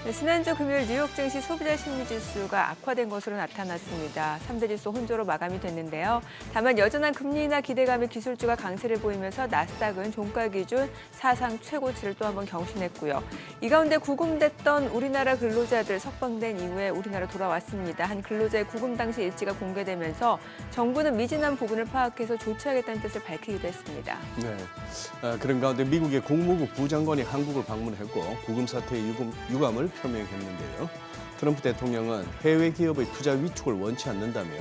네, 지난주 금요일 뉴욕 증시 소비자 심리 지수가 악화된 것으로 나타났습니다. 3대 지수 혼조로 마감이 됐는데요. 다만 여전한 금리 인하 기대감의 기술주가 강세를 보이면서 나스닥은 종가 기준 사상 최고치를 또 한 번 경신했고요. 이 가운데 구금됐던 우리나라 근로자들 석방된 이후에 우리나라 돌아왔습니다. 한 근로자의 구금 당시 일지가 공개되면서 정부는 미진한 부분을 파악해서 조치하겠다는 뜻을 밝히기도 했습니다. 네, 그런 가운데 미국의 국무부 부장관이 한국을 방문했고 구금 사태의 유감을 표명했는데요. 트럼프 대통령은 해외 기업의 투자 위축을 원치 않는다며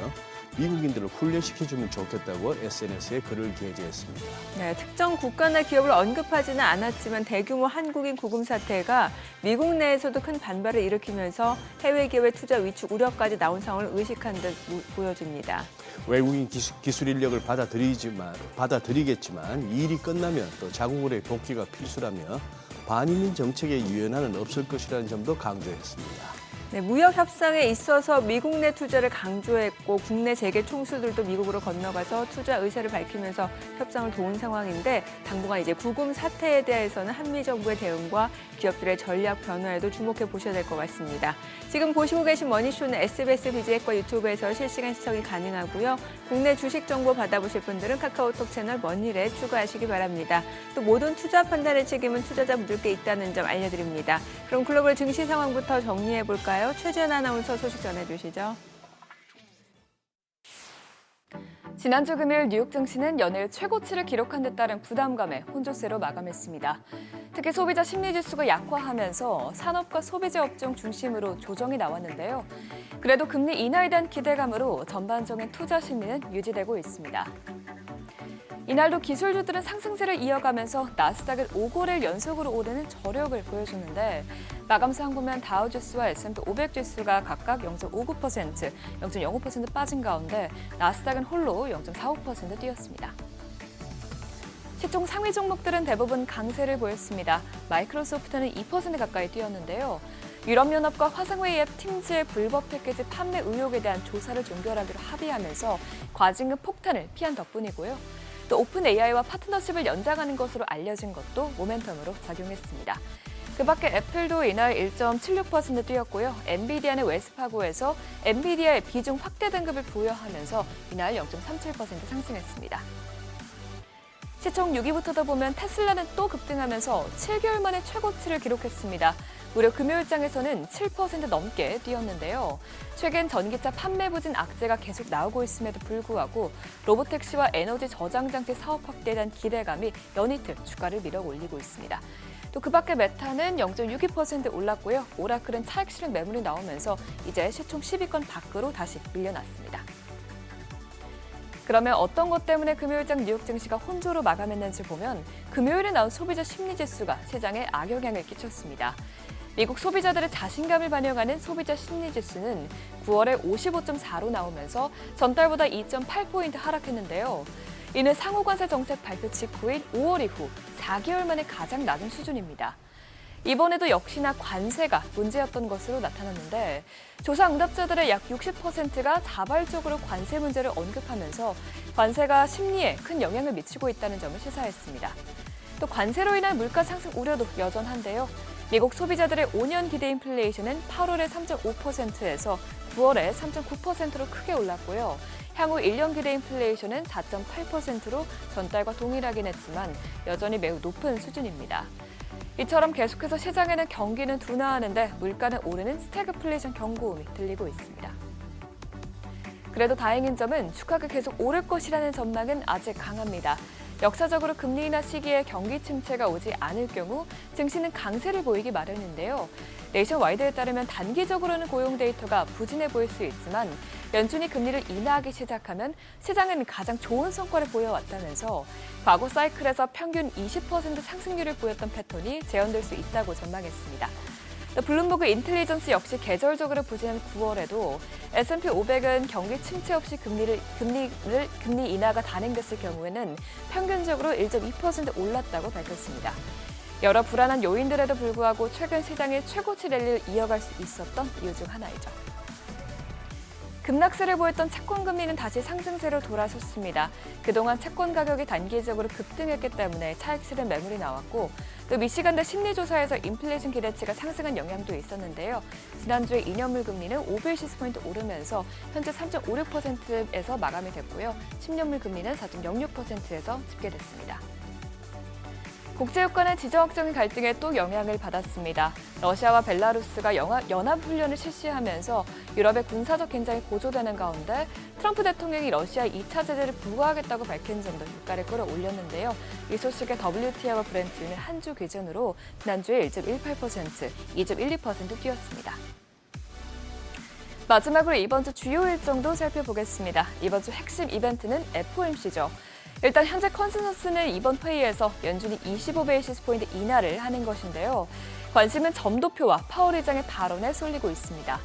미국인들을 훈련시켜주면 좋겠다고 SNS에 글을 게재했습니다. 네, 특정 국가나 기업을 언급하지는 않았지만 대규모 한국인 구금 사태가 미국 내에서도 큰 반발을 일으키면서 해외 기업의 투자 위축 우려까지 나온 상황을 의식한 듯 보여집니다. 외국인 기술 인력을 받아들이겠지만 이 일이 끝나면 또 자국으로의 복귀가 필수라며 반이민 정책의 유연화는 없을 것이라는 점도 강조했습니다. 네, 무역 협상에 있어서 미국 내 투자를 강조했고 국내 재계 총수들도 미국으로 건너가서 투자 의사를 밝히면서 협상을 도운 상황인데 당분간 이제 구금 사태에 대해서는 한미 정부의 대응과 기업들의 전략 변화에도 주목해 보셔야 될 것 같습니다. 지금 보시고 계신 머니쇼는 SBS 비즈액과 유튜브에서 실시간 시청이 가능하고요. 국내 주식 정보 받아보실 분들은 카카오톡 채널 머니랩 추가하시기 바랍니다. 또 모든 투자 판단의 책임은 투자자분들께 있다는 점 알려드립니다. 그럼 글로벌 증시 상황부터 정리해 볼까요? 최지연 아나운서 소식 전해주시죠. 지난주 금요일 뉴욕 증시는 연일 최고치를 기록한 데 따른 부담감에 혼조세로 마감했습니다. 특히 소비자 심리지수가 약화하면서 산업과 소비재 업종 중심으로 조정이 나왔는데요. 그래도 금리 인하에 대한 기대감으로 전반적인 투자 심리는 유지되고 있습니다. 이날도 기술주들은 상승세를 이어가면서 나스닥은 5거래일 연속으로 오르는 저력을 보여줬는데 마감상 보면 다우지수와 S&P 500 지수가 각각 0.59%, 0.05% 빠진 가운데 나스닥은 홀로 0.45% 뛰었습니다. 시총 상위 종목들은 대부분 강세를 보였습니다. 마이크로소프트는 2% 가까이 뛰었는데요. 유럽연합과 화상회의 앱 팀즈의 불법 패키지 판매 의혹에 대한 조사를 종결하기로 합의하면서 과징금 폭탄을 피한 덕분이고요. 또 오픈 AI와 파트너십을 연장하는 것으로 알려진 것도 모멘텀으로 작용했습니다. 그 밖에 애플도 이날 1.76% 뛰었고요. 엔비디아는 웰스파고에서 엔비디아의 비중 확대 등급을 부여하면서 이날 0.37% 상승했습니다. 시총 6위부터 보면 테슬라는 또 급등하면서 7개월 만에 최고치를 기록했습니다. 무려 금요일장에서는 7% 넘게 뛰었는데요. 최근 전기차 판매 부진 악재가 계속 나오고 있음에도 불구하고 로보택시와 에너지 저장 장치 사업 확대에 대한 기대감이 연이틀 주가를 밀어 올리고 있습니다. 또 그 밖에 메타는 0.62% 올랐고요. 오라클은 차익 실현 매물이 나오면서 이제 시총 10위권 밖으로 다시 밀려났습니다. 그러면 어떤 것 때문에 금요일장 뉴욕 증시가 혼조로 마감했는지 보면 금요일에 나온 소비자 심리지수가 시장에 악영향을 끼쳤습니다. 미국 소비자들의 자신감을 반영하는 소비자 심리지수는 9월에 55.4로 나오면서 전달보다 2.8포인트 하락했는데요. 이는 상호관세 정책 발표 직후인 5월 이후 4개월 만에 가장 낮은 수준입니다. 이번에도 역시나 관세가 문제였던 것으로 나타났는데 조사 응답자들의 약 60%가 자발적으로 관세 문제를 언급하면서 관세가 심리에 큰 영향을 미치고 있다는 점을 시사했습니다. 또 관세로 인한 물가 상승 우려도 여전한데요. 미국 소비자들의 5년 기대 인플레이션은 8월에 3.5%에서 9월에 3.9%로 크게 올랐고요. 향후 1년 기대 인플레이션은 4.8%로 전달과 동일하긴 했지만 여전히 매우 높은 수준입니다. 이처럼 계속해서 시장에는 경기는 둔화하는데 물가는 오르는 스태그플레이션 경고음이 들리고 있습니다. 그래도 다행인 점은 주가가 계속 오를 것이라는 전망은 아직 강합니다. 역사적으로 금리 인하 시기에 경기 침체가 오지 않을 경우 증시는 강세를 보이기 마련인데요. 내셔와이드에 따르면 단기적으로는 고용 데이터가 부진해 보일 수 있지만 연준이 금리를 인하하기 시작하면 시장은 가장 좋은 성과를 보여왔다면서 과거 사이클에서 평균 20% 상승률을 보였던 패턴이 재현될 수 있다고 전망했습니다. 또 블룸버그 인텔리전스 역시 계절적으로 부진한 9월에도 S&P 500은 경기 침체 없이 금리 인하가 단행됐을 경우에는 평균적으로 1.2% 올랐다고 밝혔습니다. 여러 불안한 요인들에도 불구하고 최근 시장의 최고치 랠리를 이어갈 수 있었던 이유 중 하나이죠. 급락세를 보였던 채권 금리는 다시 상승세로 돌아섰습니다. 그동안 채권 가격이 단기적으로 급등했기 때문에 차익 실현 매물이 나왔고 또 미시간대 심리조사에서 인플레이션 기대치가 상승한 영향도 있었는데요. 지난주에 2년물 금리는 5베이시스포인트 오르면서 현재 3.56%에서 마감이 됐고요. 10년물 금리는 4.06%에서 집계됐습니다. 국제유가는 지정학적인 갈등에 또 영향을 받았습니다. 러시아와 벨라루스가 연합훈련을 실시하면서 유럽의 군사적 긴장이 고조되는 가운데 트럼프 대통령이 러시아에 2차 제재를 부과하겠다고 밝힌 점도 유가를 끌어올렸는데요. 이 소식에 WTI와 브렌트유는 한 주 기준으로 지난주에 1.18%, 2.12% 뛰었습니다. 마지막으로 이번 주 주요 일정도 살펴보겠습니다. 이번 주 핵심 이벤트는 FOMC죠. 일단 현재 컨센서스는 이번 회의에서 연준이 25베이시스 포인트 인하를 하는 것인데요. 관심은 점도표와 파월 의장의 발언에 쏠리고 있습니다.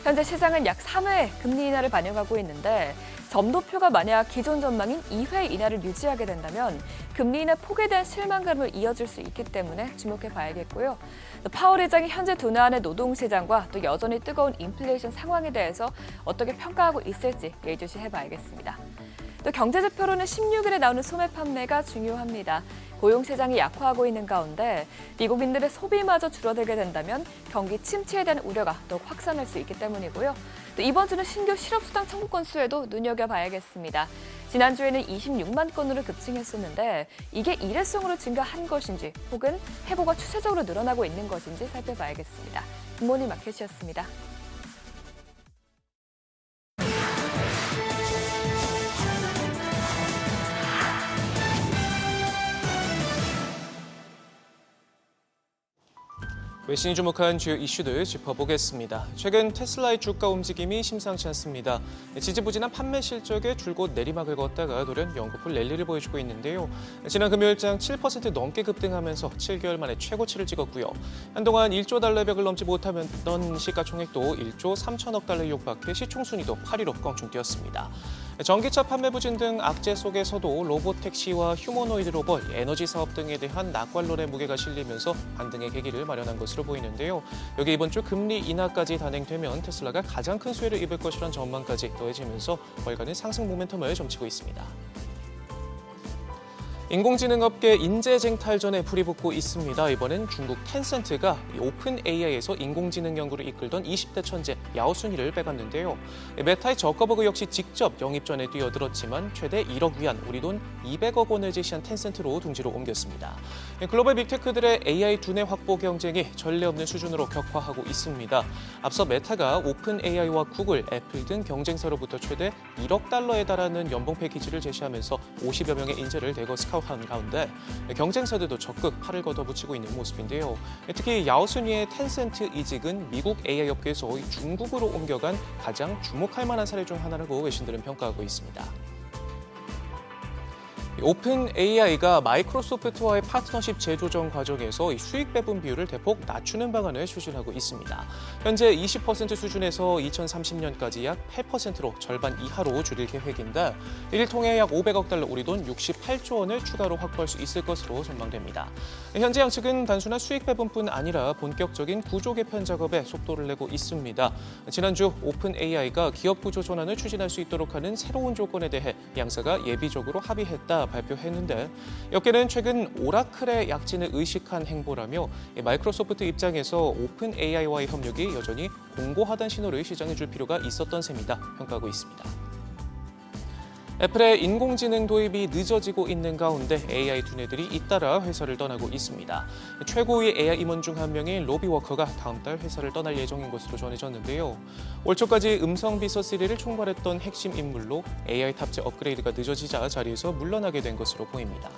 현재 시장은 약 3회 금리 인하를 반영하고 있는데 점도표가 만약 기존 전망인 2회 인하를 유지하게 된다면 금리 인하 폭에 대한 실망감을 이어질 수 있기 때문에 주목해 봐야겠고요. 파월 의장이 현재 둔화하는 노동시장과 또 여전히 뜨거운 인플레이션 상황에 대해서 어떻게 평가하고 있을지 예의주시해 봐야겠습니다. 또 경제지표로는 16일에 나오는 소매 판매가 중요합니다. 고용 시장이 약화하고 있는 가운데 미국인들의 소비마저 줄어들게 된다면 경기 침체에 대한 우려가 더욱 확산할 수 있기 때문이고요. 또 이번 주는 신규 실업수당 청구 건수에도 눈여겨봐야겠습니다. 지난주에는 26만 건으로 급증했었는데 이게 일회성으로 증가한 것인지 혹은 회복가 추세적으로 늘어나고 있는 것인지 살펴봐야겠습니다. 굿모닝 마켓이었습니다. 외신이 주목한 주요 이슈들 짚어보겠습니다. 최근 테슬라의 주가 움직임이 심상치 않습니다. 지지부진한 판매 실적에 줄곧 내리막을 걷다가 돌연 연거푸 랠리를 보여주고 있는데요. 지난 금요일장 7% 넘게 급등하면서 7개월 만에 최고치를 찍었고요. 한동안 1조 달러 벽을 넘지 못하던 시가총액도 1조 3천억 달러에 육박해 시총순위도 8위로 껑충 뛰었습니다. 전기차 판매 부진 등 악재 속에서도 로보택시와 휴머노이드 로봇, 에너지 사업 등에 대한 낙관론의 무게가 실리면서 반등의 계기를 마련한 것으로 보이는데요. 여기 이번 주 금리 인하까지 단행되면 테슬라가 가장 큰 수혜를 입을 것이란 전망까지 더해지면서 월간의 상승 모멘텀을 점치고 있습니다. 인공지능 업계 인재쟁 탈전에 불이 붙고 있습니다. 이번엔 중국 텐센트가 오픈 AI에서 인공지능 연구를 이끌던 20대 천재 야오순이를 빼갔는데요. 메타의 저커버그 역시 직접 영입전에 뛰어들었지만 최대 1억 위안, 우리 돈 200억 원을 제시한 텐센트로 둥지로 옮겼습니다. 글로벌 빅테크들의 AI 두뇌 확보 경쟁이 전례 없는 수준으로 격화하고 있습니다. 앞서 메타가 오픈 AI와 구글, 애플 등 경쟁사로부터 최대 1억 달러에 달하는 연봉 패키지를 제시하면서 50여 명의 인재를 대거 스카우트한 가운데 경쟁사들도 적극 팔을 걷어붙이고 있는 모습인데요. 특히 야오순이의 텐센트 이직은 미국 AI 업계에서 중국으로 옮겨간 가장 주목할 만한 사례 중 하나라고 외신들은 평가하고 있습니다. 오픈 AI가 마이크로소프트와의 파트너십 재조정 과정에서 수익 배분 비율을 대폭 낮추는 방안을 추진하고 있습니다. 현재 20% 수준에서 2030년까지 약 8%로 절반 이하로 줄일 계획인데 이를 통해 약 500억 달러, 우리 돈 68조 원을 추가로 확보할 수 있을 것으로 전망됩니다. 현재 양측은 단순한 수익 배분뿐 아니라 본격적인 구조 개편 작업에 속도를 내고 있습니다. 지난주 오픈 AI가 기업 구조 전환을 추진할 수 있도록 하는 새로운 조건에 대해 양사가 예비적으로 합의했다 발표했는데 업계는 최근 오라클의 약진을 의식한 행보라며 마이크로소프트 입장에서 오픈 AI와의 협력이 여전히 공고하다는 신호를 시장에 줄 필요가 있었던 셈이다 평가하고 있습니다. 애플의 인공지능 도입이 늦어지고 있는 가운데 AI 두뇌들이 잇따라 회사를 떠나고 있습니다. 최고의 AI 임원 중 한 명인 로비 워커가 다음 달 회사를 떠날 예정인 것으로 전해졌는데요. 올 초까지 음성 비서 3를 총괄했던 핵심 인물로 AI 탑재 업그레이드가 늦어지자 자리에서 물러나게 된 것으로 보입니다.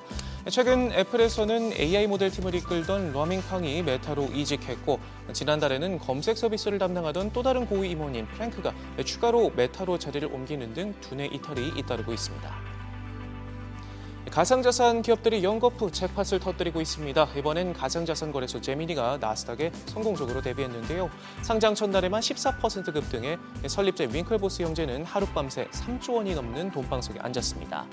최근 애플에서는 AI 모델 팀을 이끌던 러밍팡이 메타로 이직했고 지난달에는 검색 서비스를 담당하던 또 다른 고위 임원인 프랭크가 추가로 메타로 자리를 옮기는 등 두뇌 이탈이 잇따르고 있습니다. 가상자산 기업들이 연거푸 잭팟을 터뜨리고 있습니다. 이번엔 가상자산 거래소 제미니가 나스닥에 성공적으로 데뷔했는데요. 상장 첫날에만 14% 급등해 설립자 윙클보스 형제는 하룻밤새 3조 원이 넘는 돈방석에 앉았습니다.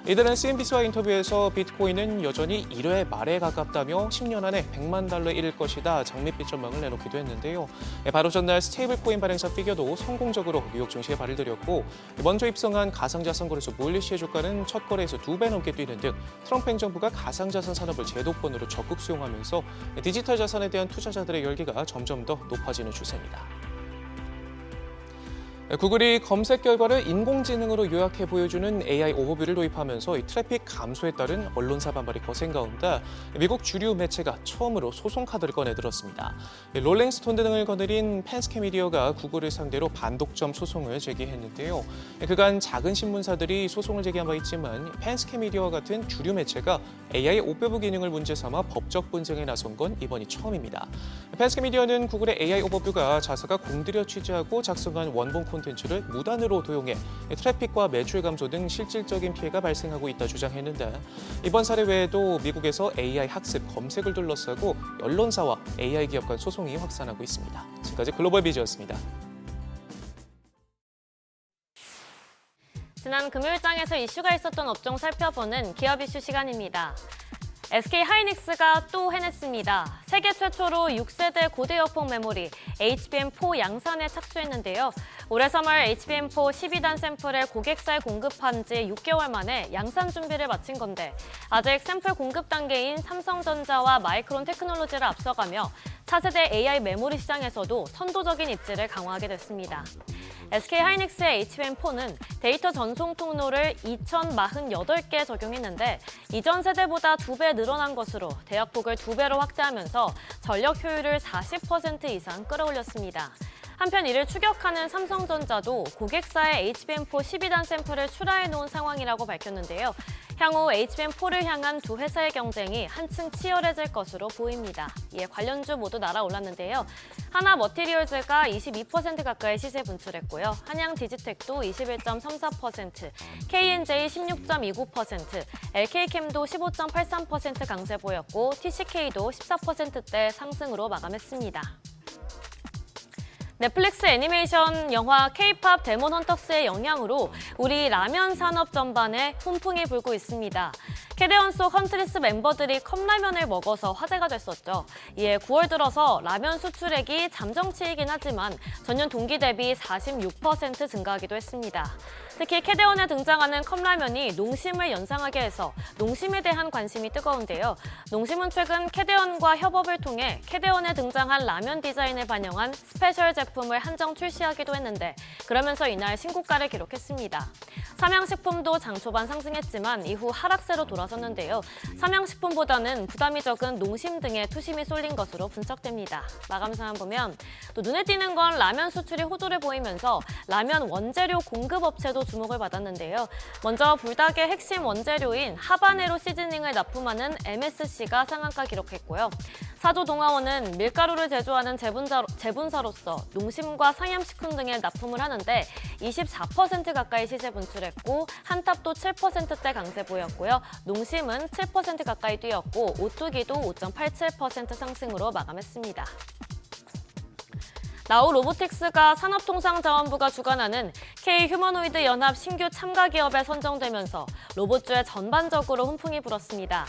이들은 CNBC와 인터뷰에서 비트코인은 여전히 1회 말에 가깝다며 10년 안에 100만 달러에 이를 것이다 장밋빛 전망을 내놓기도 했는데요. 바로 전날 스테이블 코인 발행사 피겨도 성공적으로 뉴욕 증시에 발을 들였고 먼저 입성한 가상자산 거래소 몰리시의 주가는 첫 거래에서 2배 넘게 줄이는 등 트럼프 행정부가 가상자산 산업을 제도권으로 적극 수용하면서 디지털 자산에 대한 투자자들의 열기가 점점 더 높아지는 추세입니다. 구글이 검색 결과를 인공지능으로 요약해 보여주는 AI 오버뷰를 도입하면서 이 트래픽 감소에 따른 언론사 반발이 거센 가운데 미국 주류 매체가 처음으로 소송 카드를 꺼내들었습니다. 롤링스톤 등을 거느린 펜스케 미디어가 구글을 상대로 반독점 소송을 제기했는데요. 그간 작은 신문사들이 소송을 제기한 바 있지만 펜스케 미디어와 같은 주류 매체가 AI 오버뷰 기능을 문제 삼아 법적 분쟁에 나선 건 이번이 처음입니다. 펜스케 미디어는 구글의 AI 오버뷰가 자사가 공들여 취재하고 작성한 원본 콘텐츠를 무단으로 도용해 트래픽과 매출 감소 등 실질적인 피해가 발생하고 있다 주장했는데 이번 사례 외에도 미국에서 AI 학습 검색을 둘러싸고 언론사와 AI 기업 간 소송이 확산하고 있습니다. 지금까지 글로벌 비즈였습니다. 지난 금요일장에서 이슈가 있었던 업종 살펴보는 기업 이슈 시간입니다. SK하이닉스가 또 해냈습니다. 세계 최초로 6세대 고대역폭 메모리 HBM4 양산에 착수했는데요. 올해 3월 HBM4 12단 샘플을 고객사에 공급한 지 6개월 만에 양산 준비를 마친 건데 아직 샘플 공급 단계인 삼성전자와 마이크론 테크놀로지를 앞서가며 차세대 AI 메모리 시장에서도 선도적인 입지를 강화하게 됐습니다. SK하이닉스의 HBM4는 데이터 전송 통로를 2048개 적용했는데 이전 세대보다 2배 늘어난 것으로 대역폭을 2배로 확대하면서 전력 효율을 40% 이상 끌어올렸습니다. 한편 이를 추격하는 삼성전자도 고객사의 HBM4 12단 샘플을 출하해 놓은 상황이라고 밝혔는데요. 향후 HBM4를 향한 두 회사의 경쟁이 한층 치열해질 것으로 보입니다. 이에 관련주 모두 날아올랐는데요. 하나 머티리얼즈가 22% 가까이 시세 분출했고요. 한양 디지텍도 21.34%, KNJ 16.29%, LK캠도 15.83% 강세 보였고 TCK도 14%대 상승으로 마감했습니다. 넷플릭스 애니메이션 영화 K-팝 데몬 헌터스의 영향으로 우리 라면 산업 전반에 훈풍이 불고 있습니다. 캐대원 속 헌트리스 멤버들이 컵라면을 먹어서 화제가 됐었죠. 이에 9월 들어서 라면 수출액이 잠정치이긴 하지만 전년 동기 대비 46% 증가하기도 했습니다. 특히 캐대원에 등장하는 컵라면이 농심을 연상하게 해서 농심에 대한 관심이 뜨거운데요. 농심은 최근 캐대원과 협업을 통해 캐대원에 등장한 라면 디자인을 반영한 스페셜 제품을 한정 출시하기도 했는데 그러면서 이날 신고가를 기록했습니다. 삼양식품도 장 초반 상승했지만 이후 하락세로 돌아섰는데요. 삼양식품보다는 부담이 적은 농심 등의 투심이 쏠린 것으로 분석됩니다. 마감 상황 보면 또 눈에 띄는 건 라면 수출이 호조를 보이면서 라면 원재료 공급업체도 주목을 받았는데요. 먼저 불닭의 핵심 원재료인 하바네로 시즈닝을 납품하는 MSC가 상한가 기록했고요. 사조동아원은 밀가루를 제조하는 제분사로서 농심과 상암식품 등에 납품을 하는데 24% 가까이 시세 분출했고 한탑도 7%대 강세 보였고요. 농심은 7% 가까이 뛰었고 오뚜기도 5.87% 상승으로 마감했습니다. 나우 로보틱스가 산업통상자원부가 주관하는 K-휴머노이드 연합 신규 참가 기업에 선정되면서 로봇주에 전반적으로 훈풍이 불었습니다.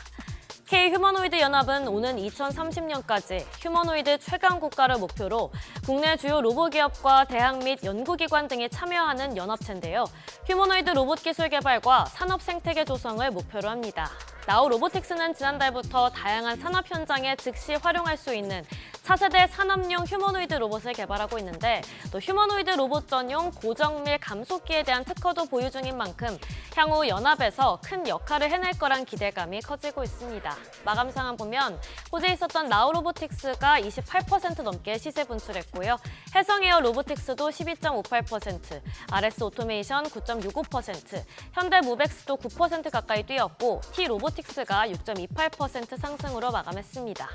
K-휴머노이드 연합은 오는 2030년까지 휴머노이드 최강 국가를 목표로 국내 주요 로봇 기업과 대학 및 연구기관 등이 참여하는 연합체인데요. 휴머노이드 로봇 기술 개발과 산업 생태계 조성을 목표로 합니다. 나우 로보틱스는 지난달부터 다양한 산업 현장에 즉시 활용할 수 있는 차세대 산업용 휴머노이드 로봇을 개발하고 있는데 또 휴머노이드 로봇 전용 고정밀 감속기에 대한 특허도 보유 중인 만큼 향후 연합에서 큰 역할을 해낼 거란 기대감이 커지고 있습니다. 마감 상황 보면 호재에 있었던 나우 로보틱스가 28% 넘게 시세 분출했고요. 해성에어 로보틱스도 12.58%, RS 오토메이션 9.65%, 현대무벡스도 9% 가까이 뛰었고 T 로보틱스가 6.28% 상승으로 마감했습니다.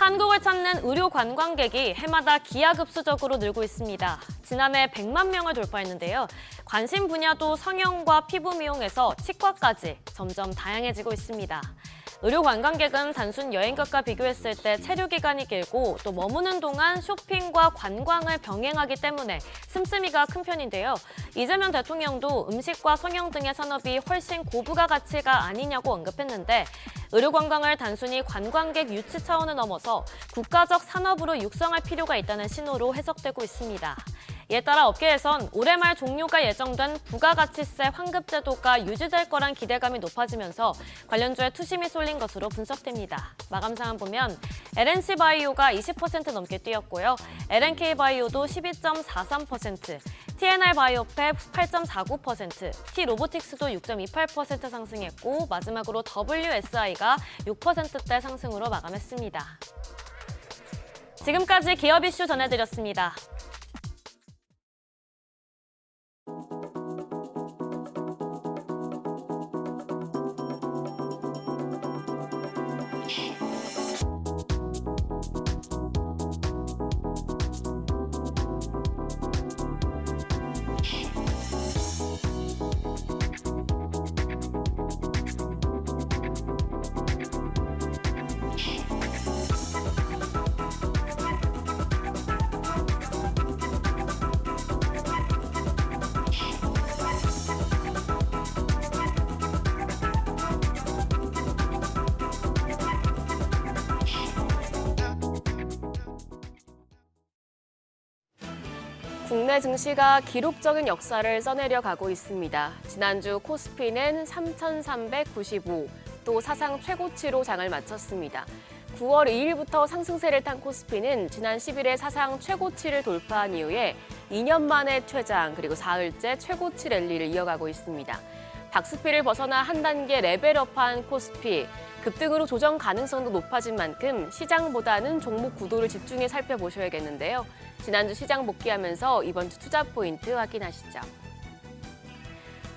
한국을 찾는 의료 관광객이 해마다 기하급수적으로 늘고 있습니다. 지난해 100만 명을 돌파했는데요. 관심 분야도 성형과 피부 미용에서 치과까지 점점 다양해지고 있습니다. 의료 관광객은 단순 여행객과 비교했을 때 체류 기간이 길고 또 머무는 동안 쇼핑과 관광을 병행하기 때문에 씀씀이가 큰 편인데요. 이재명 대통령도 음식과 성형 등의 산업이 훨씬 고부가 가치가 아니냐고 언급했는데 의료 관광을 단순히 관광객 유치 차원을 넘어서 국가적 산업으로 육성할 필요가 있다는 신호로 해석되고 있습니다. 이에 따라 업계에선 올해 말 종료가 예정된 부가가치세 환급 제도가 유지될 거란 기대감이 높아지면서 관련주에 투심이 쏠린 것으로 분석됩니다. 마감 상황 보면 LNC바이오가 20% 넘게 뛰었고요. LNK바이오도 12.43%, TNR바이오팹 8.49%, T로보틱스도 6.28% 상승했고 마지막으로 WSI가 6%대 상승으로 마감했습니다. 지금까지 기업 이슈 전해드렸습니다. 국내 증시가 기록적인 역사를 써내려 가고 있습니다. 지난주 코스피는 3,395, 또 사상 최고치로 장을 마쳤습니다. 9월 2일부터 상승세를 탄 코스피는 지난 10일에 사상 최고치를 돌파한 이후에 2년 만에 최장 그리고 사흘째 최고치 랠리를 이어가고 있습니다. 박스피를 벗어나 한 단계 레벨업한 코스피. 급등으로 조정 가능성도 높아진 만큼 시장보다는 종목 구도를 집중해 살펴보셔야겠는데요. 지난주 시장 복귀하면서 이번 주 투자 포인트 확인하시죠.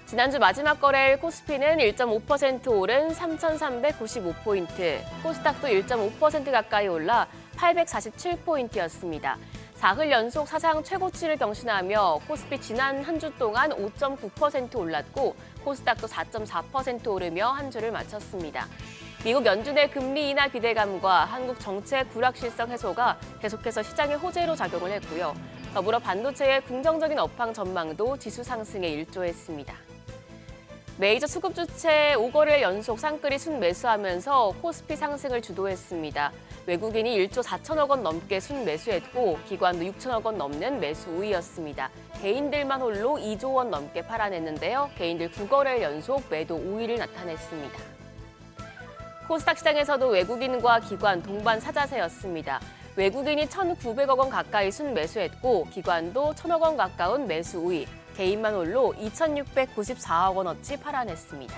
지난주 마지막 거래일 코스피는 1.5% 오른 3,395포인트, 코스닥도 1.5% 가까이 올라 847포인트였습니다. 사흘 연속 사상 최고치를 경신하며 코스피 지난 한 주 동안 5.9% 올랐고 코스닥도 4.4% 오르며 한 주를 마쳤습니다. 미국 연준의 금리 인하 기대감과 한국 정책 불확실성 해소가 계속해서 시장의 호재로 작용을 했고요. 더불어 반도체의 긍정적인 업황 전망도 지수 상승에 일조했습니다. 메이저 수급 주체 5거래일 연속 쌍끌이 순매수하면서 코스피 상승을 주도했습니다. 외국인이 1조 4천억 원 넘게 순매수했고 기관도 6천억 원 넘는 매수 우위였습니다. 개인들만 홀로 2조 원 넘게 팔아냈는데요. 개인들 9거래일 연속 매도 우위를 나타냈습니다. 코스닥 시장에서도 외국인과 기관 동반 사자세였습니다. 외국인이 1,900억 원 가까이 순매수했고 기관도 1,000억 원 가까운 매수 우위, 개인만 홀로 2,694억 원어치 팔아냈습니다.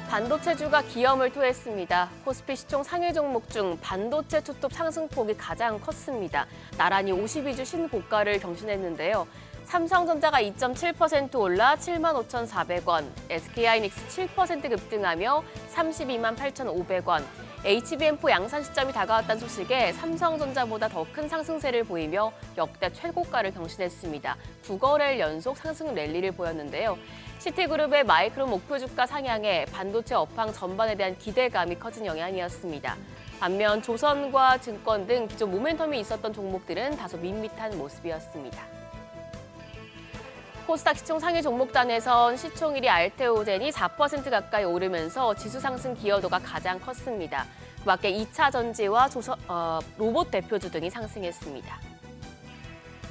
반도체주가 기염을 토했습니다. 코스피 시총 상위 종목 중 반도체 투톱 상승폭이 가장 컸습니다. 나란히 52주 신고가를 경신했는데요. 삼성전자가 2.7% 올라 75,400원, SK하이닉스 7% 급등하며 328,500원, HBM4 양산 시점이 다가왔다는 소식에 삼성전자보다 더 큰 상승세를 보이며 역대 최고가를 경신했습니다. 9거래일 연속 상승 랠리를 보였는데요. 시티그룹의 마이크론 목표 주가 상향에 반도체 업황 전반에 대한 기대감이 커진 영향이었습니다. 반면 조선과 증권 등 기존 모멘텀이 있었던 종목들은 다소 밋밋한 모습이었습니다. 코스닥 시총 상위 종목단에선 시총일이 알테오젠이 4% 가까이 오르면서 지수 상승 기여도가 가장 컸습니다. 그 밖에 2차 전지와 로봇 대표주 등이 상승했습니다.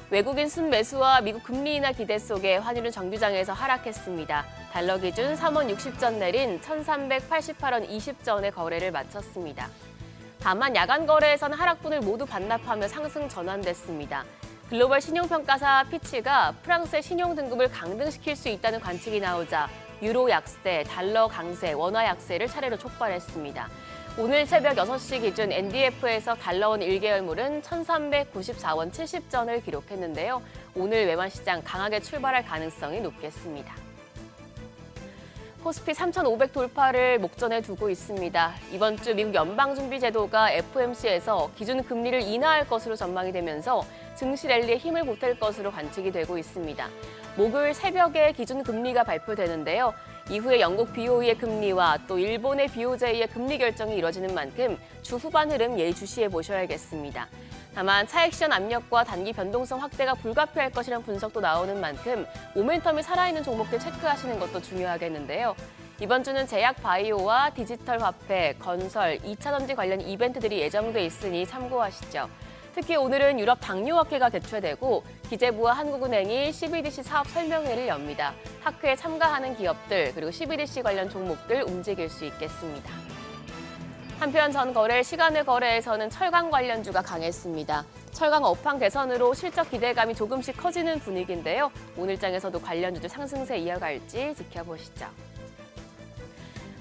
외국인 순매수와 미국 금리 인하 기대 속에 환율은 정규장에서 하락했습니다. 달러 기준 3원 60전 내린 1,388원 20전의 거래를 마쳤습니다. 다만 야간 거래에서는 하락분을 모두 반납하며 상승 전환됐습니다. 글로벌 신용평가사 피치가 프랑스의 신용 등급을 강등시킬 수 있다는 관측이 나오자 유로 약세, 달러 강세, 원화 약세를 차례로 촉발했습니다. 오늘 새벽 6시 기준 NDF에서 달러원 1개월물은 1,394원 70전을 기록했는데요. 오늘 외환시장 강하게 출발할 가능성이 높겠습니다. 코스피 3,500 돌파를 목전에 두고 있습니다. 이번 주 미국 연방준비제도가 FOMC에서 기준 금리를 인하할 것으로 전망이 되면서 증시 랠리에 힘을 보탤 것으로 관측이 되고 있습니다. 목요일 새벽에 기준 금리가 발표되는데요. 이후에 영국 BOE의 금리와 또 일본의 BOJ의 금리 결정이 이뤄지는 만큼 주 후반 흐름 예의주시해 보셔야겠습니다. 다만 차익 실현 압력과 단기 변동성 확대가 불가피할 것이라는 분석도 나오는 만큼 모멘텀이 살아있는 종목들 체크하시는 것도 중요하겠는데요. 이번 주는 제약 바이오와 디지털 화폐, 건설, 2차 전지 관련 이벤트들이 예정돼 있으니 참고하시죠. 특히 오늘은 유럽 당뇨학회가 개최되고 기재부와 한국은행이 CBDC 사업 설명회를 엽니다. 학회에 참가하는 기업들 그리고 CBDC 관련 종목들 움직일 수 있겠습니다. 한편 전 거래 시간의 거래에서는 철강 관련주가 강했습니다. 철강 업황 개선으로 실적 기대감이 조금씩 커지는 분위기인데요. 오늘장에서도 관련주들 상승세 이어갈지 지켜보시죠.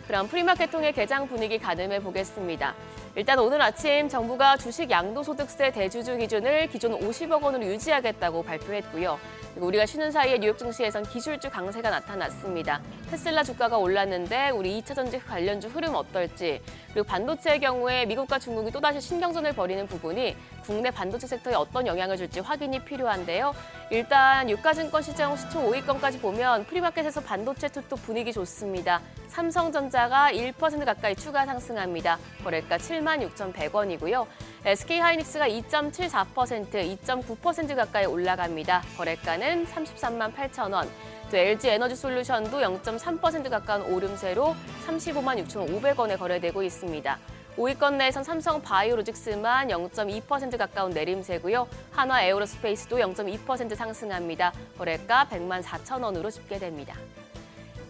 그럼 프리마켓 통해 개장 분위기 가늠해 보겠습니다. 일단 오늘 아침 정부가 주식 양도소득세 대주주 기준을 기존 50억 원으로 유지하겠다고 발표했고요. 그리고 우리가 쉬는 사이에 뉴욕 증시에선 기술주 강세가 나타났습니다. 테슬라 주가가 올랐는데 우리 2차 전지 관련주 흐름 어떨지, 그리고 반도체의 경우에 미국과 중국이 또다시 신경전을 벌이는 부분이 국내 반도체 섹터에 어떤 영향을 줄지 확인이 필요한데요. 일단 유가증권 시장 시총 5위권까지 보면 프리마켓에서 반도체 투톱 분위기 좋습니다. 삼성전자가 1% 가까이 추가 상승합니다. 거래가 76,100원이고요. SK하이닉스가 2.74%, 2.9% 가까이 올라갑니다. 거래가는 33만 8천 원. 또 LG에너지솔루션도 0.3% 가까운 오름세로 35만 6,500원에 거래되고 있습니다. 5위권 내에선 삼성바이오로직스만 0.2% 가까운 내림세고요. 한화에어로스페이스도 0.2% 상승합니다. 거래가 100만 4천 원으로 집계됩니다.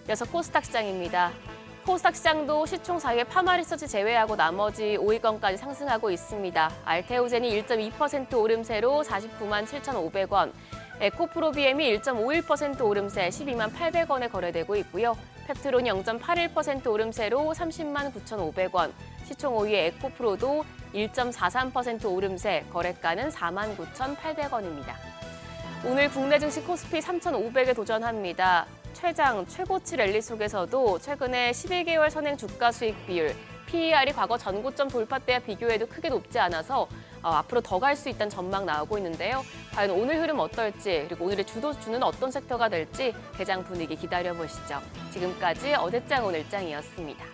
이어서 코스닥 시장입니다. 코스닥 시장도 시총 4회 파마리서치 제외하고 나머지 5위권까지 상승하고 있습니다. 알테오젠이 1.2% 오름세로 49만 7,500원, 에코프로비엠이 1.51% 오름세 12만 800원에 거래되고 있고요. 펩트론이 0.81% 오름세로 30만 9,500원, 시총 5위의 에코프로도 1.43% 오름세, 거래가는 4만 9,800원입니다. 오늘 국내 증시 코스피 3,500에 도전합니다. 최고치 랠리 속에서도 최근에 11개월 선행 주가 수익 비율, PER이 과거 전고점 돌파 때와 비교해도 크게 높지 않아서 앞으로 더 갈 수 있다는 전망 나오고 있는데요. 과연 오늘 흐름 어떨지, 그리고 오늘의 주도주는 어떤 섹터가 될지 개장 분위기 기다려보시죠. 지금까지 어제장 오늘장이었습니다.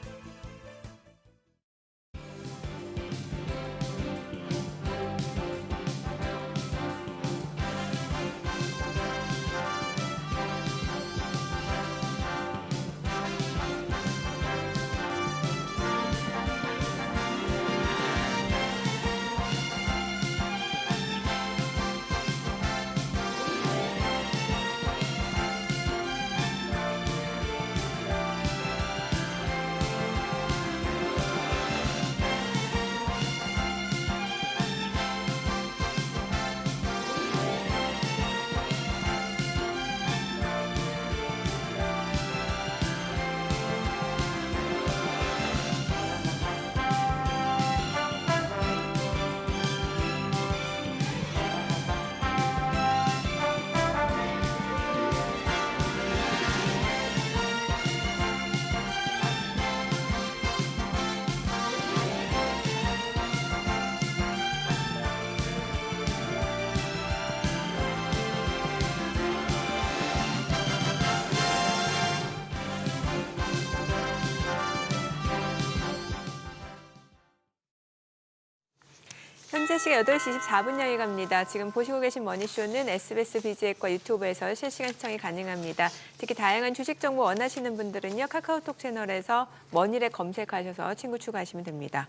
현재 시각 8시 24분 여기 갑니다. 지금 보시고 계신 머니쇼는 SBS BG앱과 유튜브에서 실시간 시청이 가능합니다. 특히 다양한 주식 정보 원하시는 분들은요. 카카오톡 채널에서 머니랩 검색하셔서 친구 추가하시면 됩니다.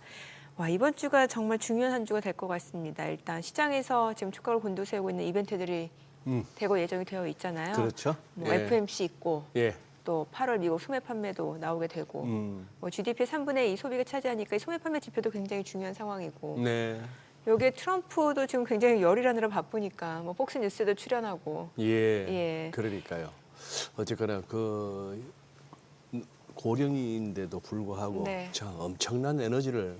와, 이번 주가 정말 중요한 한 주가 될 것 같습니다. 일단 시장에서 지금 주가를 곤두세우고 있는 이벤트들이 되고 예정이 되어 있잖아요. 그렇죠. 뭐 예. FMC 있고 예. 또 8월 미국 소매 판매도 나오게 되고 뭐 GDP 3분의 2 소비가 차지하니까 이 소매 판매 지표도 굉장히 중요한 상황이고 네. 여기에 트럼프도 지금 굉장히 열일하느라 바쁘니까 뭐 폭스뉴스에도 출연하고 예. 예. 그러니까요. 어쨌거나 그 고령인데도 불구하고 네. 참 엄청난 에너지를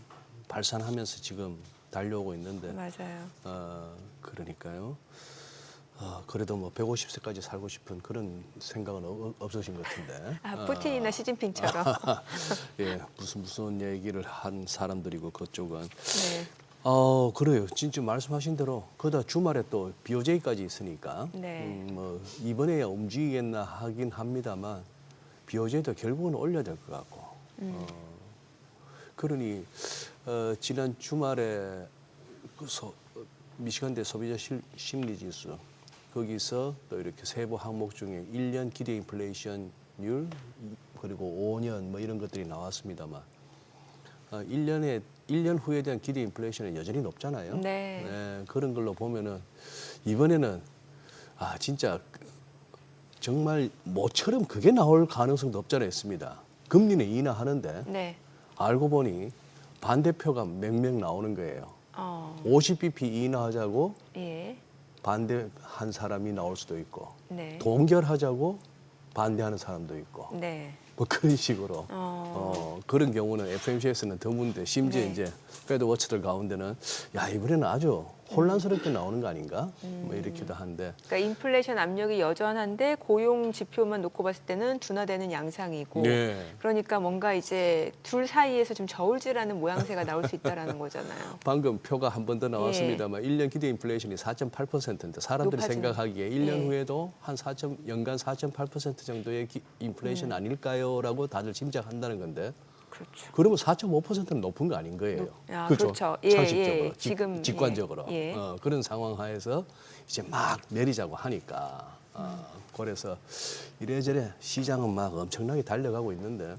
발산하면서 지금 달려오고 있는데 맞아요. 그러니까요. 그래도 뭐 150세까지 살고 싶은 그런 생각은 없으신 것 같은데. 푸틴이나 시진핑처럼. 예, 무슨 얘기를 한 사람들이고 그쪽은. 네. 그래요. 진짜 말씀하신 대로 그러다 주말에 또 BOJ까지 있으니까 네. 뭐 이번에야 움직이겠나 하긴 합니다만 BOJ도 결국은 올려야 될 것 같고. 그러니 지난 주말에 미시간대 소비자 심리지수 거기서 또 이렇게 세부 항목 중에 1년 기대 인플레이션율 그리고 5년 뭐 이런 것들이 나왔습니다만 1년에 1년 후에 대한 기대 인플레이션은 여전히 높잖아요. 네. 네, 그런 걸로 보면은 이번에는 진짜 정말 모처럼 그게 나올 가능성도 없잖아 있습니다. 금리는 인하하는데 네. 알고 보니 반대표가 몇 명 나오는 거예요. 50bp 인하하자고 예. 반대한 사람이 나올 수도 있고 네. 동결하자고 반대하는 사람도 있고 네. 뭐 그런 식으로 그런 경우는 FOMC에서는 드문데 심지어 네. 이제 패드 워처들 가운데는 야 이번에는 아주 혼란스럽게 나오는 거 아닌가 뭐 이렇게도 한데 그러니까 인플레이션 압력이 여전한데 고용 지표만 놓고 봤을 때는 둔화되는 양상이고 네. 그러니까 뭔가 이제 둘 사이에서 좀 저울질하는 모양새가 나올 수 있다라는 거잖아요. 방금 표가 한 번 더 나왔습니다만 1년 기대 인플레이션이 4.8%인데 사람들이 높아지는. 생각하기에 1년 예. 후에도 한 연간 4.8% 정도의 인플레이션 아닐까요?라고 다들 짐작한다는 건데 그렇죠. 그러면 4.5%는 높은 거 아닌 거예요. 그렇죠. 예, 상식적으로, 예. 지금 직관적으로 예. 그런 상황 하에서 이제 막 내리자고 하니까 그래서 이래저래 시장은 막 엄청나게 달려가고 있는데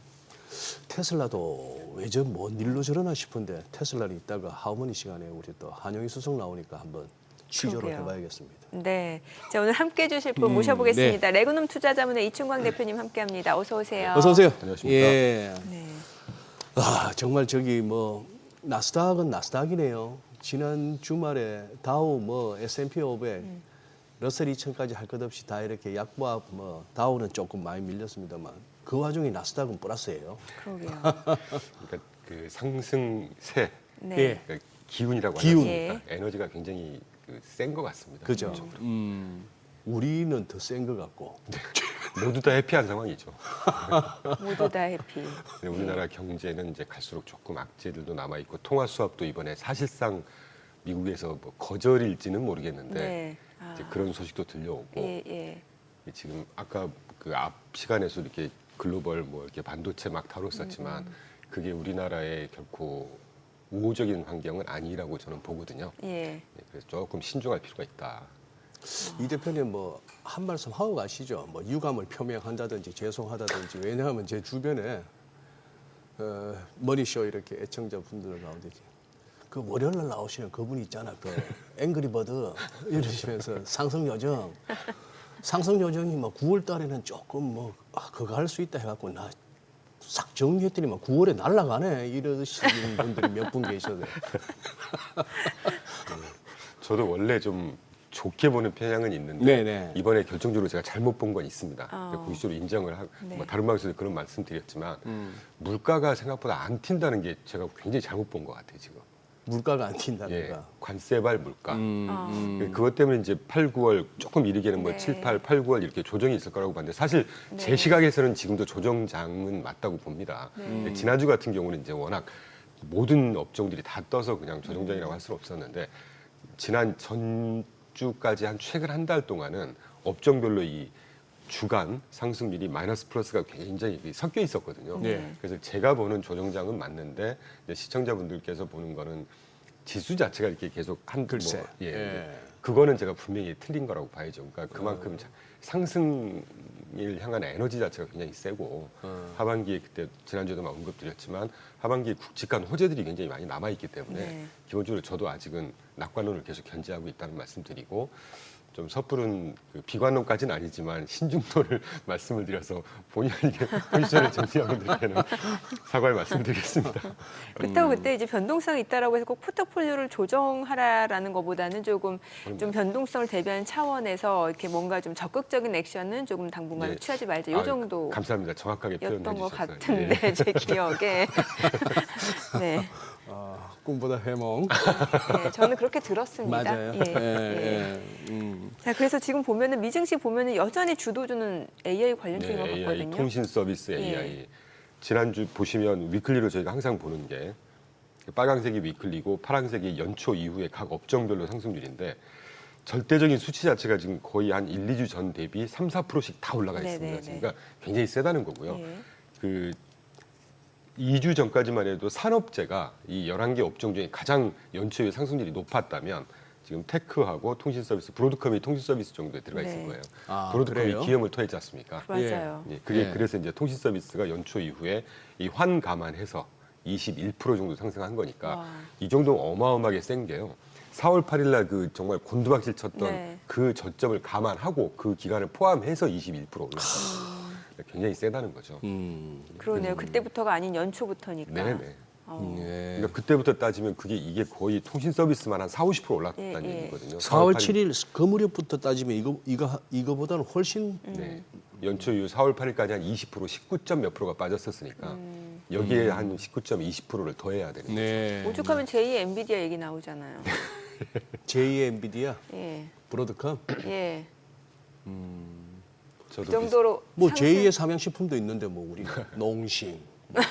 테슬라도 왜 뭔 일로 저러나 싶은데 테슬라는 이따가 하모니 시간에 우리 또 한영희 수석 나오니까 한번 취조를 그러게요. 해봐야겠습니다. 네. 자, 오늘 함께 해주실 분 모셔보겠습니다. 레그넘 투자자문의 이춘광 대표님 함께합니다. 어서 오세요. 어서 오세요. 안녕하십니까. 예. 네. 정말 저기 뭐 나스닥은 나스닥이네요. 지난 주말에 다우 뭐 S&P 500, 러셀 2000까지 할 것 없이 다 이렇게 약보합 뭐 다우는 조금 많이 밀렸습니다만 그 와중에 나스닥은 플러스예요. 그러게요. 그러니까 그 상승세 네. 예. 그러니까 기운이라고 기운. 하니까 에너지가 굉장히 센 것 같습니다. 그죠. 전체적으로. 우리는 더 센 것 같고. 모두 다 해피한 상황이죠. 모두 다 해피. 근데 우리나라 경제는 이제 갈수록 조금 악재들도 남아 있고 통화 수합도 이번에 사실상 미국에서 뭐 거절일지는 모르겠는데 네. 이제 그런 소식도 들려오고 예, 예. 지금 아까 그 앞 시간에서 이렇게 글로벌 뭐 이렇게 반도체 막 다뤘었지만 그게 우리나라의 결코 우호적인 환경은 아니라고 저는 보거든요. 예. 네, 그래서 조금 신중할 필요가 있다. 이 대표님 뭐 한 말씀 하고 가시죠. 뭐 유감을 표명한다든지 죄송하다든지 왜냐하면 제 주변에 머니쇼 이렇게 애청자분들 가운데 그 월요일 날 나오시는 그분이 있잖아. 그 앵그리버드 이러시면서 상승 요정이 뭐 9월 달에는 조금 뭐 그거 할 수 있다 해갖고 나 싹 정리했더니 막 9월에 날아가네 이러시는 분들이 몇 분 계셔서 저도 원래 좀 좋게 보는 편향은 있는데 네네. 이번에 결정적으로 제가 잘못 본 건 있습니다. 공식적으로 인정을 하고 네. 뭐 다른 방송에서 그런 말씀 드렸지만 물가가 생각보다 안 튄다는 게 제가 굉장히 잘못 본 것 같아요 지금. 물가가 안 튄다니까. 예, 관세발 물가. 음. 그것 때문에 이제 8, 9월 조금 이르게는 뭐 네. 7, 8, 9월 이렇게 조정이 있을 거라고 봤는데 사실 제 시각에서는 지금도 조정장은 맞다고 봅니다. 근데 지난주 같은 경우는 이제 워낙 모든 업종들이 다 떠서 그냥 조정장이라고 할 수는 없었는데 지난 전주까지 한 최근 한 달 동안은 업종별로 이 주간 상승률이 마이너스 플러스가 굉장히 섞여 있었거든요. 네. 그래서 제가 보는 조정장은 맞는데 이제 시청자분들께서 보는 거는 지수 자체가 이렇게 계속 글쎄. 예. 그거는 제가 분명히 틀린 거라고 봐야죠. 그러니까 그만큼 상승을 향한 에너지 자체가 굉장히 세고 하반기에 그때 지난주에도 막 언급드렸지만 하반기에 굵직한 호재들이 굉장히 많이 남아 있기 때문에 네. 기본적으로 저도 아직은 낙관론을 계속 견지하고 있다는 말씀드리고 좀 섣부른 그 비관론까지는 아니지만 신중도를 말씀을 드려서 본의 아니게 포지션을 정리한 분들께는 사과의 말씀드리겠습니다. 그렇다고 그때 이제 변동성이 있다라고 해서 꼭 포트폴리오를 조정하라라는 것보다는 조금 좀 변동성을 대비하는 차원에서 이렇게 뭔가 좀 적극적인 액션은 조금 당분간 네. 취하지 말자. 요 정도 감사합니다. 정확하게 표현해 였던 것 주셔서. 같은데 예. 제 기억에. 네. 꿈보다 해몽. 네, 저는 그렇게 들었습니다. 맞아요. 예, 예. 자, 그래서 지금 보면은 미증시 보면은 여전히 주도주는 AI 관련주인 것 AI, 같거든요. 통신 서비스 AI. 예. 지난주 보시면 위클리로 저희가 항상 보는 게 빨간색이 위클리고 파란색이 연초 이후에 각 업종별로 상승률인데 절대적인 수치 자체가 지금 거의 한 1, 2주 전 대비 3, 4%씩 다 올라가 있습니다. 네네네. 그러니까 굉장히 세다는 거고요. 예. 그 2주 전까지만 해도 산업재가 이 11개 업종 중에 가장 연초에 상승률이 높았다면 지금 테크하고 통신 서비스, 브로드컴이 통신 서비스 정도에 들어가 있을 네. 거예요. 아, 브로드컴이 그래요? 기염을 토했지 않습니까? 맞아요. 예, 그게 예. 그래서 이제 통신 서비스가 연초 이후에 이 환 감안해서 21% 정도 상승한 거니까 와. 이 정도 어마어마하게 센 게요. 4월 8일 날 그 정말 곤두박질 쳤던 네. 그 저점을 감안하고 그 기간을 포함해서 21% 올랐어요. 굉장히 세다는 거죠. 그러네요. 그때부터가 아닌 연초부터니까. 네네. 네. 그러니까 그때부터 따지면 이게 거의 통신 서비스만 한 40~50% 올랐다는 예, 예. 얘기거든요. 4월 8일 7일 그 무렵부터 따지면 이거보다는 훨씬 네. 연초 이후 4월 8일까지 한 20% 19점 몇 프로가 빠졌었으니까 여기에 한 19.20%를 더해야 되는 거죠. 네. 오죽하면 제2의 엔비디아 얘기 나오잖아요. 제2의 엔비디아, 예, 브로드컴. 예. 저도 그 정도로 뭐 상승- 제2의 삼양식품도 있는데 뭐 우리 농심. 뭐.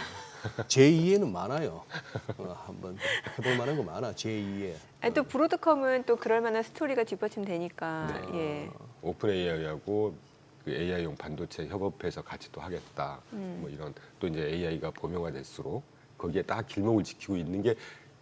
제2에는 많아요. 한번 해볼 만한 거 많아. 제2에. 아니, 또 브로드컴은 또 그럴 만한 스토리가 뒷받침되니까. 예. 오픈 AI하고 그 AI용 반도체 협업해서 같이 또 하겠다. 뭐 이런 또 이제 AI가 범용화될수록 거기에 딱 길목을 지키고 있는 게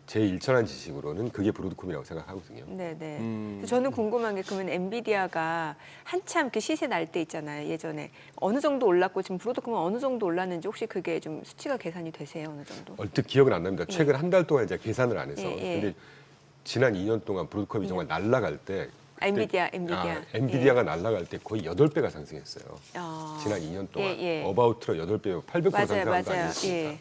제 일천한 지식으로는 그게 브로드컴이라고 생각하거든요. 네네. 저는 궁금한 게 그러면 엔비디아가 한참 이렇게 시세 날 때 있잖아요. 예전에 어느 정도 올랐고 지금 브로드컴은 어느 정도 올랐는지 혹시 그게 좀 수치가 계산이 되세요? 어느 정도? 얼핏 기억은 안 납니다. 최근 한 달 동안 이제 계산을 안 해서. 예, 예. 근데 지난 2년 동안 브로드컴이 정말 날아갈 때 엔비디아. 엔비디아가 날아갈 때 거의 8배가 상승했어요. 아. 지난 2년 동안 예, 예. 어바웃으로 8배, 800% 맞아요, 상승한 거 맞아요. 아니겠습니까? 예.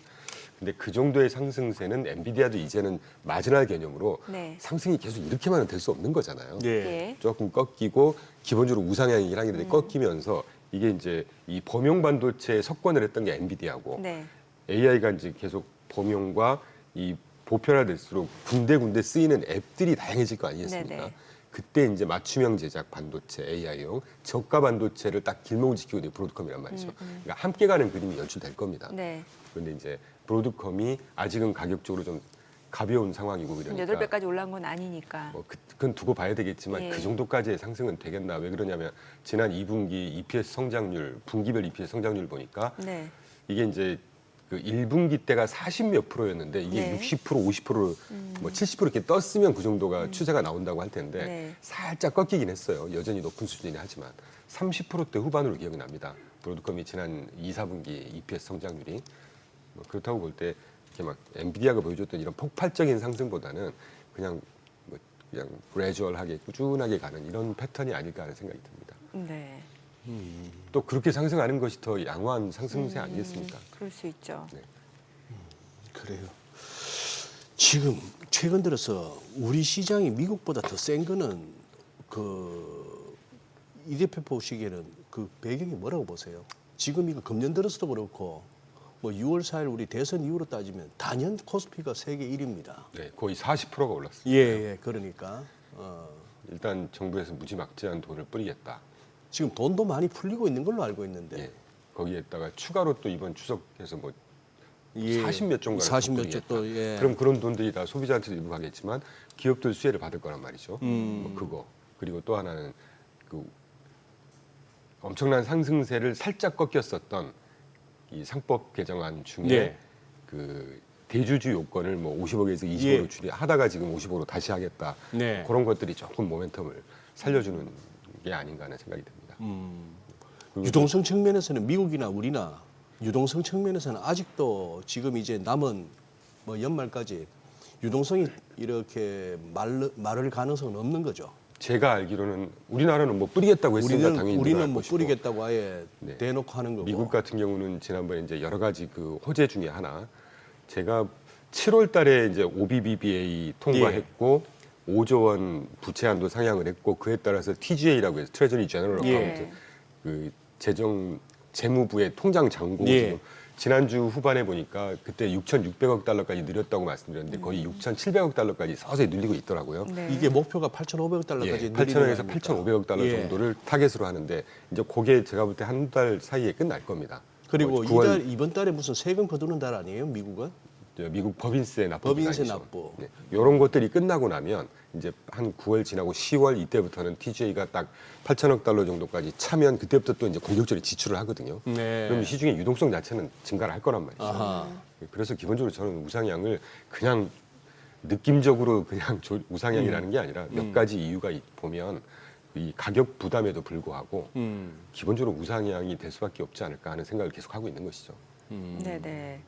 근데 그 정도의 상승세는 엔비디아도 이제는 마지날 개념으로 네. 상승이 계속 이렇게만은 될 수 없는 거잖아요. 예. 예. 조금 꺾이고 기본적으로 우상향이긴 하긴 한데 꺾이면서 이게 이제 이 범용 반도체에 석권을 했던 게 엔비디아고 네. AI가 이제 계속 범용과 이 보편화될수록 군데군데 쓰이는 앱들이 다양해질 거 아니겠습니까? 네네. 그때 이제 맞춤형 제작 반도체 AI용 저가 반도체를 딱 길목을 지키고 있는 브로드컴이란 말이죠. 그러니까 함께 가는 그림이 연출될 겁니다. 네. 그런데 이제 브로드컴이 아직은 가격적으로 좀 가벼운 상황이고 그러니까 8배까지 올라온 건 아니니까. 뭐 그건 두고 봐야 되겠지만 예. 그 정도까지의 상승은 되겠나? 왜 그러냐면 지난 2분기 EPS 성장률, 분기별 EPS 성장률 보니까 네. 이게 이제 그 1분기 때가 40몇 프로였는데 이게 네. 60%, 50%, 뭐 70% 이렇게 떴으면 그 정도가 추세가 나온다고 할 텐데 네. 살짝 꺾이긴 했어요. 여전히 높은 수준이긴 하지만 30%대 후반으로 기억이 납니다. 브로드컴이 지난 2, 4분기 EPS 성장률이 뭐 그렇다고 볼 때 이렇게 막 엔비디아가 보여줬던 이런 폭발적인 상승보다는 그냥 그냥 그래주얼하게 꾸준하게 가는 이런 패턴이 아닐까 하는 생각이 듭니다. 네. 또 그렇게 상승하는 것이 더 양호한 상승세 아니겠습니까? 그럴 수 있죠. 네. 그래요. 지금 최근 들어서 우리 시장이 미국보다 더 센 거는 이 대표 보시기에는 그 배경이 뭐라고 보세요? 지금 이거 금년 들어서도 그렇고 뭐 6월 4일 우리 대선 이후로 따지면 단연 코스피가 세계 1위입니다. 네, 거의 40%가 올랐습니다. 예, 그러니까 일단 정부에서 무지막지한 돈을 뿌리겠다. 지금 돈도 많이 풀리고 있는 걸로 알고 있는데 예. 거기에다가 추가로 또 이번 추석에서 뭐 예, 40몇 조인가 40몇 조 또 예. 그럼 그런 돈들이 다 소비자한테도 일부 가겠지만 기업들 수혜를 받을 거란 말이죠. 뭐 그거 그리고 또 하나는 그 엄청난 상승세를 살짝 꺾였었던 이 상법 개정안 중에 예. 그 대주주 요건을 뭐 50억에서 20억으로 예. 하다가 지금 50억으로 다시 하겠다. 네. 그런 것들이 조금 모멘텀을 살려주는 게 아닌가 하는 생각이 듭니다. 그리고 유동성 측면에서는 미국이나 우리나 유동성 측면에서는 아직도 지금 이제 남은 뭐 연말까지 유동성이 이렇게 마를 가능성은 없는 거죠. 제가 알기로는 우리나라는 뭐 뿌리겠다고 했으니까 당연히 우리는 늘어날 뭐 것이고 뿌리겠다고 아예 네. 대놓고 하는 거고. 미국 같은 경우는 지난번에 이제 여러 가지 그 호재 중에 하나 제가 7월 달에 이제 OBBBA 통과했고 5조 원 부채 한도 상향을 했고 그에 따라서 TGA라고 해서 트레저리 제너럴 예. 어카운트 그 재무부의 통장 잔고 예. 지금 지난주 후반에 보니까 그때 6,600억 달러까지 늘렸다고 말씀드렸는데 거의 6,700억 달러까지 서서히 늘리고 있더라고요. 네. 이게 목표가 8,500억 달러까지 예, 늘리는 8,000억에서 거 아닙니까? 8,500억 달러 예. 정도를 타겟으로 하는데 이제 그게 제가 볼 때 한 달 사이에 끝날 겁니다. 그리고 9월 이번 달에 무슨 세금 거두는 달 아니에요, 미국은? 미국 법인세 납부 법인세 기간이죠. 납부. 네. 이런 것들이 끝나고 나면 이제 한 9월 지나고 10월 이때부터는 TGA가 딱 8천억 달러 정도까지 차면 그때부터 또 이제 공격적으로 지출을 하거든요. 네. 그럼 시중의 유동성 자체는 증가를 할 거란 말이죠. 아하. 그래서 기본적으로 저는 우상향을 그냥 느낌적으로 그냥 우상향이라는 게 아니라 몇 가지 이유가 보면 이 가격 부담에도 불구하고 기본적으로 우상향이 될 수밖에 없지 않을까 하는 생각을 계속 하고 있는 것이죠. 네네.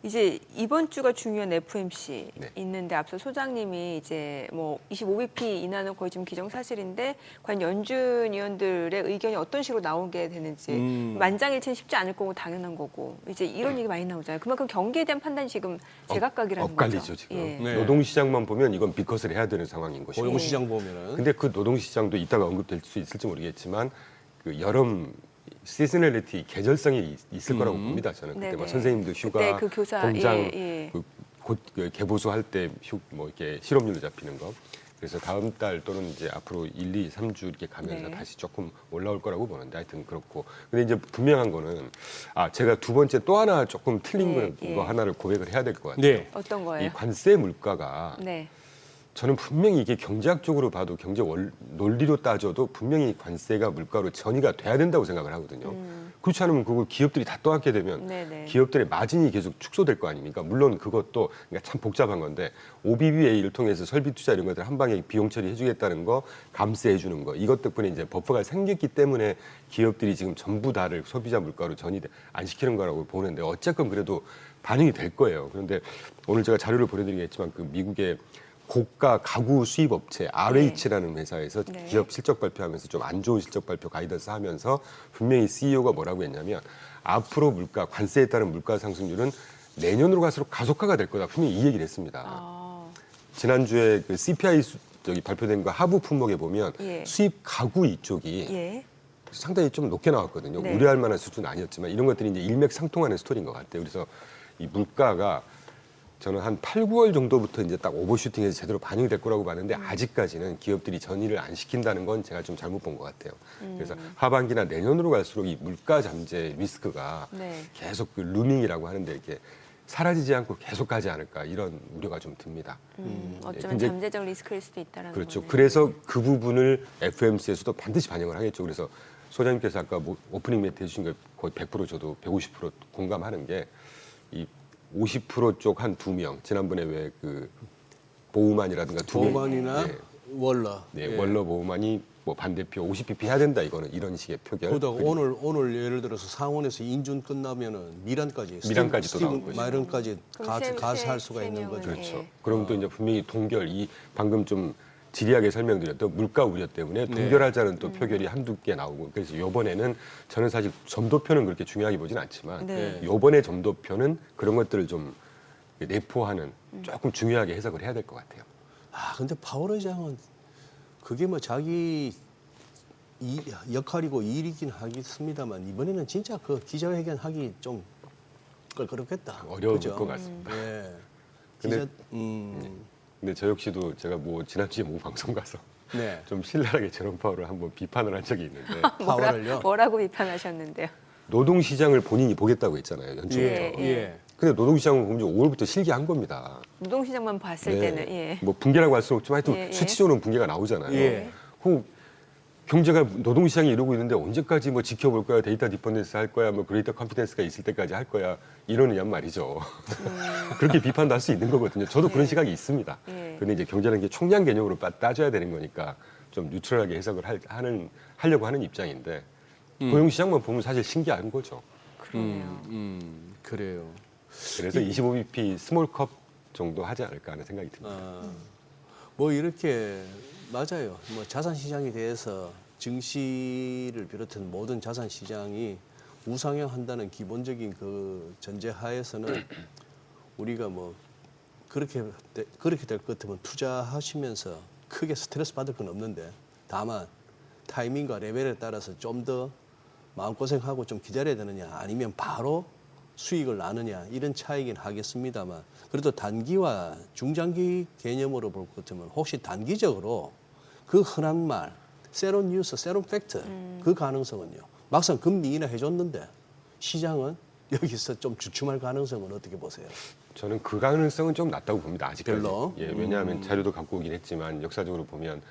이제 이번 주가 중요한 FOMC 네. 있는데 앞서 소장님이 이제 뭐 25bp 인하는 거의 지금 기정사실인데 과연 연준 위원들의 의견이 어떤 식으로 나오게 되는지 만장일치는 쉽지 않을 거고 당연한 거고 이제 이런 얘기 많이 나오잖아요. 그만큼 경기에 대한 판단이 지금 제각각이라는 거죠. 엇갈리죠 지금. 예. 네. 노동시장만 보면 이건 비컷을 해야 되는 상황인 것이고. 고용시장 보면은 근데 그 노동시장도 이따가 언급될 수 있을지 모르겠지만 그 여름 시즈널리티 계절성이 있을 거라고 봅니다. 저는 그때 네네. 뭐 선생님도 휴가, 그때 그 교사, 공장 예. 곧 개보수 할 때 뭐 이렇게 실업률로 잡히는 거. 그래서 다음 달 또는 이제 앞으로 1, 2, 3주 이렇게 가면서 네. 다시 조금 올라올 거라고 보는데 하여튼 그렇고. 근데 이제 분명한 거는 제가 두 번째 또 하나 조금 틀린 거 하나를 고백을 해야 될 것 같아요. 네. 어떤 이 거예요? 관세 물가가 네. 저는 분명히 이게 경제학적으로 봐도 논리로 따져도 분명히 관세가 물가로 전이가 돼야 된다고 생각을 하거든요. 그렇지 않으면 그걸 기업들이 다 떠안게 되면 네네. 기업들의 마진이 계속 축소될 거 아닙니까? 물론 그것도 그러니까 참 복잡한 건데 OBBA를 통해서 설비 투자 이런 것들 한 방에 비용 처리해주겠다는 거, 감세해주는 거 이것 덕분에 이제 버퍼가 생겼기 때문에 기업들이 지금 전부 다를 소비자 물가로 전이 안 시키는 거라고 보는데 어쨌건 그래도 반영이 될 거예요. 그런데 오늘 제가 자료를 보내드리겠지만 그 미국의 고가 가구 수입 업체 RH라는 회사에서 네. 기업 실적 발표하면서 좀 안 좋은 실적 발표 가이던스 하면서 분명히 CEO가 뭐라고 했냐면 앞으로 물가 관세에 따른 물가 상승률은 내년으로 갈수록 가속화가 될 거다 분명히 이 얘기를 했습니다. 지난주에 그 CPI 발표된 거 하부 품목에 보면 예. 수입 가구 이쪽이 예. 상당히 좀 높게 나왔거든요. 네. 우려할 만한 수준은 아니었지만 이런 것들이 이제 일맥상통하는 스토리인 것 같아요. 그래서 이 물가가 저는 한 8, 9월 정도부터 이제 딱 오버슈팅해서 제대로 반영이 될 거라고 봤는데 아직까지는 기업들이 전이를 안 시킨다는 건 제가 좀 잘못 본 것 같아요. 그래서 하반기나 내년으로 갈수록 이 물가 잠재 리스크가 네. 계속 그 루밍이라고 하는데 이렇게 사라지지 않고 계속 가지 않을까 이런 우려가 좀 듭니다. 어쩌면 근데- 잠재적 리스크일 수도 있다라는 그렇죠. 거네요. 그래서 그 부분을 FOMC에서도 반드시 반영을 하겠죠. 그래서 소장님께서 아까 오프닝 멘트 해주신 거 거의 100% 저도 150% 공감하는 게 이 50% 쪽 한 2명 지난번에 왜 그 보우만이라든가 보우만이나 월러. 네, 예. 월러 보우만이 뭐 반대표 50bp 해야 된다 이거는 이런 식의 표결. 그러다가 오늘 예를 들어서 상원에서 인준 끝나면은 미란까지 미란까지 또 나올 거죠. 마이런까지 그럼 가세할 수가 세 있는 명은, 거죠. 그렇죠. 예. 그럼 또 이제 분명히 동결 이 방금 좀 지리하게 설명드렸던 물가 우려 때문에 네. 동결하자는 또 표결이 한두 개 나오고 그래서 이번에는 저는 사실 점도표는 그렇게 중요하게 보진 않지만 네. 이번에 점도표는 그런 것들을 좀 내포하는 조금 중요하게 해석을 해야 될 것 같아요. 근데 파월 의장은 그게 뭐 자기 역할이고 일이긴 하겠습니다만 이번에는 진짜 그 기자회견 하기 좀 그렇겠다. 어려울 그죠? 것 같습니다. 예. 근데- 기자, 근데 저 역시도 제가 뭐 지난주에 모 방송 가서 네. 좀 신랄하게 제롬 파월을 한번 비판을 한 적이 있는데 파월을요. 뭐라고 비판하셨는데요? 노동시장을 본인이 보겠다고 했잖아요. 연초부터. 예, 예. 근데 노동시장은 보면 5월부터 실기한 겁니다. 노동시장만 봤을 네. 때는 예. 뭐 붕괴라고 할 수는 없지만 하여튼 예, 예. 수치적으로는 붕괴가 나오잖아요. 예. 그럼 경제가 노동시장이 이러고 있는데 언제까지 뭐 지켜볼 거야, 데이터 디펜던스 할 거야, 뭐 그레이터 컨피던스가 있을 때까지 할 거야 이러느냔 말이죠. 그렇게 비판도 할 수 있는 거거든요. 저도 그런 시각이 있습니다. 예. 근데 이제 경제라는 게 총량 개념으로 따져야 되는 거니까 좀 뉴트럴하게 해석을 하려고 하는 입장인데 고용시장만 보면 사실 신기한 거죠. 그러네요. 그래요. 그래서 25bp 스몰컵 정도 하지 않을까 하는 생각이 듭니다. 뭐 이렇게 맞아요. 뭐 자산 시장에 대해서 증시를 비롯한 모든 자산 시장이 우상향한다는 기본적인 그 전제 하에서는 우리가 뭐 그렇게 될 것 같으면 투자하시면서 크게 스트레스 받을 건 없는데 다만 타이밍과 레벨에 따라서 좀 더 마음고생하고 좀 기다려야 되느냐 아니면 바로 수익을 나느냐 이런 차이긴 하겠습니다만 그래도 단기와 중장기 개념으로 볼 것 같으면 혹시 단기적으로 그 흔한 말 세론 뉴스, 세론 팩트 그 가능성은요. 막상 금리 인하 해줬는데 시장은 여기서 좀 주춤할 가능성은 어떻게 보세요? 저는 그 가능성은 좀 낮다고 봅니다. 아직까지. 별로? 예, 왜냐하면 자료도 갖고 오긴 했지만 역사적으로 보면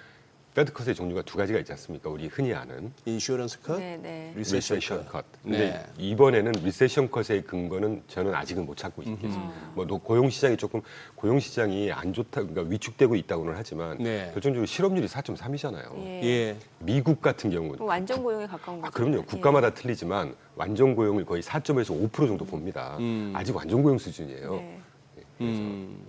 배드컷의 종류가 두 가지가 있지 않습니까? 우리 흔히 아는 인슈런스 컷, 네, 네. 리세션 컷. 컷. 근데 네. 이번에는 리세션 컷의 근거는 저는 아직은 못 찾고 있겠습니다. 뭐 고용 시장이 안 좋다, 그러니까 위축되고 있다고는 하지만 네. 결정적으로 실업률이 4.3이잖아요. 예. 예. 미국 같은 경우는 뭐 완전 고용에 가까운 거죠. 그럼요. 국가마다 틀리지만 완전 고용을 거의 4.에서 5% 정도 봅니다. 아직 완전 고용 수준이에요. 네. 음.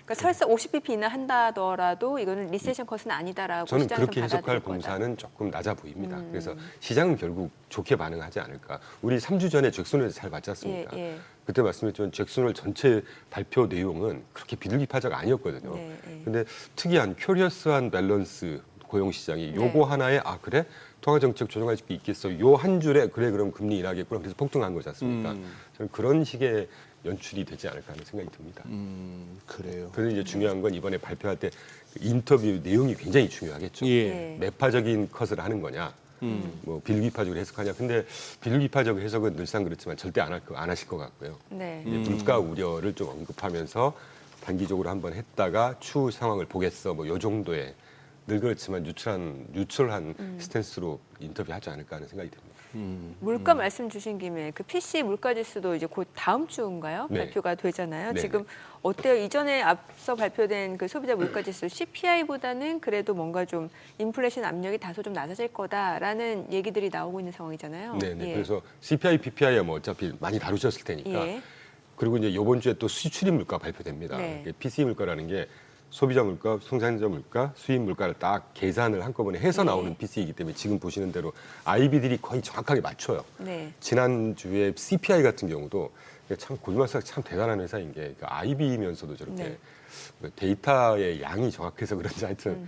그러니까 설사 50bp나 한다더라도 이거는 리세션 컷은 아니다라고 저는 시장에서 그렇게 해석할 받아들일 거다. 공사는 조금 낮아 보입니다. 그래서 시장은 결국 좋게 반응하지 않을까. 우리 3주 전에 잭슨홀에서 잘 봤지 않습니까? 예, 예. 그때 말씀드렸지만 잭슨홀 전체 발표 내용은 그렇게 비둘기파적 아니었거든요. 네, 네. 근데 특이한 큐리어스한 밸런스 고용 시장이 네. 요거 하나에 아 그래? 통화 정책 조정할 수 있겠어. 요 한 줄에 그래 그럼 금리 인하하겠구나. 그래서 폭등한 거지 않습니까? 저는 그런 식의 연출이 되지 않을까 하는 생각이 듭니다. 그래요. 그래서 이제 중요한 건 이번에 발표할 때 인터뷰 내용이 굉장히 중요하겠죠. 예. 네. 매파적인 컷을 하는 거냐, 뭐 비둘기파적으로 해석하냐. 근데 비둘기파적 해석은 늘상 그렇지만 절대 안 하실 것 같고요. 네. 이제 물가 우려를 좀 언급하면서 단기적으로 한번 했다가 추후 상황을 보겠어. 뭐 요 정도의 늘 그렇지만 뉴트럴한 스탠스로 인터뷰하지 않을까 하는 생각이 듭니다. 물가 말씀 주신 김에 그 PC 물가 지수도 이제 곧 다음 주인가요? 네. 발표가 되잖아요. 네. 지금 어때요? 이전에 앞서 발표된 그 소비자 물가 지수 CPI보다는 그래도 뭔가 좀 인플레이션 압력이 다소 좀 낮아질 거다라는 얘기들이 나오고 있는 상황이잖아요. 네네. 예. 그래서 CPI, PPI야 뭐 어차피 많이 다루셨을 테니까. 예. 그리고 이제 이번 주에 또 수출입 물가 발표됩니다. 네. PC 물가라는 게 소비자 물가, 생산자 물가, 수입 물가를 딱 계산을 한꺼번에 해서 네. 나오는 PC이기 때문에 지금 보시는 대로 IB들이 거의 정확하게 맞춰요. 네. 지난주에 CPI 같은 경우도 참 골드만삭스 참 대단한 회사인 게 IB면서도 저렇게 네. 데이터의 양이 정확해서 그런지 하여튼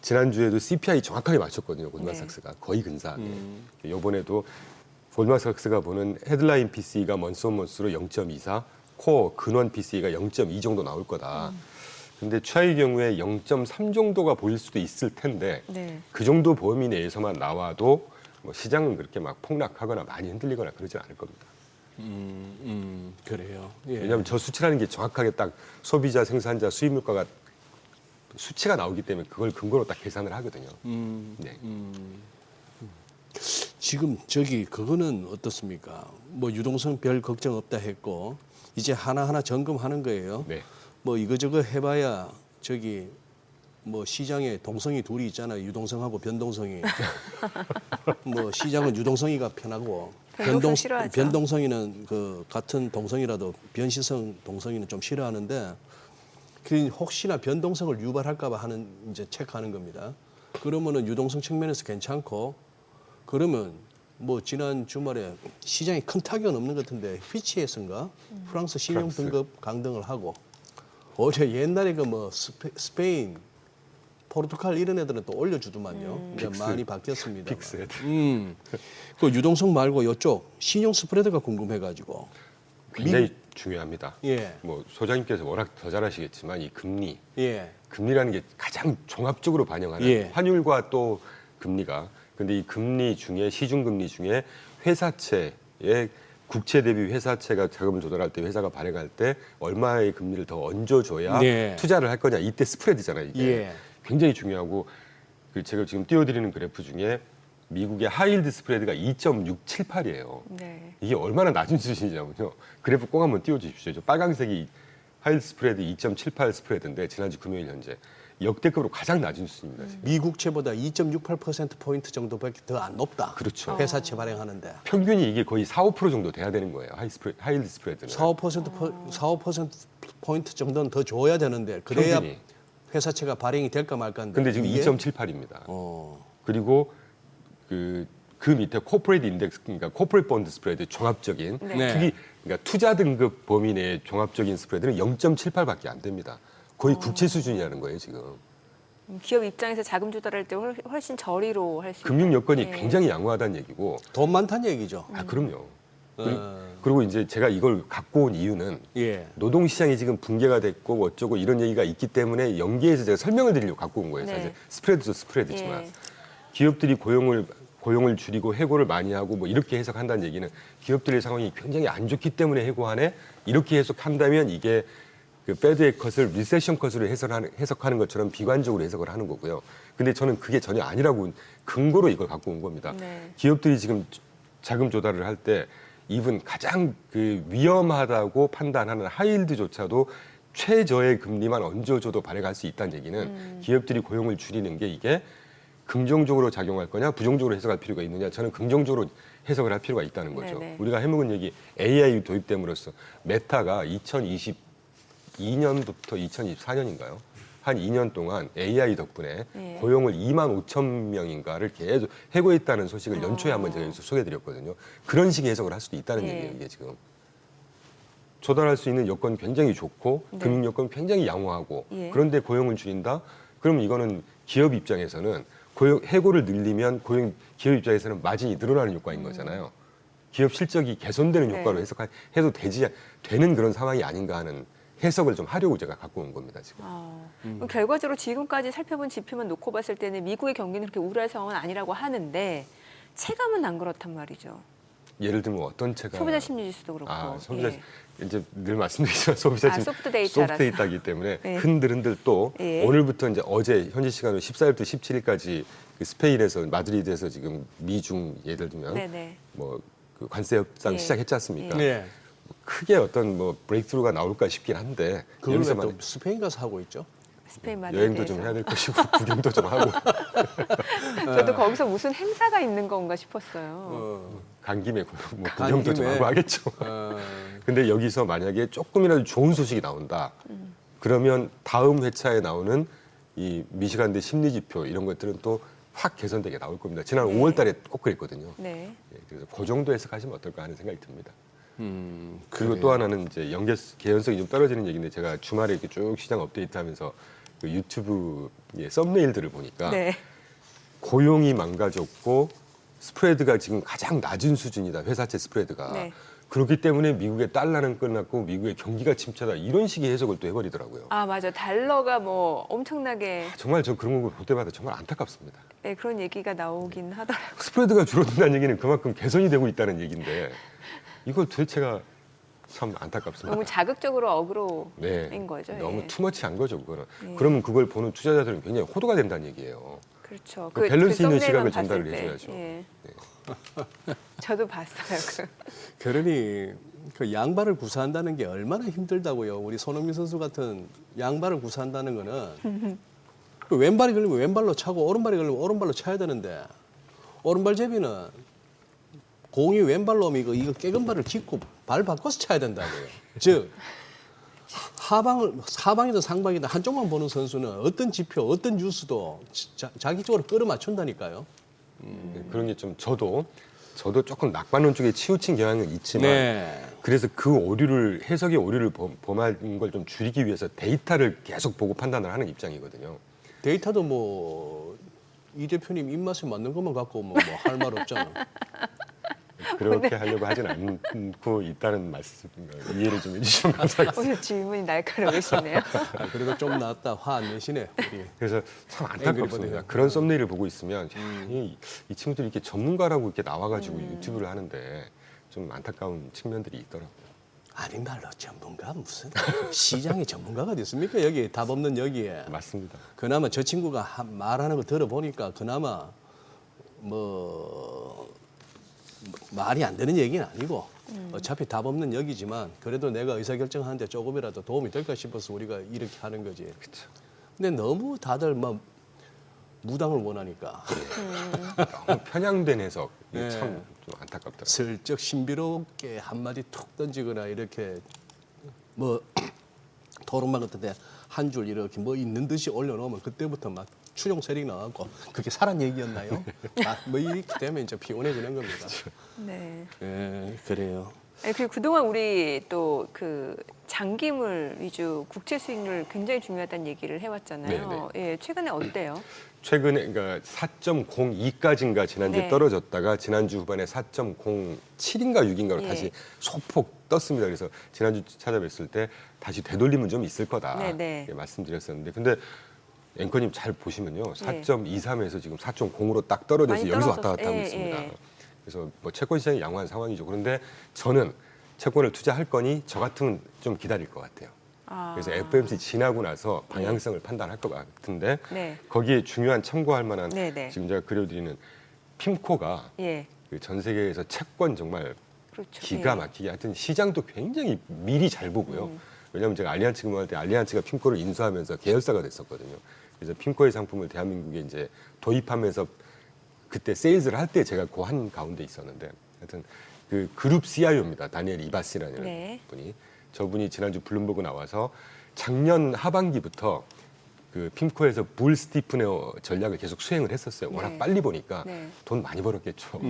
지난주에도 CPI 정확하게 맞췄거든요. 골드만삭스가 거의 근사하게. 이번에도 골드만삭스가 보는 헤드라인 PC가 먼스온먼스로 0.24, 코어 근원 PC가 0.2 정도 나올 거다. 근데 최하의 경우에 0.3 정도가 보일 수도 있을 텐데 네. 그 정도 범위 내에서만 나와도 뭐 시장은 그렇게 막 폭락하거나 많이 흔들리거나 그러지 않을 겁니다. 그래요. 예. 왜냐하면 저 수치라는 게 정확하게 딱 소비자, 생산자, 수입 물가가 수치가 나오기 때문에 그걸 근거로 딱 계산을 하거든요. 네. 지금 저기 그거는 어떻습니까? 뭐 유동성 별 걱정 없다 했고 이제 하나하나 점검하는 거예요. 네. 뭐 이거저거 해봐야 저기 뭐 시장에 동성이 둘이 있잖아요. 유동성하고 변동성이. 뭐 시장은 유동성이가 편하고 변동성 싫어하죠. 변동성이는 그 같은 동성이라도 변시성 동성이는 좀 싫어하는데 그 혹시나 변동성을 유발할까봐 하는 이제 체크하는 겁니다. 그러면은 유동성 측면에서 괜찮고 그러면 뭐 지난 주말에 시장에 큰 타격은 없는 것 같은데 휘치에선가 프랑스 신용 등급 강등을 하고 어제 옛날에 그 뭐 스페인, 포르투갈 이런 애들은 또 올려주더만요. 픽스. 많이 바뀌었습니다. 픽스. 그 유동성 말고 이쪽 신용 스프레드가 궁금해가지고. 굉장히 중요합니다. 예, 뭐 소장님께서 워낙 더 잘 아시겠지만 이 금리, 예, 금리라는 게 가장 종합적으로 반영하는 예. 환율과 또 금리가. 근데 이 금리 중에 시중금리 중에 회사채의 국채 대비 회사채가 자금을 조달할 때 회사가 발행할 때 얼마의 금리를 더 얹어줘야 네. 투자를 할 거냐. 이때 스프레드잖아요. 이게 예. 굉장히 중요하고 그 제가 지금 띄워드리는 그래프 중에 미국의 하이힐드 스프레드가 2.678이에요. 네. 이게 얼마나 낮은 수준이냐면요. 그래프 꼭 한번 띄워주십시오. 저 빨간색이 하이힐드 스프레드 2.78 스프레드인데 지난주 금요일 현재 역대급으로 가장 낮은 수준입니다. 지금. 미국채보다 2.68%포인트 정도밖에 더 안 높다. 그렇죠. 회사채 발행하는데. 평균이 이게 거의 4~5% 정도 돼야 되는 거예요. 하이힐드 스프레드는. 4~5%포인트 정도는 더 줘야 되는데 그래야 평균이. 회사채가 발행이 될까 말까인데. 근데 지금 이게 2.78입니다. 어, 그리고 그 밑에 코퍼레이트 인덱스, 그러니까 코퍼레이트 본드 스프레드 종합적인 네. 특히 그러니까 투자 등급 범위 내의 종합적인 스프레드는 0.78밖에 안 됩니다. 거의 국채 수준이라는 거예요 지금. 기업 입장에서 자금 조달할 때 훨씬 저리로 할 수 있다. 금융 여건이 네. 굉장히 양호하다는 얘기고. 돈 많다는 얘기죠. 아 그럼요. 어, 그리고 이제 제가 이걸 갖고 온 이유는 예. 노동시장이 지금 붕괴가 됐고 어쩌고 이런 얘기가 있기 때문에 연계해서 제가 설명을 드리려고 갖고 온 거예요. 네. 사실 스프레드도 스프레드지만 예. 기업들이 고용을 줄이고 해고를 많이 하고 뭐 이렇게 해석한다는 얘기는 기업들의 상황이 굉장히 안 좋기 때문에 해고하네 이렇게 해석한다면 이게 그 배드의 컷을 리세션 컷으로 해석하는 것처럼 비관적으로 해석을 하는 거고요. 근데 저는 그게 전혀 아니라고 근거로 이걸 갖고 온 겁니다. 네. 기업들이 지금 자금 조달을 할 때 이분 가장 그 위험하다고 판단하는 하이힐드조차도 최저의 금리만 얹어줘도 발행할 수 있다는 얘기는 기업들이 고용을 줄이는 게 이게 긍정적으로 작용할 거냐 부정적으로 해석할 필요가 있느냐, 저는 긍정적으로 해석을 할 필요가 있다는 거죠. 네네. 우리가 해먹은 얘기 AI 도입됨으로써 메타가 2022년부터 2024년인가요? 한 2년 동안 AI 덕분에 네. 고용을 2만 5천 명인가를 계속 해고했다는 소식을 연초에 한번 제가 여기서 소개해드렸거든요. 그런 식의 해석을 할 수도 있다는 네. 얘기예요, 이게 지금. 조달할 수 있는 여건 굉장히 좋고 네. 금융 여건 굉장히 양호하고 예. 그런데 고용을 줄인다? 그럼 이거는 기업 입장에서는 해고를 늘리면 기업 입장에서는 마진이 늘어나는 효과인 거잖아요. 기업 실적이 개선되는 네. 효과로 해도 되는 그런 상황이 아닌가 하는 해석을 좀 하려고 제가 갖고 온 겁니다, 지금. 그럼 결과적으로 지금까지 살펴본 지표만 놓고 봤을 때는 미국의 경기는 그렇게 우려할 상황은 아니라고 하는데 체감은 안 그렇단 말이죠. 예를 들면 어떤 소비자 심리지수도 그렇고. 소비자 예. 이제 늘 말씀드리지만 소비자 소프트 데이터라서. 소프트 데이터이기 때문에 예. 흔들흔들 또 예. 오늘부터 이제 어제 현지 시간으로 14일부터 17일까지 그 스페인에서 마드리드에서 지금 미중 예를 들면 네네. 뭐 그 관세 협상 예. 시작했지 않습니까? 네. 크게 어떤 뭐 브레이크스루가 나올까 싶긴 한데 그걸 여기서 또 스페인 가서 하고 있죠. 스페인 마드리드에서. 여행도 좀 해야 될 것이고 구경도 좀 하고 저도 거기서 무슨 행사가 있는 건가 싶었어요. 간 김에 뭐 간 구경도 좀 김에. 하고 하겠죠. 근데 여기서 만약에 조금이라도 좋은 소식이 나온다. 그러면 다음 회차에 나오는 이 미시간대 심리지표 이런 것들은 또 확 개선되게 나올 겁니다. 지난 네. 5월 달에 꼭 그랬거든요. 네. 예, 그래서 그 정도 해석하시면 어떨까 하는 생각이 듭니다. 그리고 그래요. 또 하나는 이제 개연성이 좀 떨어지는 얘기인데 제가 주말에 이렇게 쭉 시장 업데이트하면서 그 유튜브의 썸네일들을 보니까 네. 고용이 망가졌고 스프레드가 지금 가장 낮은 수준이다. 회사채 스프레드가. 네. 그렇기 때문에 미국의 달러는 끝났고 미국의 경기가 침체다. 이런 식의 해석을 또 해버리더라고요. 아 맞아. 달러가 뭐 엄청나게 정말 저 그런 거 볼 때마다 정말 안타깝습니다. 네, 그런 얘기가 나오긴 하더라고요. 스프레드가 줄어든다는 얘기는 그만큼 개선이 되고 있다는 얘기인데 이걸 도대체가 참 안타깝습니다. 너무 자극적으로 어그로인 네, 거죠. 너무 예. 투머치한 거죠, 그거는. 예. 그러면 그걸 보는 투자자들은 굉장히 호도가 된다는 얘기예요. 그렇죠. 그 밸런스 있는 썸네일만 시각을 봤을 전달을 때. 해줘야죠. 예. 저도 봤어요. 그러니 그 양발을 구사한다는 게 얼마나 힘들다고요. 우리 손흥민 선수 같은 양발을 구사한다는 거는 그 왼발이 걸리면 왼발로 차고 오른발이 걸리면 오른발로 차야 되는데 오른발 제비는 공이 왼발로 오면 이거 깨금발을 짚고 발 바꿔서 차야 된다고요. 즉 사방이든 상방이든 한쪽만 보는 선수는 어떤 지표, 어떤 뉴스도 자기 쪽으로 끌어맞춘다니까요. 그런 게 좀 저도 조금 낙관론 쪽에 치우친 경향은 있지만 네. 그래서 그 해석의 오류를 범한 걸 좀 줄이기 위해서 데이터를 계속 보고 판단을 하는 입장이거든요. 데이터도 뭐 이 대표님 입맛에 맞는 것만 갖고 뭐 할 말 없잖아. 그렇게 하려고 하진 않고 있다는 말씀 이해를 좀 해주시면 감사하겠습니다. 오늘 질문이 날카로우시네요. 그래도 좀 낫다 화 안 내시네. 우리. 그래서 참 안타깝습니다. 앵그리버드요. 그런 썸네일을 보고 있으면 야, 이 친구들이 이렇게 전문가라고 이렇게 나와가지고 유튜브를 하는데 좀 안타까운 측면들이 있더라고요. 아니 말로 전문가 무슨 시장의 전문가가 됐습니까? 여기 답 없는 여기에. 맞습니다. 그나마 저 친구가 말하는 거 들어보니까 그나마 뭐 말이 안 되는 얘기는 아니고 어차피 답 없는 여기지만 그래도 내가 의사결정하는데 조금이라도 도움이 될까 싶어서 우리가 이렇게 하는 거지. 그쵸. 근데 너무 다들 막 무당을 원하니까 너무 편향된 해석 이게 네. 참 좀 안타깝더라고요. 슬쩍 신비롭게 한마디 툭 던지거나 이렇게 뭐 토론방 같은 데 한 줄 이렇게 뭐 있는 듯이 올려놓으면 그때부터 막 추종 세력이 나와갖고 그게 사란 얘기였나요? 뭐 이렇게 되면 이제 피곤해지는 겁니다. 네. 예, 그래요. 아니, 그리고 그동안 우리 또 그 장기물 위주 국채 수익률 굉장히 중요하다는 얘기를 해왔잖아요. 예, 최근에 어때요? 최근에 그러니까 4.02까지인가 지난주에 네. 떨어졌다가 지난주 후반에 4.07인가 6인가로 예. 다시 소폭 떴습니다. 그래서 지난주 찾아뵀을 때 다시 되돌림은 좀 있을 거다 네. 이렇게 말씀드렸었는데 근데 앵커님 잘 보시면요. 4.23에서 지금 4.0으로 딱 떨어져서 많이 여기서 왔다 갔다 떨어졌어요. 하고 예, 있습니다. 예. 그래서 뭐 채권 시장이 양호한 상황이죠. 그런데 저는 채권을 투자할 거니 저 같으면 좀 기다릴 것 같아요. 그래서 FOMC 지나고 나서 방향성을 판단할 것 같은데 네. 거기에 중요한 참고할 만한 네네. 지금 제가 그려드리는 핌코가 예. 그 전 세계에서 채권 정말 그렇죠. 기가 예. 막히게 하여튼 시장도 굉장히 미리 잘 보고요. 왜냐하면 제가 알리안츠 근무할 때 알리안츠가 핌코를 인수하면서 계열사가 됐었거든요. 그래서 핌코의 상품을 대한민국에 이제 도입하면서 그때 세일즈를 할 때 제가 그 한 가운데 있었는데 하여튼 그 그룹 CIO입니다. 다니엘 이바시라는 네. 분이 저분이 지난주 블룸버그 나와서 작년 하반기부터 그 핌코에서 불 스티프너 전략을 계속 수행을 했었어요. 워낙 네. 빨리 보니까 네. 돈 많이 벌었겠죠.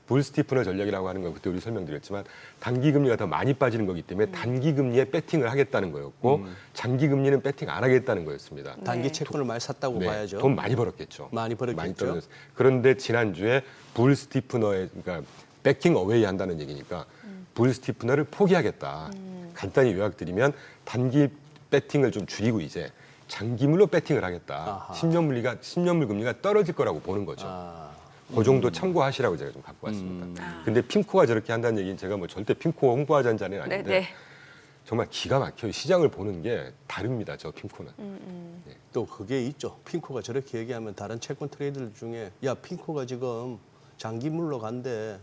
불 스티프너 전략이라고 하는 건 그때 우리 설명드렸지만 단기 금리가 더 많이 빠지는 거기 때문에 단기 금리에 배팅을 하겠다는 거였고 장기 금리는 배팅 안 하겠다는 거였습니다. 단기 채권을 많이 샀다고 네, 봐야죠. 돈 많이 벌었겠죠. 많이 벌었겠죠. 떨어졌어요. 그런데 지난주에 불 스티프너의 그러니까 배킹 어웨이 한다는 얘기니까 불 스티프너를 포기하겠다. 간단히 요약드리면 단기 배팅을 좀 줄이고 이제 장기물로 배팅을 하겠다. 아하. 10년물 금리가 떨어질 거라고 보는 거죠. 그 정도 참고하시라고 제가 좀 갖고 왔습니다. 근데 핌코가 저렇게 한다는 얘기는 제가 뭐 절대 핌코 홍보하자는 자는 아닌데 네네. 정말 기가 막혀요. 시장을 보는 게 다릅니다. 저 핌코는. 또 그게 있죠. 핑코가 저렇게 얘기하면 다른 채권 트레이더들 중에 야 핑코가 지금 장기물로 간대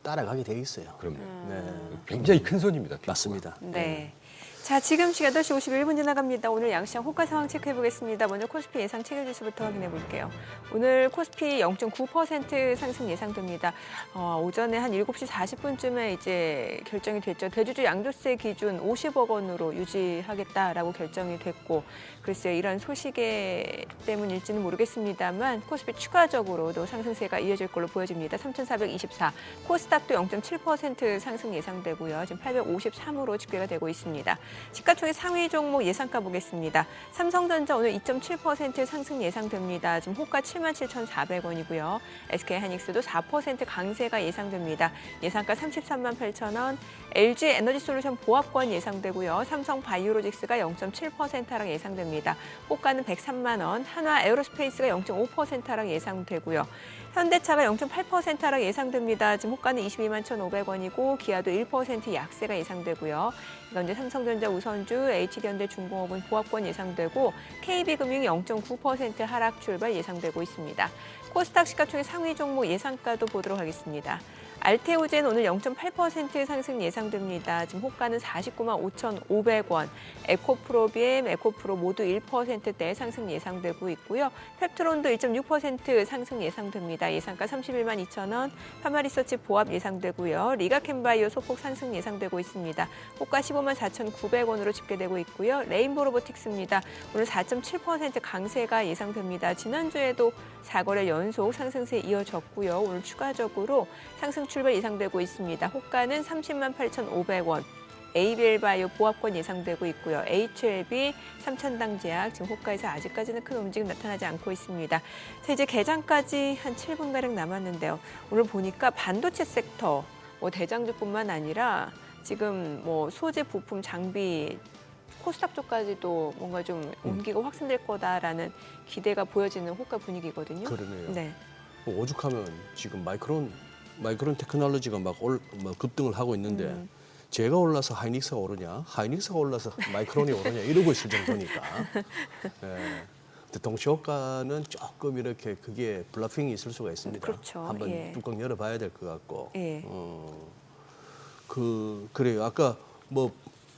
따라가게 돼 있어요. 그럼요. 네, 굉장히 큰 손입니다. 핑코가. 맞습니다. 네. 자, 지금 시간 8시 51분 지나갑니다. 오늘 양시장 호가 상황 체크해 보겠습니다. 먼저 코스피 예상 체결지수부터 확인해 볼게요. 오늘 코스피 0.9% 상승 예상됩니다. 오전에 한 7시 40분쯤에 이제 결정이 됐죠. 대주주 양도세 기준 50억 원으로 유지하겠다라고 결정이 됐고, 글쎄요, 이런 소식에 때문일지는 모르겠습니다만 코스피 추가적으로도 상승세가 이어질 걸로 보여집니다. 3,424. 코스닥도 0.7% 상승 예상되고요. 지금 853으로 집계가 되고 있습니다. 시가총액 상위 종목 예상가 보겠습니다. 삼성전자 오늘 2.7% 상승 예상됩니다. 지금 호가 77,400원이고요. SK하이닉스도 4% 강세가 예상됩니다. 예상가 33만 8천 원. LG 에너지솔루션 보합권 예상되고요. 삼성 바이오로직스가 0.7% 하락 예상됩니다. 호가는 103만 원. 한화 에어로스페이스가 0.5% 하락 예상되고요. 현대차가 0.8% 하락 예상됩니다. 지금 호가는 22만 1,500원이고 기아도 1% 약세가 예상되고요. 이건 이제 삼성전자 우선주, HD현대중공업은 보합권 예상되고 KB금융이 0.9% 하락 출발 예상되고 있습니다. 코스닥 시가총액 상위 종목 예상가도 보도록 하겠습니다. 알테오젠 오늘 0.8% 상승 예상됩니다. 지금 호가는 49만 5,500원. 에코프로비엠, 에코프로 모두 1%대 상승 예상되고 있고요. 펩트론도 1.6% 상승 예상됩니다. 예상가 31만 2천 원. 파마리서치 보합 예상되고요. 리가캔바이오 소폭 상승 예상되고 있습니다. 호가 15만 4,900원으로 집계되고 있고요. 레인보 로보틱스입니다. 오늘 4.7% 강세가 예상됩니다. 지난주에도 4거래 연속 상승세 이어졌고요. 오늘 추가적으로 상승 출발 예상되고 있습니다. 호가는 30만 8,500원. ABL바이오 보합권 예상되고 있고요. HLB, 삼천당 제약 지금 호가에서 아직까지는 큰 움직임 나타나지 않고 있습니다. 자, 이제 개장까지 한 7분가량 남았는데요. 오늘 보니까 반도체 섹터, 대장주뿐만 아니라 지금 소재, 부품, 장비, 코스닥 쪽까지도 뭔가 좀 온기가 확산될 거다라는 기대가 보여지는 호가 분위기거든요. 그러네요. 네. 오죽하면 지금 마이크론 테크놀로지가 막 급등을 하고 있는데 제가 올라서 하이닉스가 오르냐, 하이닉스가 올라서 마이크론이 오르냐 이러고 있을 정도니까. 네. 동시효과는 조금 이렇게 그게 블러핑이 있을 수가 있습니다. 그렇죠. 한번 예. 뚜껑 열어봐야 될 것 같고. 예. 그래요. 아까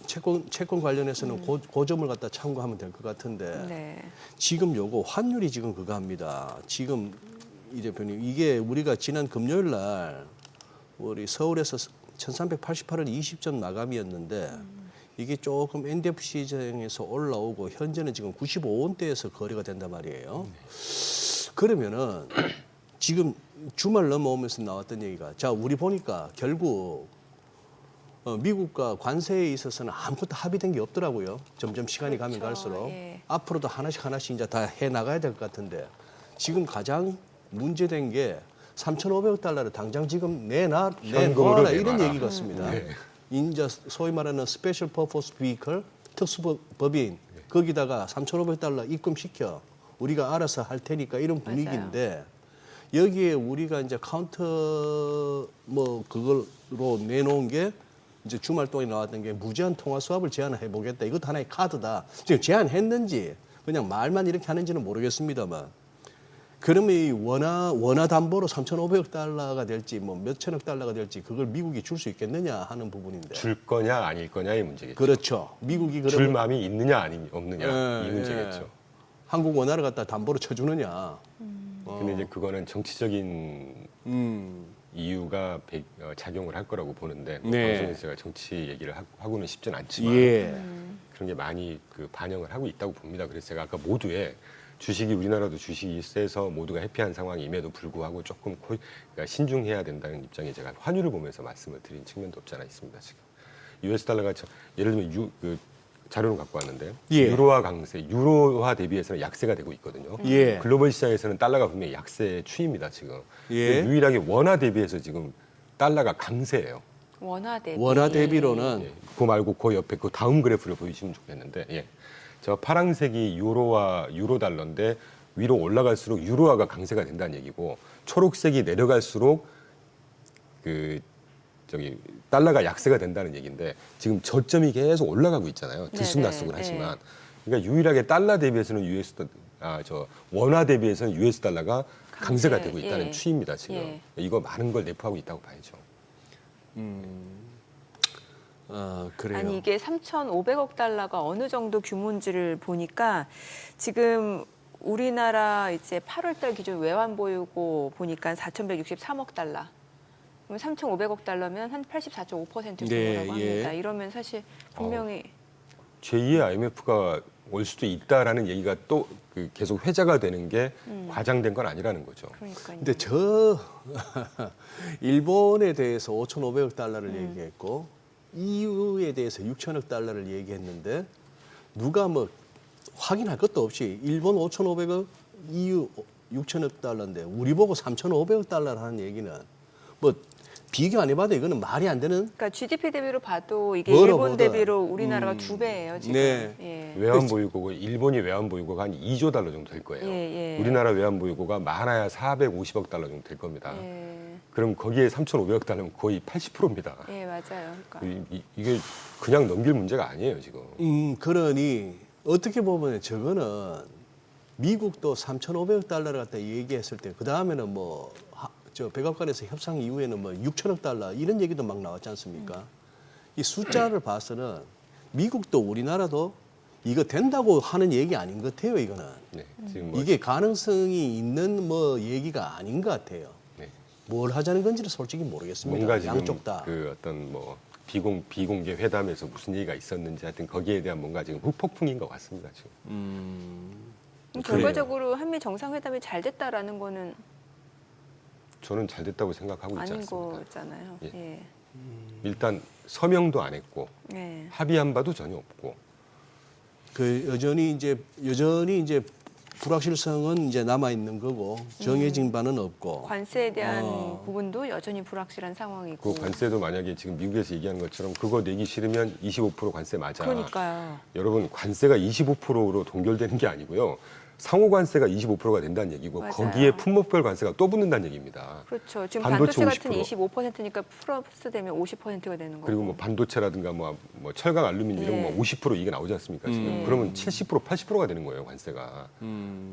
채권 관련해서는 그 점을 갖다 참고하면 될 것 같은데 네. 지금 요거 환율이 지금 그거 합니다. 지금 이 대표님 이게 우리가 지난 금요일 날 우리 서울에서 1388원 20전 마감이었는데 이게 조금 NDF 시장에서 올라오고 현재는 지금 95원대에서 거래가 된단 말이에요. 그러면은 지금 주말 넘어오면서 나왔던 얘기가 자 우리 보니까 결국 미국과 관세에 있어서는 아무것도 합의된 게 없더라고요. 점점 시간이 가면 갈수록 예. 앞으로도 하나씩 이제 다 해 나가야 될 것 같은데 지금 가장 문제된 게 3,500억 달러를 당장 지금 현금으로 내놔라 이런 내놔라. 얘기 같습니다. 네. 이제 소위 말하는 스페셜 퍼포스 비클 특수법인 거기다가 3,500억 달러 입금시켜 우리가 알아서 할 테니까 이런 분위기인데 여기에 우리가 이제 카운터 그걸로 내놓은 게 이제 주말 동안에 나왔던 게 무제한 통화 수합을 제한해 보겠다. 이것도 하나의 카드다. 지금 제한했는지 그냥 말만 이렇게 하는지는 모르겠습니다만. 그러면 이 원화 담보로 3,500억 달러가 될지 뭐 몇천억 달러가 될지 그걸 미국이 줄 수 있겠느냐 하는 부분인데. 줄 거냐 아닐 거냐의 문제겠죠. 그렇죠. 미국이 줄 그러면 마음이 있느냐 없느냐 이 문제겠죠. 한국 원화를 갖다 담보로 쳐주느냐. 근데 이제 그거는 정치적인 이유가 작용을 할 거라고 보는데 뭐 네. 방송에서 제가 정치 얘기를 하고는 싶진 않지만 예. 그런 게 많이 반영을 하고 있다고 봅니다. 그래서 제가 아까 모두에 주식이 우리나라도 주식이 세서 모두가 해피한 상황임에도 불구하고 조금 그러니까 신중해야 된다는 입장에 제가 환율을 보면서 말씀을 드린 측면도 없지 않아 있습니다. 지금 US 달러가 예를 들면 자료를 갖고 왔는데 예. 유로화 강세, 유로화 대비해서는 약세가 되고 있거든요. 예. 글로벌 시장에서는 달러가 분명히 약세 추입니다 지금. 예. 근데 유일하게 원화 대비해서 지금 달러가 강세예요. 원화 대비. 원화 대비로는 예. 그거 말고 그 옆에 그 다음 그래프를 보여주시면 좋겠는데, 예. 저 파란색이 유로와 유로 달러인데 위로 올라갈수록 유로화가 강세가 된다는 얘기고 초록색이 내려갈수록 달러가 약세가 된다는 얘기인데 지금 저점이 계속 올라가고 있잖아요. 들쑥날쑥은 하지만. 그러니까 유일하게 달러 대비해서는 원화 대비해서는 US 달러가 강세가 되고 있다는 추이입니다, 지금. 이거 많은 걸 내포하고 있다고 봐야죠. 그래요. 아니 이게 3,500억 달러가 어느 정도 규모인지를 보니까 지금 우리나라 이제 8월달 기준 외환 보유고 보니까 4,163억 달러. 그럼 3,500억 달러면 한 84.5% 규모라고 합니다. 이러면 사실 분명히 제2의 IMF가 올 수도 있다라는 얘기가 또 계속 회자가 되는 게 과장된 건 아니라는 거죠. 그러니까요. 근데 일본에 대해서 5,500억 달러를 얘기했고 EU에 대해서 6천억 달러를 얘기했는데 누가 뭐 확인할 것도 없이 일본 5,500억, EU 6천억 달러인데 우리 보고 3,500억 달러라는 얘기는 뭐 비교 안 해봐도 이거는 말이 안 되는. 그러니까 GDP 대비로 봐도 이게 뭐라 일본 보다. 대비로 우리나라가 2배예요 지금. 네. 예. 외환 보유고가 일본이 외환 보유고가 한 2조 달러 정도 될 거예요. 우리나라 외환 보유고가 많아야 450억 달러 정도 될 겁니다. 그럼 거기에 3,500억 달러면 거의 80%입니다. 예, 맞아요. 그러니까. 이게 그냥 넘길 문제가 아니에요, 지금. 그러니 어떻게 보면 저거는 미국도 3,500억 달러를 갖다 얘기했을 때 그 다음에는 뭐 백악관에서 협상 이후에는 뭐 6천억 달러 이런 얘기도 막 나왔지 않습니까? 이 숫자를 봐서는 미국도 우리나라도 이거 된다고 하는 얘기 아닌 것 같아요, 이거는. 네, 지금 뭐 이게 가능성이 있는 뭐 얘기가 아닌 것 같아요. 네. 뭘 하자는 건지를 솔직히 모르겠습니다. 뭔가 지금 양쪽 다. 어떤 뭐 비공개 회담에서 무슨 얘기가 있었는지 하여튼 거기에 대한 뭔가 지금 후폭풍인 것 같습니다, 지금. 결과적으로 한미 정상회담이 잘 됐다라는 거는 저는 잘 됐다고 생각하고 있지 아닌 않습니다. 거잖아요. 예. 예. 일단 서명도 안 했고 예. 합의한 바도 전혀 없고 여전히 이제 불확실성은 이제 남아 있는 거고 정해진 바는 없고. 관세에 대한 부분도 여전히 불확실한 상황이고. 그 관세도 만약에 지금 미국에서 얘기하는 것처럼 그거 내기 싫으면 25% 관세 맞아. 그러니까요. 여러분 관세가 25%로 동결되는 게 아니고요. 상호 관세가 25%가 된다는 얘기고 맞아요. 거기에 품목별 관세가 또 붙는다는 얘기입니다. 그렇죠. 지금 반도체 반도체 같은 50%. 25%니까 플러스 되면 50%가 되는 거고. 그리고 뭐 반도체라든가 뭐 철강 알루미늄 이런 거 50% 이게 나오지 않습니까? 지금 그러면 70% 80%가 되는 거예요 관세가.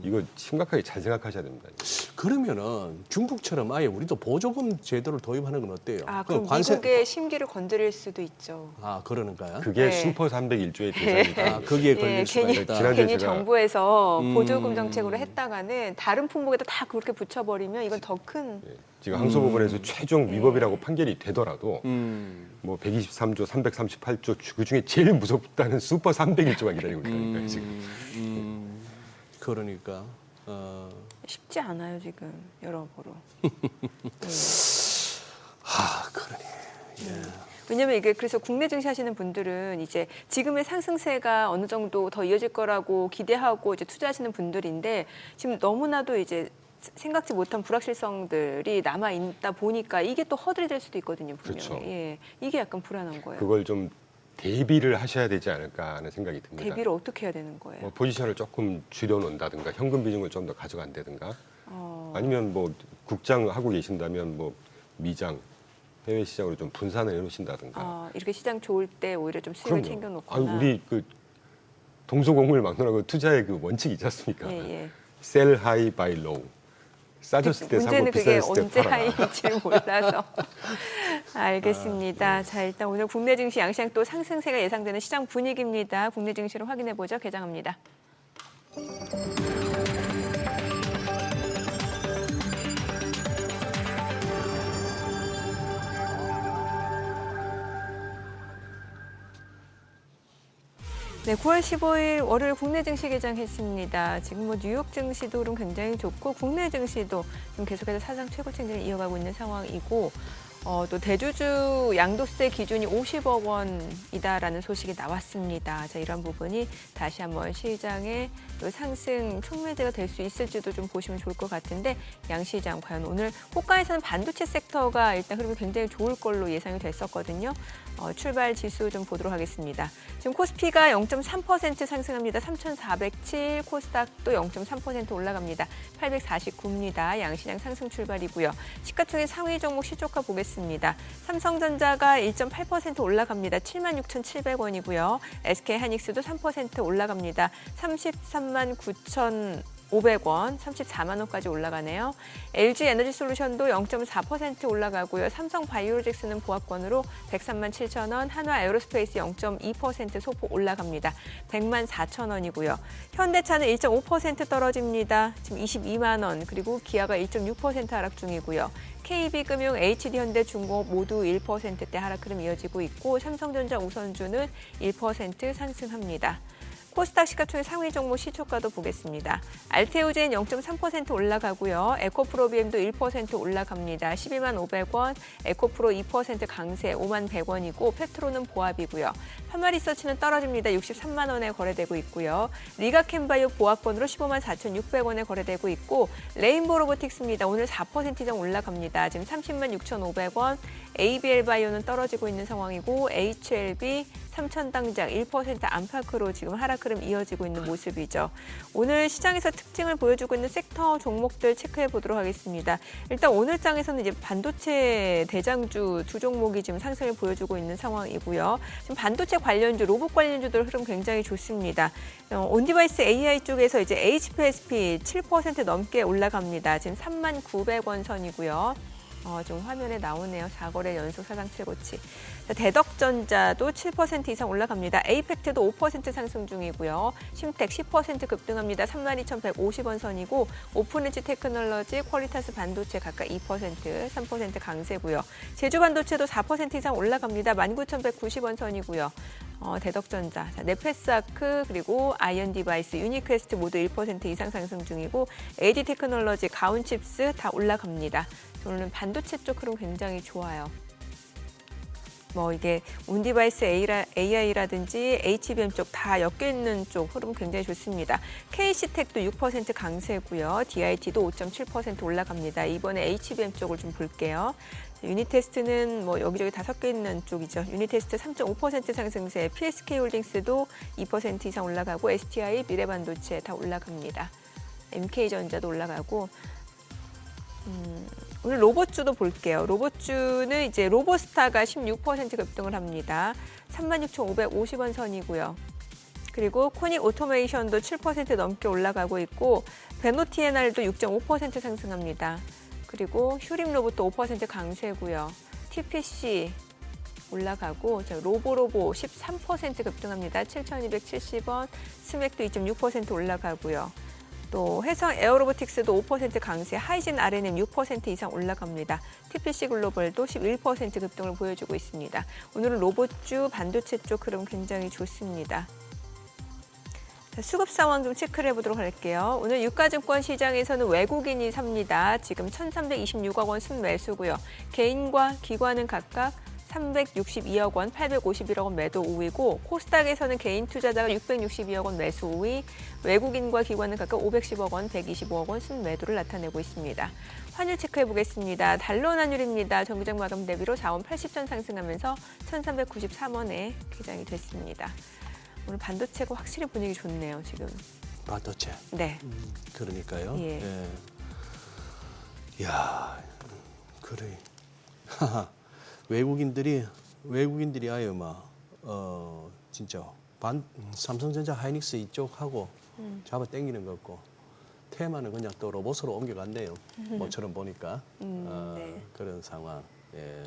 이거 심각하게 잘 생각하셔야 됩니다. 그러면은 중국처럼 아예 우리도 보조금 제도를 도입하는 건 어때요? 아, 그럼 미국의 심기를 건드릴 수도 있죠. 그러는가요? 그게 네. 슈퍼 301조의 대상이다. 거기에 걸릴 수가 괜히, 있다. 지난주에 괜히 제가- 정부에서 보조금 정책으로 했다가는 다른 품목에다 다 그렇게 붙여버리면 이건 더 큰. 지금 항소법원에서 최종 위법이라고 판결이 되더라도 음. 뭐 123조, 338조 그 중에 제일 무섭다는 슈퍼 301조가 기다리고 있다니까요 지금. 그러니까 쉽지 않아요 지금 여러모로. 그러니. 왜냐면 이게 그래서 국내 증시 하시는 분들은 이제 지금의 상승세가 어느 정도 더 이어질 거라고 기대하고 이제 투자하시는 분들인데 지금 너무나도 이제 생각지 못한 불확실성들이 남아 있다 보니까 이게 또 허들이 될 수도 있거든요 분명히. 그렇죠. 예, 이게 약간 불안한 거예요. 그걸 좀 대비를 하셔야 되지 않을까 하는 생각이 듭니다. 대비를 어떻게 해야 되는 거예요? 뭐 포지션을 조금 줄여놓는다든가 현금 비중을 좀 더 가져간다든가 아니면 뭐 국장 하고 계신다면 뭐 미장 해외 시장으로 좀 분산을 해놓으신다든가. 이렇게 시장 좋을 때 오히려 좀 수익을 그럼요. 챙겨놓거나. 우리 그 동서공을 막론하고 투자의 그 원칙이 있지 않습니까? 예. Sell high, buy low. 싸졌을 때 사고 문제는 그게 비쌌을 때 언제 팔아라. 하이인지를 몰라서. 알겠습니다. 자, 일단 오늘 국내 증시 양시장 또 상승세가 예상되는 시장 분위기입니다. 국내 증시를 확인해 보죠. 개장합니다. 네, 9월 15일 월요일 국내 증시 개장했습니다. 지금 뭐 뉴욕 증시도 그럼 굉장히 좋고 국내 증시도 좀 계속해서 사상 최고 층을 이어가고 있는 상황이고 또 대주주 양도세 기준이 50억 원이다라는 소식이 나왔습니다. 자, 이런 부분이 다시 한번 시장의 또 상승 촉매제가 될 수 있을지도 좀 보시면 좋을 것 같은데 양시장 과연 오늘 호가에서는 반도체 섹터가 일단 흐름이 굉장히 좋을 걸로 예상이 됐었거든요. 출발 지수 좀 보도록 하겠습니다. 지금 코스피가 0.3% 상승합니다. 3,407, 코스닥도 0.3% 올라갑니다. 849입니다. 양시장 상승 출발이고요. 시가총액 상위 종목 시초가 보겠습니다. 삼성전자가 1.8% 올라갑니다. 76,700원이고요. SK하이닉스도 3% 올라갑니다. 33만 9,500원, 34만 원까지 올라가네요. LG에너지솔루션도 0.4% 올라가고요. 삼성바이오로직스는 보합권으로 103만 7천 원, 한화에어로스페이스 0.2% 소폭 올라갑니다. 100만 4천 원이고요. 현대차는 1.5% 떨어집니다. 지금 22만 원, 그리고 기아가 1.6% 하락 중이고요. KB금융, HD현대중공업 모두 1%대 하락 흐름 이어지고 있고 삼성전자 우선주는 1% 상승합니다. 코스닥 시가총액 상위 종목 시초가도 보겠습니다. 알테오젠 0.3% 올라가고요. 에코프로비엠도 1% 올라갑니다. 12만 500원, 에코프로 2% 강세 5만 100원이고 페트로는 보합이고요. 파마리서치는 떨어집니다. 63만 원에 거래되고 있고요. 리가캠바이오 보합권으로 15만 4,600원에 거래되고 있고 레인보 로보틱스입니다. 오늘 4% 이상 올라갑니다. 지금 30만 6,500원, ABL바이오는 떨어지고 있는 상황이고 HLB 3,000당장 1% 안팎으로 지금 하락 흐름 이어지고 있는 모습이죠. 오늘 시장에서 특징을 보여주고 있는 섹터 종목들 체크해 보도록 하겠습니다. 일단 오늘 장에서는 이제 반도체 대장주 두 종목이 지금 상승을 보여주고 있는 상황이고요. 지금 반도체 관련주, 로봇 관련주들 흐름 굉장히 좋습니다. 온디바이스 AI 쪽에서 이제 HPSP 7% 넘게 올라갑니다. 지금 39,900원 선이고요. 좀 화면에 나오네요. 4거래 연속 사상 최고치. 대덕전자도 7% 이상 올라갑니다. 에이펙트도 5% 상승 중이고요. 심텍 10% 급등합니다. 32,150원 선이고 오픈엣지 테크놀로지, 퀄리타스 반도체 각각 2%, 3% 강세고요. 제주반도체도 4% 이상 올라갑니다. 19,190원 선이고요. 대덕전자, 네페스아크, 그리고 아이언디바이스, 유니퀘스트 모두 1% 이상 상승 중이고 AD테크놀로지, 가온칩스 다 올라갑니다. 오늘은 반도체 쪽 흐름 굉장히 좋아요. 뭐 이게 온디바이스 AI라든지 HBM 쪽 다 엮여 있는 쪽 흐름 굉장히 좋습니다. KC텍도 6% 강세고요. DIT도 5.7% 올라갑니다. 이번에 HBM 쪽을 좀 볼게요. 유니테스트는 뭐 여기저기 다 섞여 있는 쪽이죠. 유니테스트 3.5% 상승세, PSK홀딩스도 2% 이상 올라가고 STI, 미래반도체 다 올라갑니다. MK전자도 올라가고 오늘 로봇주도 볼게요. 로봇주는 이제 로보스타가 16% 급등을 합니다. 36,550원 선이고요. 그리고 코닉 오토메이션도 7% 넘게 올라가고 있고 베노티에날도 6.5% 상승합니다. 그리고 휴림 로봇도 5% 강세고요. TPC 올라가고 로보로보 13% 급등합니다. 7,270원, 스맥도 2.6% 올라가고요. 또 해성 에어로보틱스도 5% 강세, 하이진 RNM 6% 이상 올라갑니다. TPC 글로벌도 11% 급등을 보여주고 있습니다. 오늘은 로봇주, 반도체 쪽 흐름 굉장히 좋습니다. 수급 상황 좀 체크를 해보도록 할게요. 오늘 유가증권 시장에서는 외국인이 삽니다. 지금 1,326억 원 순매수고요. 개인과 기관은 각각 362억 원, 851억 원 매도 우위고 코스닥에서는 개인 투자자가 662억 원 매수 우위, 외국인과 기관은 각각 510억 원, 125억 원 순매도를 나타내고 있습니다. 환율 체크해 보겠습니다. 달러 환율입니다. 정기적 마감 대비로 4원 80전 상승하면서 1,393원에 개장이 됐습니다. 오늘 반도체가 확실히 분위기 좋네요, 지금. 반도체. 네. 그러니까요. 예. 예. 야, 그래. 외국인들이 아예 막 진짜 삼성전자 하이닉스 이쪽하고 잡아 당기는 것 같고 테마는 그냥 또 로봇으로 옮겨갔네요. 모처럼 보니까 네. 그런 상황. 예.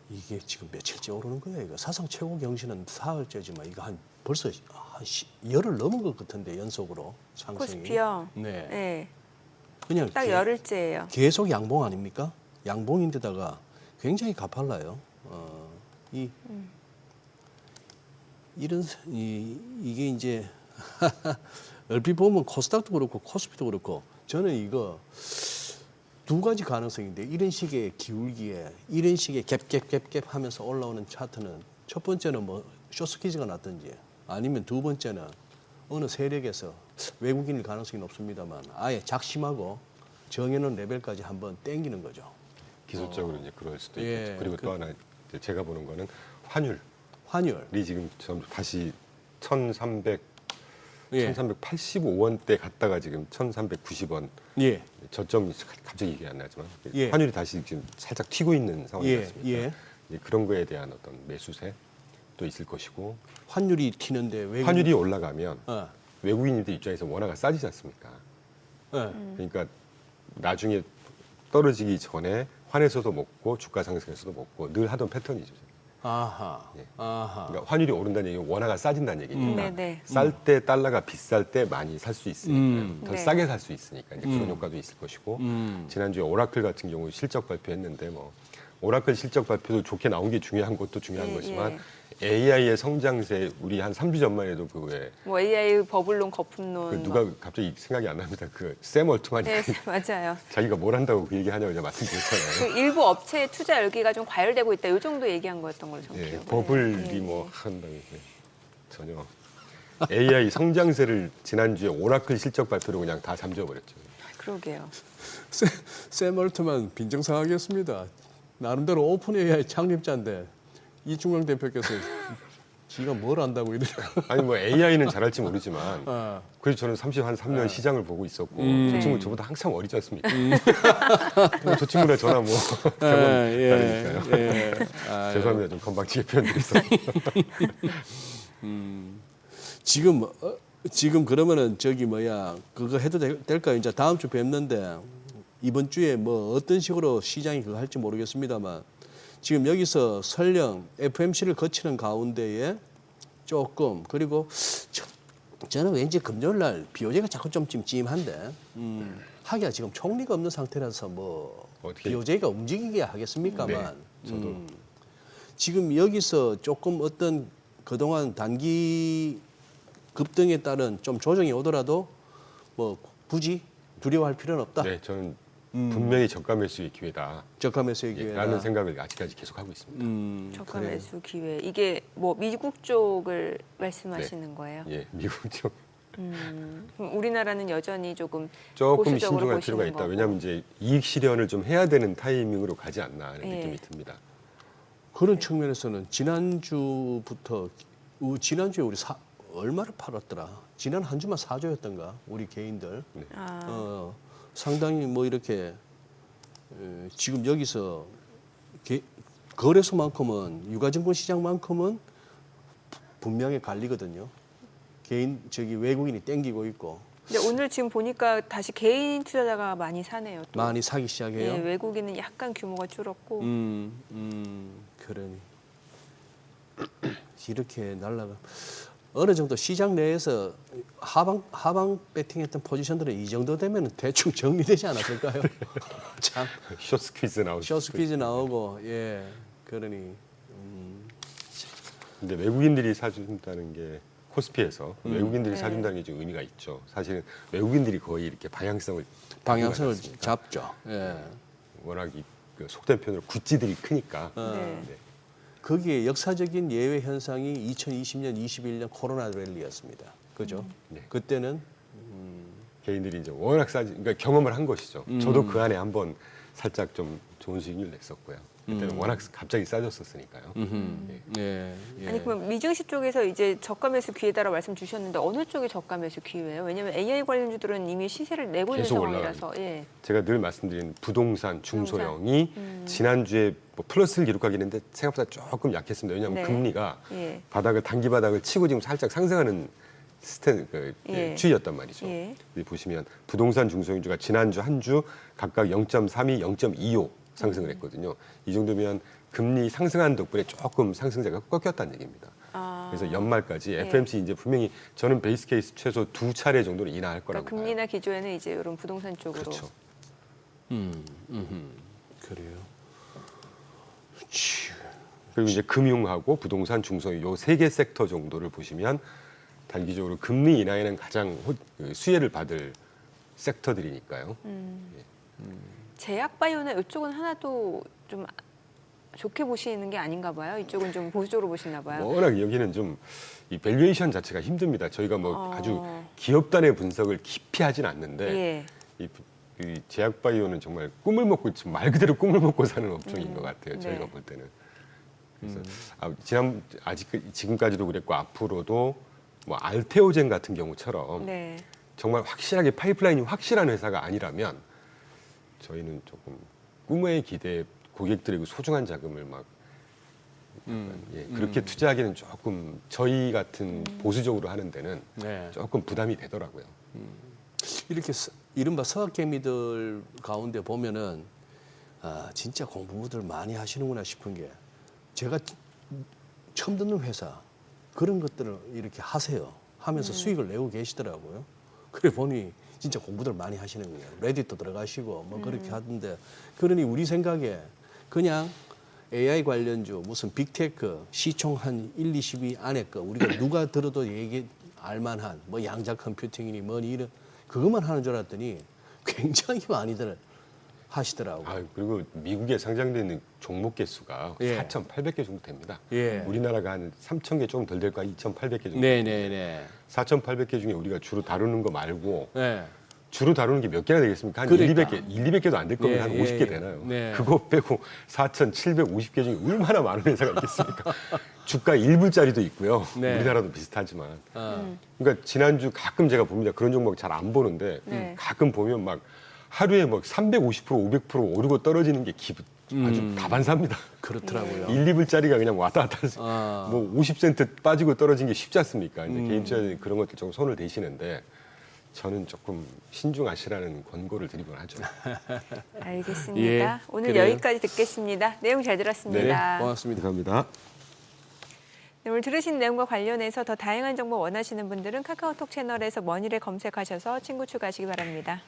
이게 지금 며칠째 오르는 거예요. 이거 사상 최고 경신은 사흘째지만 이거 벌써 열흘 넘은 것 같은데 연속으로 상승이. 코스피요. 네. 네. 그냥 딱 열흘째예요. 계속 양봉 아닙니까? 양봉인데다가 굉장히 가팔라요. 이게 이제 얼핏 보면 코스닥도 그렇고 코스피도 그렇고 저는 이거 두 가지 가능성인데 이런 식의 기울기에 이런 식의 갭 하면서 올라오는 차트는 첫 번째는 뭐 숏스퀴즈가 났든지 아니면 두 번째는 어느 세력에서 외국인일 가능성이 높습니다만 아예 작심하고 정해놓은 레벨까지 한번 땡기는 거죠. 기술적으로 이제 그럴 수도 예, 있겠죠. 그리고 또 하나 이제 제가 보는 거는 환율이 지금 다시 1385원대 갔다가 지금 1390원 예. 저점이 갑자기 얘기 안 나지만 예. 환율이 다시 지금 살짝 튀고 있는 상황이었습니다. 예. 이제 그런 거에 대한 어떤 매수세 또 있을 것이고 환율이 튀는데 환율이 올라가면 어. 외국인들 입장에서 원화가 싸지지 않습니까? 예. 그러니까 나중에 떨어지기 전에 환에서도 먹고 주가 상승에서도 먹고 늘 하던 패턴이죠. 아하. 예. 아하. 그러니까 환율이 오른다는 얘기는 원화가 싸진다는 얘기니까 네네. 쌀 때 달러가 비쌀 때 많이 살 수 있으니까 더 네. 싸게 살 수 있으니까 이제 그런 효과도 있을 것이고 지난주에 오라클 같은 경우 실적 발표했는데 뭐 오라클 실적 발표도 좋게 나온 게 중요한 것도 중요한 예, 거지만 AI의 성장세 우리 한 3주 전만 해도 그왜 뭐 AI 버블론 거품론. 그 누가 갑자기 생각이 안 납니다. 그 샘 얼트만이 네, 맞아요. 자기가 뭘 한다고 그 얘기하냐고 제가 말씀드렸잖아요. 그 일부 업체의 투자 열기가 좀 과열되고 있다. 이 정도 얘기한 거였던 걸로 저는 예, 기억해요. 버블이 예, 뭐 한다고 전혀 AI 성장세를 지난주에 오라클 실적 발표로 그냥 다 잠재워버렸죠. 그러게요. 샘 얼트만 빈정상하겠습니다. 나름대로 오픈 AI 창립자인데 이충강 대표께서 지가 뭘 안다고 이러더라고요. 아니 뭐 AI는 잘할지 모르지만 아. 그래서 저는 3년 시장을 보고 있었고 저 친구 저보다 한참 어리지 않습니까? 저 친구랑 저나 뭐 경험이 다르니까요. 예. 아, 죄송합니다. 좀 건방지게 표현드렸어요. 지금 그러면은 그거 해도 될까요? 이제 다음 주 뵙는데 이번 주에 뭐 어떤 식으로 시장이 그거 할지 모르겠습니다만 지금 여기서 설령 FMC를 거치는 가운데에 조금 그리고 저는 왠지 금요일 날 BOJ가 자꾸 좀 찜찜한데 하기야 지금 총리가 없는 상태라서 뭐 어떻게- BOJ가 움직이게 하겠습니까만 네, 저도. 지금 여기서 조금 어떤 그동안 단기 급등에 따른 좀 조정이 오더라도 뭐 굳이 두려워할 필요는 없다. 네, 저는 분명히 저가 매수의 기회다. 저가 매수의 기회다. 라는 생각을 아직까지 계속 하고 있습니다. 저가 그래요. 매수 기회. 이게 뭐 미국 쪽을 말씀하시는 거예요? 예, 미국 쪽 그럼 우리나라는 여전히 조금 조금 보수적으로 신중할 보시는 필요가 있다. 거고. 왜냐하면 이제 이익 실현을 좀 해야 되는 타이밍으로 가지 않나 하는 예. 느낌이 듭니다. 그런 측면에서는 지난주에 우리 얼마를 팔았더라? 지난 한 주만 4조였던가? 우리 개인들. 아, 상당히 뭐 이렇게 지금 여기서 거래소만큼은 유가증권 시장만큼은 분명히 갈리거든요. 외국인이 땡기고 있고 근데 오늘 지금 보니까 다시 개인 투자자가 많이 사네요. 또. 많이 사기 시작해요. 예, 외국인은 약간 규모가 줄었고. 그러니 이렇게 날라가 어느 정도 시장 내에서 하방 배팅했던 포지션들은 이 정도 되면 대충 정리되지 않았을까요? 참 쇼스 퀴즈 나오죠. 쇼스퀴즈 나오고 예 그러니 근데 외국인들이 사준다는 게 코스피에서 외국인들이 네. 사준다는 게 좀 의미가 있죠. 사실은 외국인들이 거의 이렇게 방향성을 방향성을 가지고 있으니까. 잡죠. 예. 워낙 그 속된 표현으로 구찌들이 크니까. 네. 네. 거기에 역사적인 예외 현상이 2020년, 21년 코로나 랠리였습니다. 그죠? 네. 그때는 개인들이 이제 워낙 그러니까 경험을 한 것이죠. 저도 그 안에 한번 살짝 좀 좋은 수익률 냈었고요. 그때는 워낙 갑자기 싸졌었으니까요. 예. 예. 아니 그럼 미증시 쪽에서 이제 저가 매수 기회다라고 말씀 주셨는데 어느 쪽이 저가 매수 기회예요? 왜냐하면 AI 관련주들은 이미 시세를 내고 있는 계속 상황이라서. 예. 제가 늘 말씀드린 부동산, 중소형이 지난주에 뭐 플러스를 기록하긴 했는데 생각보다 조금 약했습니다. 왜냐하면 네. 금리가 예. 단기 바닥을 치고 지금 살짝 상승하는 예. 추이였단 말이죠. 예. 여기 보시면 부동산 중소형주가 지난주 한 주 각각 0.32, 0.25 상승을 했거든요. 이 정도면 금리 상승한 덕분에 조금 상승세가 꺾였다는 얘기입니다. 아. 그래서 연말까지 예. FMC 이제 분명히 저는 베이스 케이스 최소 2차례 정도는 인하할 거라고 그러니까 금리나 기조에는 이제 이런 부동산 봐요. 쪽으로. 그렇죠. 그래요. 그리고 이제 금융하고 부동산, 중소형 요 세 개 섹터 정도를 보시면 단기적으로 금리 인하에는 가장 수혜를 받을 섹터들이니까요. 제약바이오나 이쪽은 하나도 좀 좋게 보시는 게 아닌가 봐요. 이쪽은 좀 보수적으로 보시나 봐요. 워낙 여기는 좀 이 밸류에이션 자체가 힘듭니다. 저희가 뭐 아주 기업단의 분석을 깊이 하진 않는데 예. 이 제약바이오는 정말 꿈을 먹고 말 그대로 꿈을 먹고 사는 업종인 것 같아요. 저희가 네. 볼 때는. 그래서 지금까지도 그랬고 앞으로도 뭐 알테오젠 같은 경우처럼 네. 정말 확실하게 파이프라인이 확실한 회사가 아니라면 저희는 조금 꿈의 기대 고객들의 그 소중한 자금을 막 그렇게 투자하기는 조금 저희 같은 보수적으로 하는 데는 네. 조금 부담이 되더라고요. 이렇게 이른바 서학개미들 가운데 보면은 진짜 공부들 많이 하시는구나 싶은 게 제가 처음 듣는 회사 그런 것들을 이렇게 하세요. 하면서 수익을 내고 계시더라고요. 그래 보니 진짜 공부들 많이 하시는 거예요. 레딧도 들어가시고 뭐 그렇게 하던데 그러니 우리 생각에 그냥 AI 관련주 무슨 빅테크 시총 한 1, 20위 안에 거 우리가 누가 들어도 알만한 뭐 양자 컴퓨팅이니 뭐니 이런 그것만 하는 줄 알았더니 굉장히 많이들 하시더라고요. 그리고 미국에 상장되어 있는 종목 개수가 예. 4,800개 정도 됩니다. 예. 우리나라가 한 3,000개 조금 덜 될까 2,800개 정도. 네네네. 4,800개 중에 우리가 주로 다루는 거 말고 네. 주로 다루는 게 몇 개나 되겠습니까? 한 그러니까. 200개, 도 안 될 거면 한 50개 되나요? 네. 그거 빼고 4,750개 중에 얼마나 많은 회사가 있겠습니까? 주가 1불짜리도 있고요. 네. 우리나라도 비슷하지만. 그러니까 지난주 가끔 제가 봅니다. 그런 종목 잘 안 보는데 네. 가끔 보면 막 하루에 막 350%, 500% 오르고 떨어지는 게 아주 다반사입니다. 그렇더라고요. 1, 2불짜리가 그냥 왔다 갔다 해서 뭐 50센트 빠지고 떨어진 게 쉽지 않습니까? 이제 개인 투자자들이 그런 것들 좀 손을 대시는데 저는 조금 신중하시라는 권고를 드리곤 하죠. 알겠습니다. 예, 오늘 그래요. 여기까지 듣겠습니다. 내용 잘 들었습니다. 고맙습니다. 감사합니다. 네, 오늘 들으신 내용과 관련해서 더 다양한 정보 원하시는 분들은 카카오톡 채널에서 머니를 검색하셔서 친구 추가하시기 바랍니다.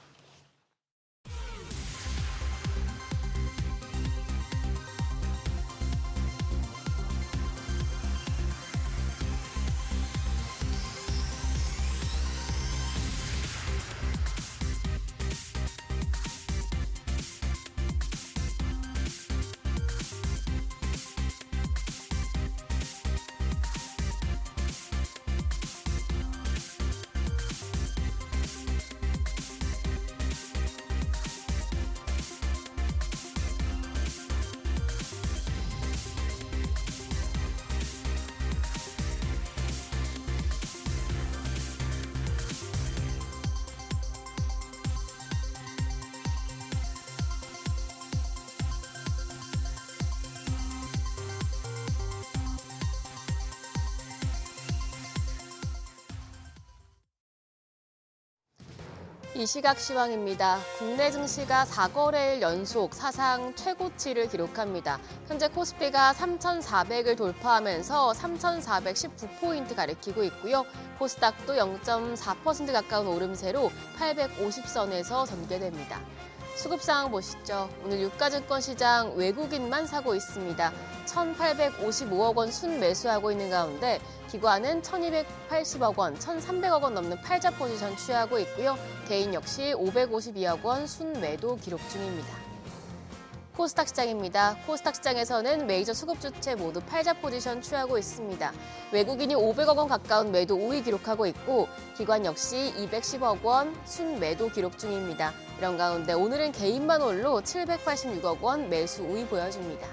이 시각 시황입니다. 국내 증시가 4거래일 연속 사상 최고치를 기록합니다. 현재 코스피가 3,400을 돌파하면서 3,419포인트 가리키고 있고요. 코스닥도 0.4% 가까운 오름세로 850선에서 전개됩니다. 수급 상황 보시죠. 오늘 유가증권 시장 외국인만 사고 있습니다. 1,855억 원 순매수하고 있는 가운데 기관은 1,280억 원, 1,300억 원 넘는 팔자 포지션 취하고 있고요. 개인 역시 552억 원 순매도 기록 중입니다. 코스닥 시장입니다. 코스닥 시장에서는 메이저 수급 주체 모두 팔자 포지션 취하고 있습니다. 외국인이 500억 원 가까운 매도 우위 기록하고 있고 기관 역시 210억 원 순매도 기록 중입니다. 이런 가운데 오늘은 개인만 홀로 786억 원 매수 우위 보여줍니다.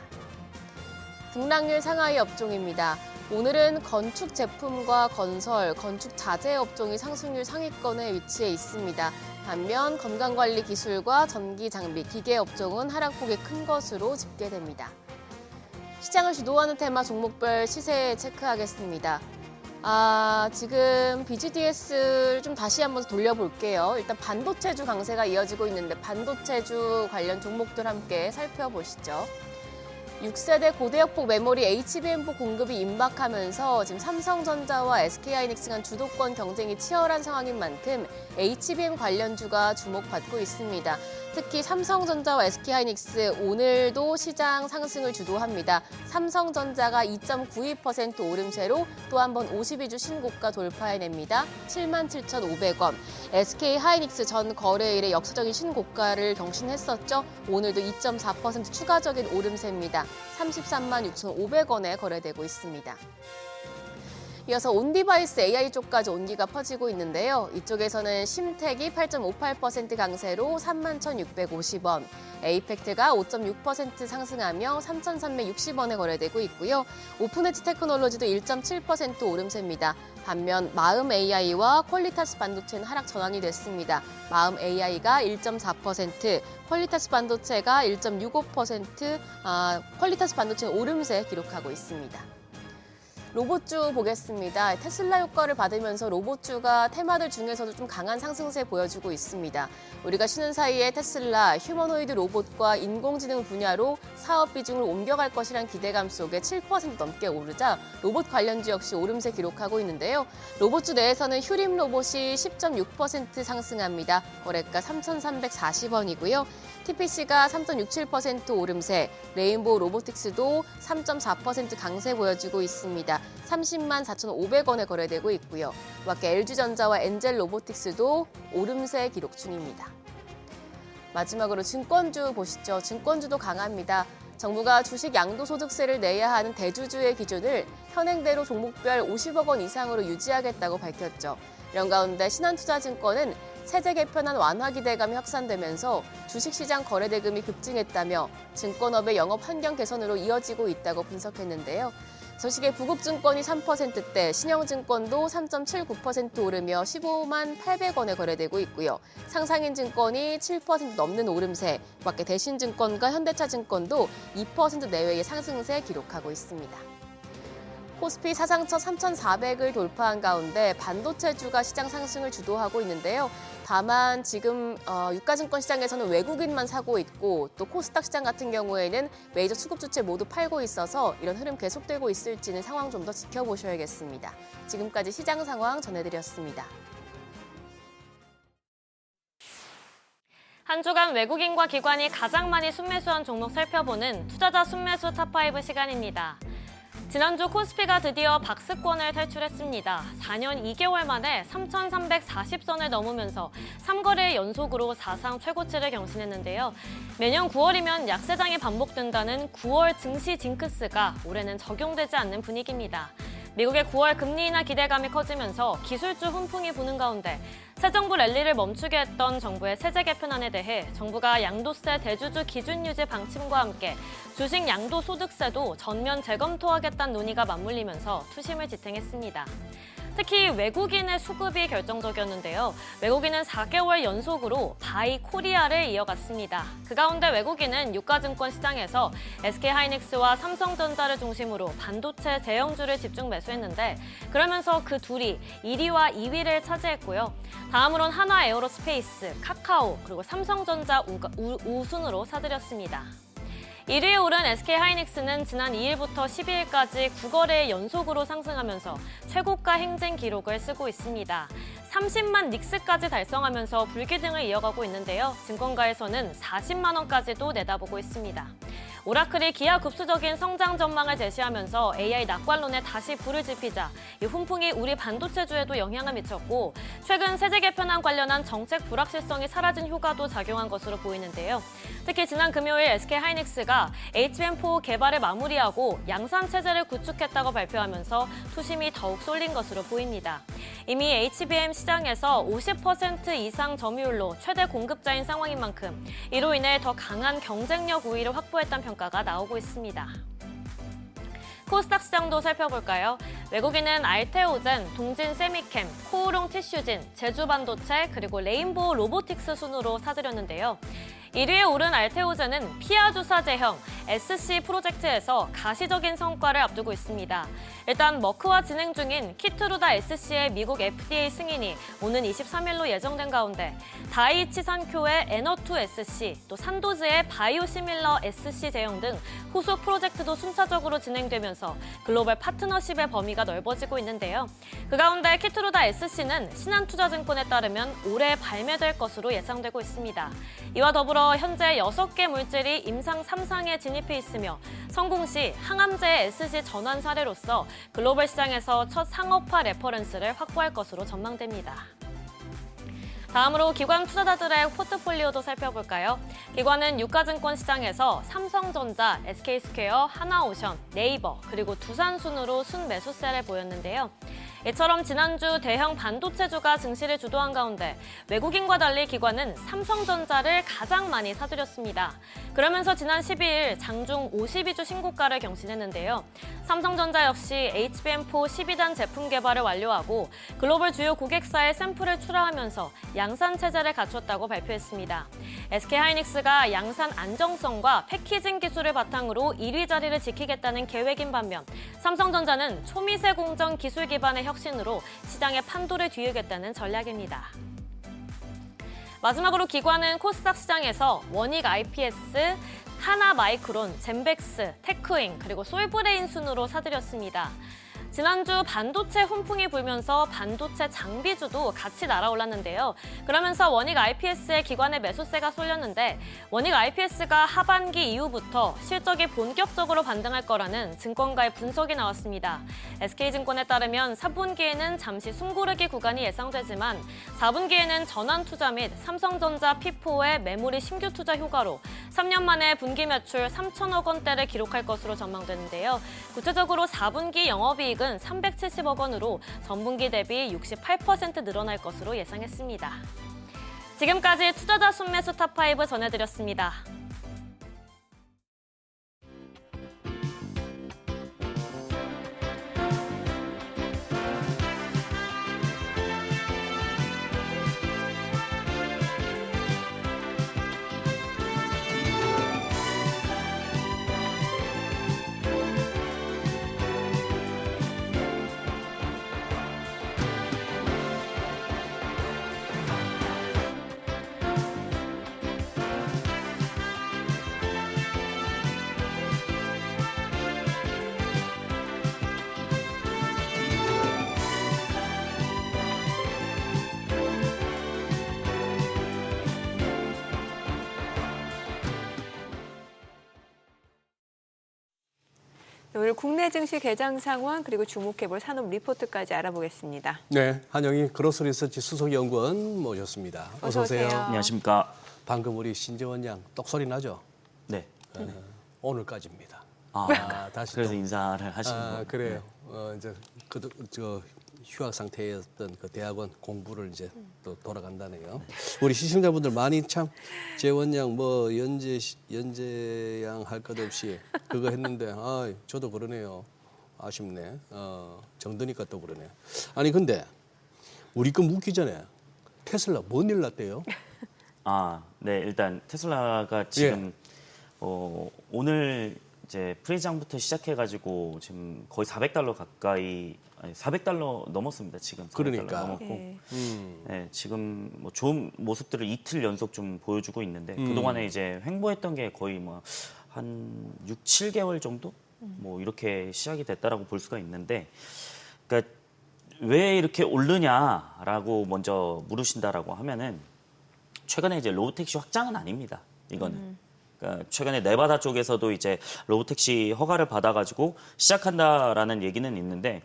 등락률 상하이 업종입니다. 오늘은 건축 제품과 건설, 건축 자재 업종이 상승률 상위권에 위치해 있습니다. 반면 건강관리 기술과 전기 장비, 기계 업종은 하락폭이 큰 것으로 집계됩니다. 시장을 주도하는 테마 종목별 시세 체크하겠습니다. 지금 BGDS를 좀 다시 한번 돌려볼게요. 일단 반도체주 강세가 이어지고 있는데 반도체주 관련 종목들 함께 살펴보시죠. 6세대 고대역폭 메모리 HBM4 공급이 임박하면서 지금 삼성전자와 SK하이닉스 간 주도권 경쟁이 치열한 상황인 만큼 HBM 관련주가 주목받고 있습니다. 특히 삼성전자와 SK하이닉스 오늘도 시장 상승을 주도합니다. 삼성전자가 2.92% 오름세로 또 한 번 52주 신고가 돌파해냅니다. 77,500원. SK하이닉스 전 거래일에 역사적인 신고가를 경신했었죠. 오늘도 2.4% 추가적인 오름세입니다. 336,500원에 거래되고 있습니다. 이어서 온디바이스 AI 쪽까지 온기가 퍼지고 있는데요. 이쪽에서는 심택이 8.58% 강세로 31,650원, 에이펙트가 5.6% 상승하며 3,360원에 거래되고 있고요. 오픈엣지 테크놀로지도 1.7% 오름세입니다. 반면 마음 AI와 퀄리타스 반도체는 하락 전환이 됐습니다. 마음 AI가 1.4%, 퀄리타스 반도체가 1.65%, 퀄리타스 반도체는 오름세 기록하고 있습니다. 로봇주 보겠습니다. 테슬라 효과를 받으면서 로봇주가 테마들 중에서도 좀 강한 상승세 보여주고 있습니다. 우리가 쉬는 사이에 테슬라, 휴머노이드 로봇과 인공지능 분야로 사업 비중을 옮겨갈 것이란 기대감 속에 7% 넘게 오르자 로봇 관련주 역시 오름세 기록하고 있는데요. 로봇주 내에서는 휴림 로봇이 10.6% 상승합니다. 거래가 3,340원이고요. TPC가 3.67% 오름세, 레인보우 로보틱스도 3.4% 강세 보여주고 있습니다. 30만 4,500원에 거래되고 있고요. 밖에 LG전자와 엔젤 로보틱스도 오름세 기록 중입니다. 마지막으로 증권주 보시죠. 증권주도 강합니다. 정부가 주식 양도소득세를 내야 하는 대주주의 기준을 현행대로 종목별 50억 원 이상으로 유지하겠다고 밝혔죠. 이런 가운데 신한투자증권은 세제 개편안 완화 기대감이 확산되면서 주식시장 거래 대금이 급증했다며 증권업의 영업 환경 개선으로 이어지고 있다고 분석했는데요. 소식에 부국증권이 3%대, 신영증권도 3.79% 오르며 15만 800원에 거래되고 있고요. 상상인증권이 7% 넘는 오름세, 밖에 대신증권과 현대차증권도 2% 내외의 상승세 기록하고 있습니다. 코스피 사상첫 3,400을 돌파한 가운데 반도체주가 시장 상승을 주도하고 있는데요. 다만 지금 유가증권 시장에서는 외국인만 사고 있고 또 코스닥 시장 같은 경우에는 메이저 수급주체 모두 팔고 있어서 이런 흐름 계속되고 있을지는 상황 좀 더 지켜보셔야겠습니다. 지금까지 시장 상황 전해드렸습니다. 한 주간 외국인과 기관이 가장 많이 순매수한 종목 살펴보는 투자자 순매수 탑5 시간입니다. 지난주 코스피가 드디어 박스권을 탈출했습니다. 4년 2개월 만에 3,340선을 넘으면서 3거래 연속으로 사상 최고치를 경신했는데요. 매년 9월이면 약세장이 반복된다는 9월 증시 징크스가 올해는 적용되지 않는 분위기입니다. 미국의 9월 금리 인하 기대감이 커지면서 기술주 훈풍이 부는 가운데 새 정부 랠리를 멈추게 했던 정부의 세제 개편안에 대해 정부가 양도세 대주주 기준 유지 방침과 함께 주식 양도소득세도 전면 재검토하겠다는 논의가 맞물리면서 투심을 지탱했습니다. 특히 외국인의 수급이 결정적이었는데요. 외국인은 4개월 연속으로 바이 코리아를 이어갔습니다. 그 가운데 외국인은 유가증권 시장에서 SK하이닉스와 삼성전자를 중심으로 반도체 대형주를 집중 매수했는데 그러면서 그 둘이 1위와 2위를 차지했고요. 다음으론 하나 에어로스페이스, 카카오, 그리고 삼성전자 우순으로 사들였습니다. 1위에 오른 SK하이닉스는 지난 2일부터 12일까지 9거래 연속으로 상승하면서 최고가 행진 기록을 쓰고 있습니다. 30만 닉스까지 달성하면서 불기등을 이어가고 있는데요. 증권가에서는 40만 원까지도 내다보고 있습니다. 오라클이 기하급수적인 성장 전망을 제시하면서 AI 낙관론에 다시 불을 지피자 이 훈풍이 우리 반도체주에도 영향을 미쳤고 최근 세제 개편안 관련한 정책 불확실성이 사라진 효과도 작용한 것으로 보이는데요. 특히 지난 금요일 SK하이닉스가 HBM4 개발을 마무리하고 양산 체제를 구축했다고 발표하면서 투심이 더욱 쏠린 것으로 보입니다. 이미 HBM 시장에서 50% 이상 점유율로 최대 공급자인 상황인 만큼 이로 인해 더 강한 경쟁력 우위를 확보했다는 평가가 나오고 있습니다. 코스닥 시장도 살펴볼까요? 외국인은 알테오젠, 동진 세미캠, 코오롱 티슈진, 제주반도체, 그리고 레인보우 로보틱스 순으로 사들였는데요. 1위에 오른 알테오젠은 피아주사 제형 SC 프로젝트에서 가시적인 성과를 앞두고 있습니다. 일단 머크와 진행 중인 키트루다 SC의 미국 FDA 승인이 오는 23일로 예정된 가운데 다이이치 산쿄의 에너2 SC, 또 산도즈의 바이오시밀러 SC 제형 등 후속 프로젝트도 순차적으로 진행되면서 글로벌 파트너십의 범위가 넓어지고 있는데요. 그 가운데 키트루다 SC는 신한투자증권에 따르면 올해 발매될 것으로 예상되고 있습니다. 이와 더불어 현재 6개 물질이 임상 3상에 진입해 있으며 성공 시 항암제 SC 전환 사례로서 글로벌 시장에서 첫 상업화 레퍼런스를 확보할 것으로 전망됩니다. 다음으로 기관 투자자들의 포트폴리오도 살펴볼까요? 기관은 유가증권 시장에서 삼성전자, SK스퀘어, 하나오션, 네이버, 그리고 두산순으로 순매수세를 보였는데요. 이처럼 지난주 대형 반도체주가 증시를 주도한 가운데 외국인과 달리 기관은 삼성전자를 가장 많이 사들였습니다. 그러면서 지난 12일 장중 52주 신고가를 경신했는데요. 삼성전자 역시 HBM4 12단 제품 개발을 완료하고 글로벌 주요 고객사에 샘플을 출하하면서 양산 체제를 갖췄다고 발표했습니다. SK하이닉스가 양산 안정성과 패키징 기술을 바탕으로 1위 자리를 지키겠다는 계획인 반면 삼성전자는 초미세 공정 기술 기반의 혁신으로 시장의 판도를 뒤우겠다는 전략입니다. 마지막으로 기관은 코스닥 시장에서 원익 IPS, 하나마이크론, 젠백스, 테크잉, 그리고 솔브레인 순으로 사들였습니다. 지난주 반도체 훈풍이 불면서 반도체 장비주도 같이 날아올랐는데요. 그러면서 원익 IPS의 기관의 매수세가 쏠렸는데 원익 IPS가 하반기 이후부터 실적이 본격적으로 반등할 거라는 증권가의 분석이 나왔습니다. SK증권에 따르면 3분기에는 잠시 숨고르기 구간이 예상되지만 4분기에는 전환 투자 및 삼성전자 P4의 메모리 신규 투자 효과로 3년 만에 분기 매출 3천억 원대를 기록할 것으로 전망되는데요. 구체적으로 4분기 영업이익은 370억 원으로 전분기 대비 68% 늘어날 것으로 예상했습니다. 지금까지 투자자 순매수 탑5 전해드렸습니다. 오늘 국내 증시 개장 상황 그리고 주목해볼 산업 리포트까지 알아보겠습니다. 네, 한영희 그로스 리서치 수석연구원 모셨습니다. 어서 오세요. 안녕하십니까. 방금 우리 신재원 양 똑소리 나죠? 네. 오늘까지입니다. 다시 그래서 또. 인사를 하시는 거예요. 그래요. 이제 저 휴학 상태였던 그 대학원 공부를 이제 또 돌아간다네요. 우리 시청자분들 많이 참 재원 양 뭐 연재 양 할 것 없이 그거 했는데 저도 그러네요. 아쉽네. 정드니까 또 그러네. 아니 근데 우리 거 묻기 전에 테슬라 뭔 일 났대요? 네. 일단 테슬라가 지금 오늘 이제 프리장부터 시작해가지고 지금 거의 $400 가까이, 아니, $400 넘었습니다. 지금. $400 그러니까. 넘었고, 네, 지금 뭐 좋은 모습들을 이틀 연속 좀 보여주고 있는데 그 동안에 이제 횡보했던 게 거의 뭐 한 6, 7개월 정도 뭐 이렇게 시작이 됐다라고 볼 수가 있는데, 그러니까 왜 이렇게 오르냐라고 먼저 물으신다라고 하면은 최근에 이제 로보택시 확장은 아닙니다. 이거는. 그러니까 최근에 네바다 쪽에서도 이제 로보택시 허가를 받아가지고 시작한다라는 얘기는 있는데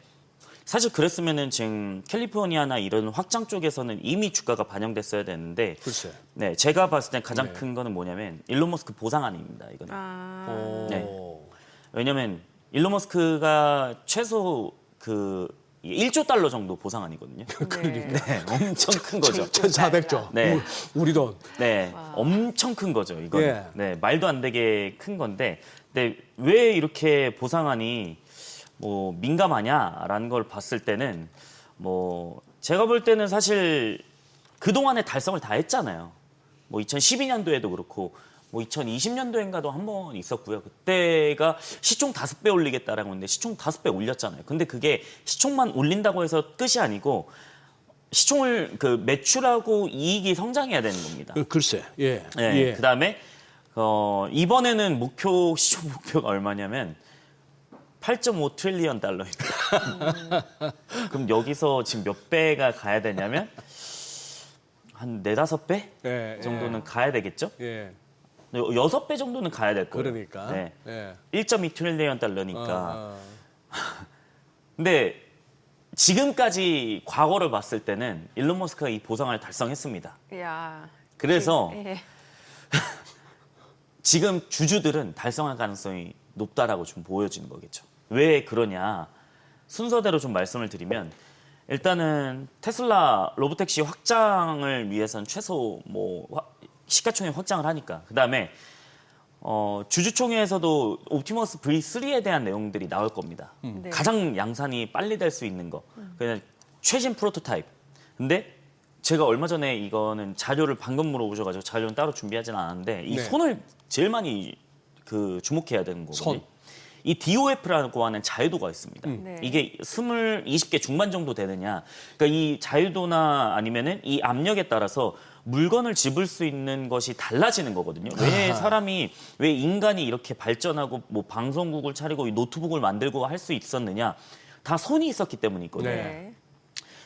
사실 그랬으면은 지금 캘리포니아나 이런 확장 쪽에서는 이미 주가가 반영됐어야 되는데 글쎄. 네, 제가 봤을 땐 가장 큰 거는 뭐냐면 일론 머스크 보상안입니다. 이거는. 네. 왜냐면 일론 머스크가 최소 그 이게 1조 달러 정도 보상안이거든요. 그러니까. 네, 엄청 큰 거죠. 1,400조. 네. 우리 돈. 네, 엄청 큰 거죠. 이거는. 예. 네, 말도 안 되게 큰 건데, 근데 왜 이렇게 보상안이 뭐 민감하냐라는 걸 봤을 때는 뭐 제가 볼 때는 사실 그 동안에 달성을 다 했잖아요. 뭐 2012년도에도 그렇고. 뭐 2020년도인가도 한 번 있었고요. 그때가 시총 5배 올리겠다라고 했는데 시총 5배 올렸잖아요. 근데 그게 시총만 올린다고 해서 끝이 아니고 시총을 그 매출하고 이익이 성장해야 되는 겁니다. 글쎄. 예. 네, 예. 그다음에 이번에는 시총 목표가 얼마냐면 8.5 트릴리언 달러입니다. 그럼 여기서 지금 몇 배가 가야 되냐면 한 4-5배 예, 정도는 가야 되겠죠? 예. 6배 정도는 가야 될 거예요. 그러니까. 네. 예. 1.2 트릴리언 달러니까. 어. 근데 지금까지 과거를 봤을 때는 일론 머스크가 이 보상을 달성했습니다. 야. 그래서 예. 지금 주주들은 달성할 가능성이 높다라고 좀 보여지는 거겠죠. 왜 그러냐? 순서대로 좀 말씀을 드리면 일단은 테슬라 로보택시 확장을 위해서는 최소 뭐 시가총액 확장을 하니까. 그다음에 주주총회에서도 옵티머스 V3에 대한 내용들이 나올 겁니다. 네. 가장 양산이 빨리 될 수 있는 거. 그냥 최신 프로토타입. 근데 제가 얼마 전에 이거는 자료를 방금 물어보셔가지고 자료는 따로 준비하진 않았는데 이 네. 손을 제일 많이 주목해야 되는 거거든요. 손. 이 DOF라고 하는 자유도가 있습니다. 네. 이게 20개 중반 정도 되느냐. 그러니까 이 자유도나 아니면은 이 압력에 따라서 물건을 집을 수 있는 것이 달라지는 거거든요. 왜 인간이 이렇게 발전하고 뭐 방송국을 차리고 이 노트북을 만들고 할 수 있었느냐. 다 손이 있었기 때문이거든요. 네.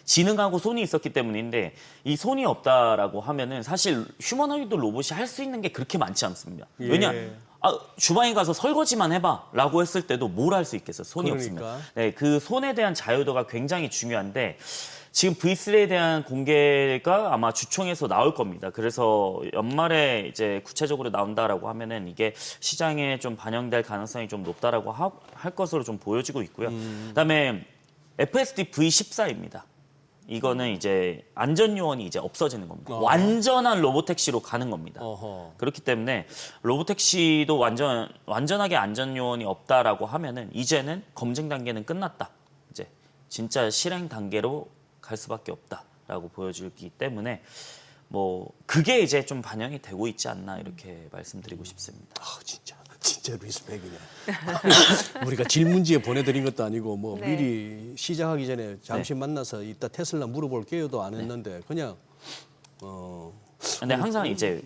지능하고 손이 있었기 때문인데 이 손이 없다라고 하면은 사실 휴머노이드 로봇이 할 수 있는 게 그렇게 많지 않습니다. 예. 왜냐? 주방에 가서 설거지만 해봐라고 했을 때도 뭘 할 수 있겠어요? 손이 그러니까. 없으면. 네, 그 손에 대한 자유도가 굉장히 중요한데 지금 V3에 대한 공개가 아마 주총에서 나올 겁니다. 그래서 연말에 이제 구체적으로 나온다라고 하면은 이게 시장에 좀 반영될 가능성이 좀 높다라고 할 것으로 좀 보여지고 있고요. 그다음에 FSD V14입니다. 이거는 이제 안전 요원이 이제 없어지는 겁니다. 완전한 로보택시로 가는 겁니다. 어허. 그렇기 때문에 로보택시도 완전하게 안전 요원이 없다라고 하면은 이제는 검증 단계는 끝났다. 이제 진짜 실행 단계로 갈 수밖에 없다라고 보여지기 때문에 뭐 그게 이제 좀 반영이 되고 있지 않나 이렇게 말씀드리고 싶습니다. 아, 진짜 리스펙이네. 우리가 질문지에 보내드린 것도 아니고 뭐 네. 미리 시작하기 전에 잠시 만나서 이따 테슬라 물어볼게요도 안 했는데 그냥 근데 항상 이제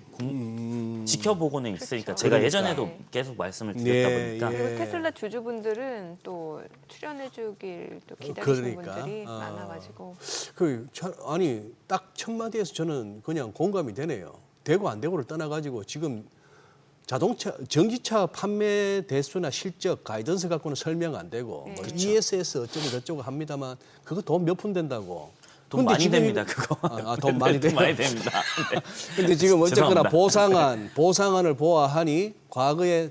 지켜보고는 있으니까 제가 그러니까. 예전에도 계속 말씀을 드렸다 네, 보니까 예. 그리고 테슬라 주주분들은 또 출연해주길 또 기다리시는 그러니까. 분들이 많아가지고. 아니 딱 첫 마디에서 저는 그냥 공감이 되네요. 되고 안 되고를 떠나가지고 지금 전기차 판매 대수나 실적, 가이던스 갖고는 설명 안 되고 뭐 ESS 어쩌고 저쩌고 합니다만 그거 돈 몇 푼 된다고. 돈 근데 많이 지금 됩니다 그거. 돈 많이 돼요. 많이 됩니다. 네. 근데 지금 어쨌거나 죄송합니다. 보상안을 보아하니 과거에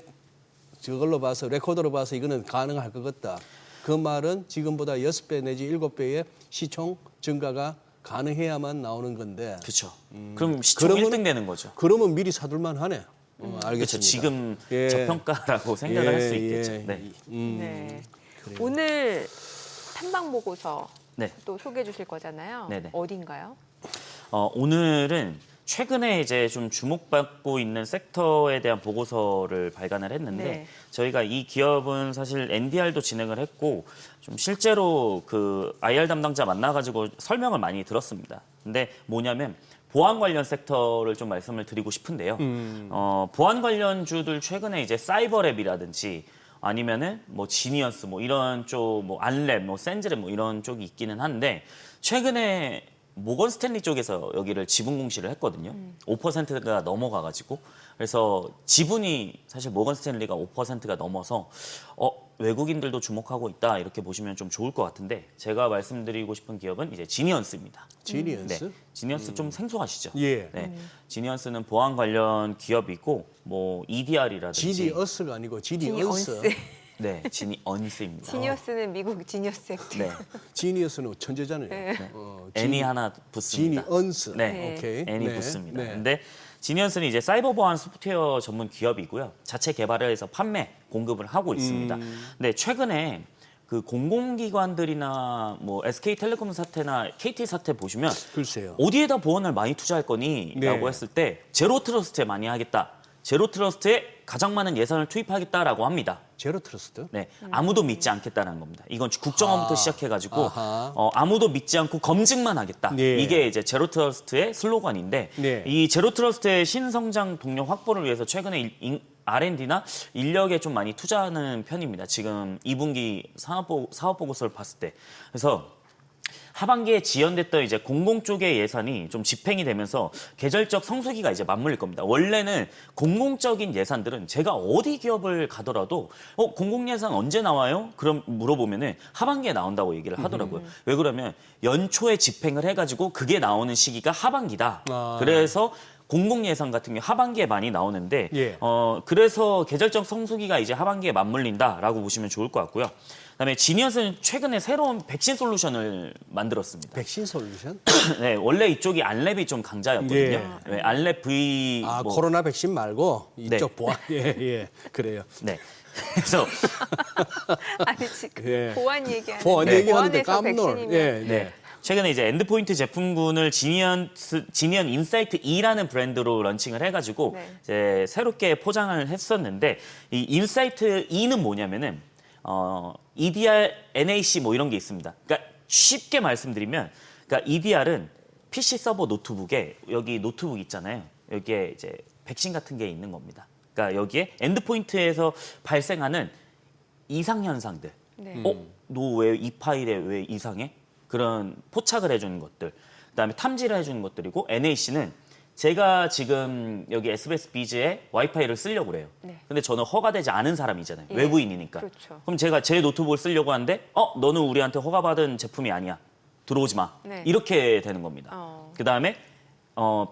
저걸로 봐서 레코더로 봐서 이거는 가능할 것 같다. 그 말은 지금보다 6배 내지 7배의 시총 증가가 가능해야만 나오는 건데. 그렇죠. 그럼 시총 그러면- 1등 되는 거죠. 그러면 미리 사둘만 하네. 알겠습니다. 그렇죠. 지금 예. 저평가라고 생각을 할 수 있겠죠. 예. 네. 네. 오늘 탐방 보고서 네. 또 소개해 주실 거잖아요. 네네. 어딘가요? 오늘은 최근에 이제 좀 주목받고 있는 섹터에 대한 보고서를 발간을 했는데 네. 저희가 이 기업은 사실 NDR도 진행을 했고 좀 실제로 그 IR 담당자 만나가지고 설명을 많이 들었습니다. 근데 뭐냐면 보안 관련 섹터를 좀 말씀을 드리고 싶은데요. 보안 관련주들 최근에 이제 사이버랩이라든지 아니면은 뭐 지니어스 뭐 이런 쪽 뭐 안랩 뭐 센즈랩 뭐 이런 쪽이 있기는 한데 최근에 모건 스탠리 쪽에서 여기를 지분 공시를 했거든요. 5%가 넘어가가지고 그래서 지분이 사실 모건 스탠리가 5%가 넘어서 외국인들도 주목하고 있다 이렇게 보시면 좀 좋을 것 같은데 제가 말씀드리고 싶은 기업은 이제 지니언스입니다. 지니언스? 네, 지니언스 좀 생소하시죠? 예. 네, 지니언스는 보안 관련 기업이고 뭐 EDR이라든지 지니어스가 아니고 지니언스. 네, 지니언스입니다. 지니어스는 미국 지니어스 액트. 네, 지니어스는 천재잖아요. N이 하나 붙습니다. 지니언스. 네, 오케이. N이 네. 붙습니다. 네. 근데 지니언스는 이제 사이버 보안 소프트웨어 전문 기업이고요. 자체 개발을 해서 판매, 공급을 하고 있습니다. 근데 최근에 그 공공기관들이나 뭐 SK텔레콤 사태나 KT 사태 보시면 글쎄요. 어디에다 보안을 많이 투자할 거니? 네. 라고 했을 때 제로 트러스트에 많이 하겠다. 제로 트러스트에 가장 많은 예산을 투입하겠다라고 합니다. 제로 트러스트? 네, 아무도 믿지 않겠다는 겁니다. 이건 국정원부터 시작해가지고 아하. 아무도 믿지 않고 검증만 하겠다. 네. 이게 이제 제로 트러스트의 슬로건인데 네. 이 제로 트러스트의 신성장 동력 확보를 위해서 최근에 R&D나 인력에 좀 많이 투자하는 편입니다. 지금 2분기 사업 보고서를 봤을 때. 그래서 하반기에 지연됐던 이제 공공 쪽의 예산이 좀 집행이 되면서 계절적 성수기가 이제 맞물릴 겁니다. 원래는 공공적인 예산들은 제가 어디 기업을 가더라도 공공 예산 언제 나와요? 그럼 물어보면은 하반기에 나온다고 얘기를 하더라고요. 왜 그러면 연초에 집행을 해가지고 그게 나오는 시기가 하반기다. 그래서 공공 예산 같은 경우 하반기에 많이 나오는데 예. 그래서 계절적 성수기가 이제 하반기에 맞물린다라고 보시면 좋을 것 같고요. 그다음에 지니어스는 최근에 새로운 백신 솔루션을 만들었습니다. 백신 솔루션? 네, 원래 이쪽이 안랩이 좀 강자였거든요. 예. 네, 안랩 V 코로나 백신 말고 이쪽 네. 보안. 예. 그래요. 네. 그래서 아니 지금 예. 보안 얘기하는. 보안 얘기하는데 보안에서 깜놀. 백신이면. 예. 네. 최근에 이제 엔드포인트 제품군을 지니언 인사이트 E라는 브랜드로 런칭을 해가지고 네. 이제 새롭게 포장을 했었는데 이 인사이트 E는 뭐냐면은 EDR, NAC 뭐 이런 게 있습니다. 그러니까 쉽게 말씀드리면, 그러니까 EDR은 PC 서버 노트북에 여기 노트북 있잖아요. 여기에 이제 백신 같은 게 있는 겁니다. 그러니까 여기에 엔드포인트에서 발생하는 이상 현상들. 네. 너 왜 이 파일에 왜 이상해? 그런 포착을 해주는 것들. 그다음에 탐지를 해주는 것들이고 NAC는 제가 지금 여기 SBS 비즈에 와이파이를 쓰려고 그래요. 네. 근데 저는 허가되지 않은 사람이잖아요. 예. 외부인이니까. 그렇죠. 그럼 제가 제 노트북을 쓰려고 하는데 너는 우리한테 허가받은 제품이 아니야. 들어오지 마. 네. 이렇게 되는 겁니다. 그다음에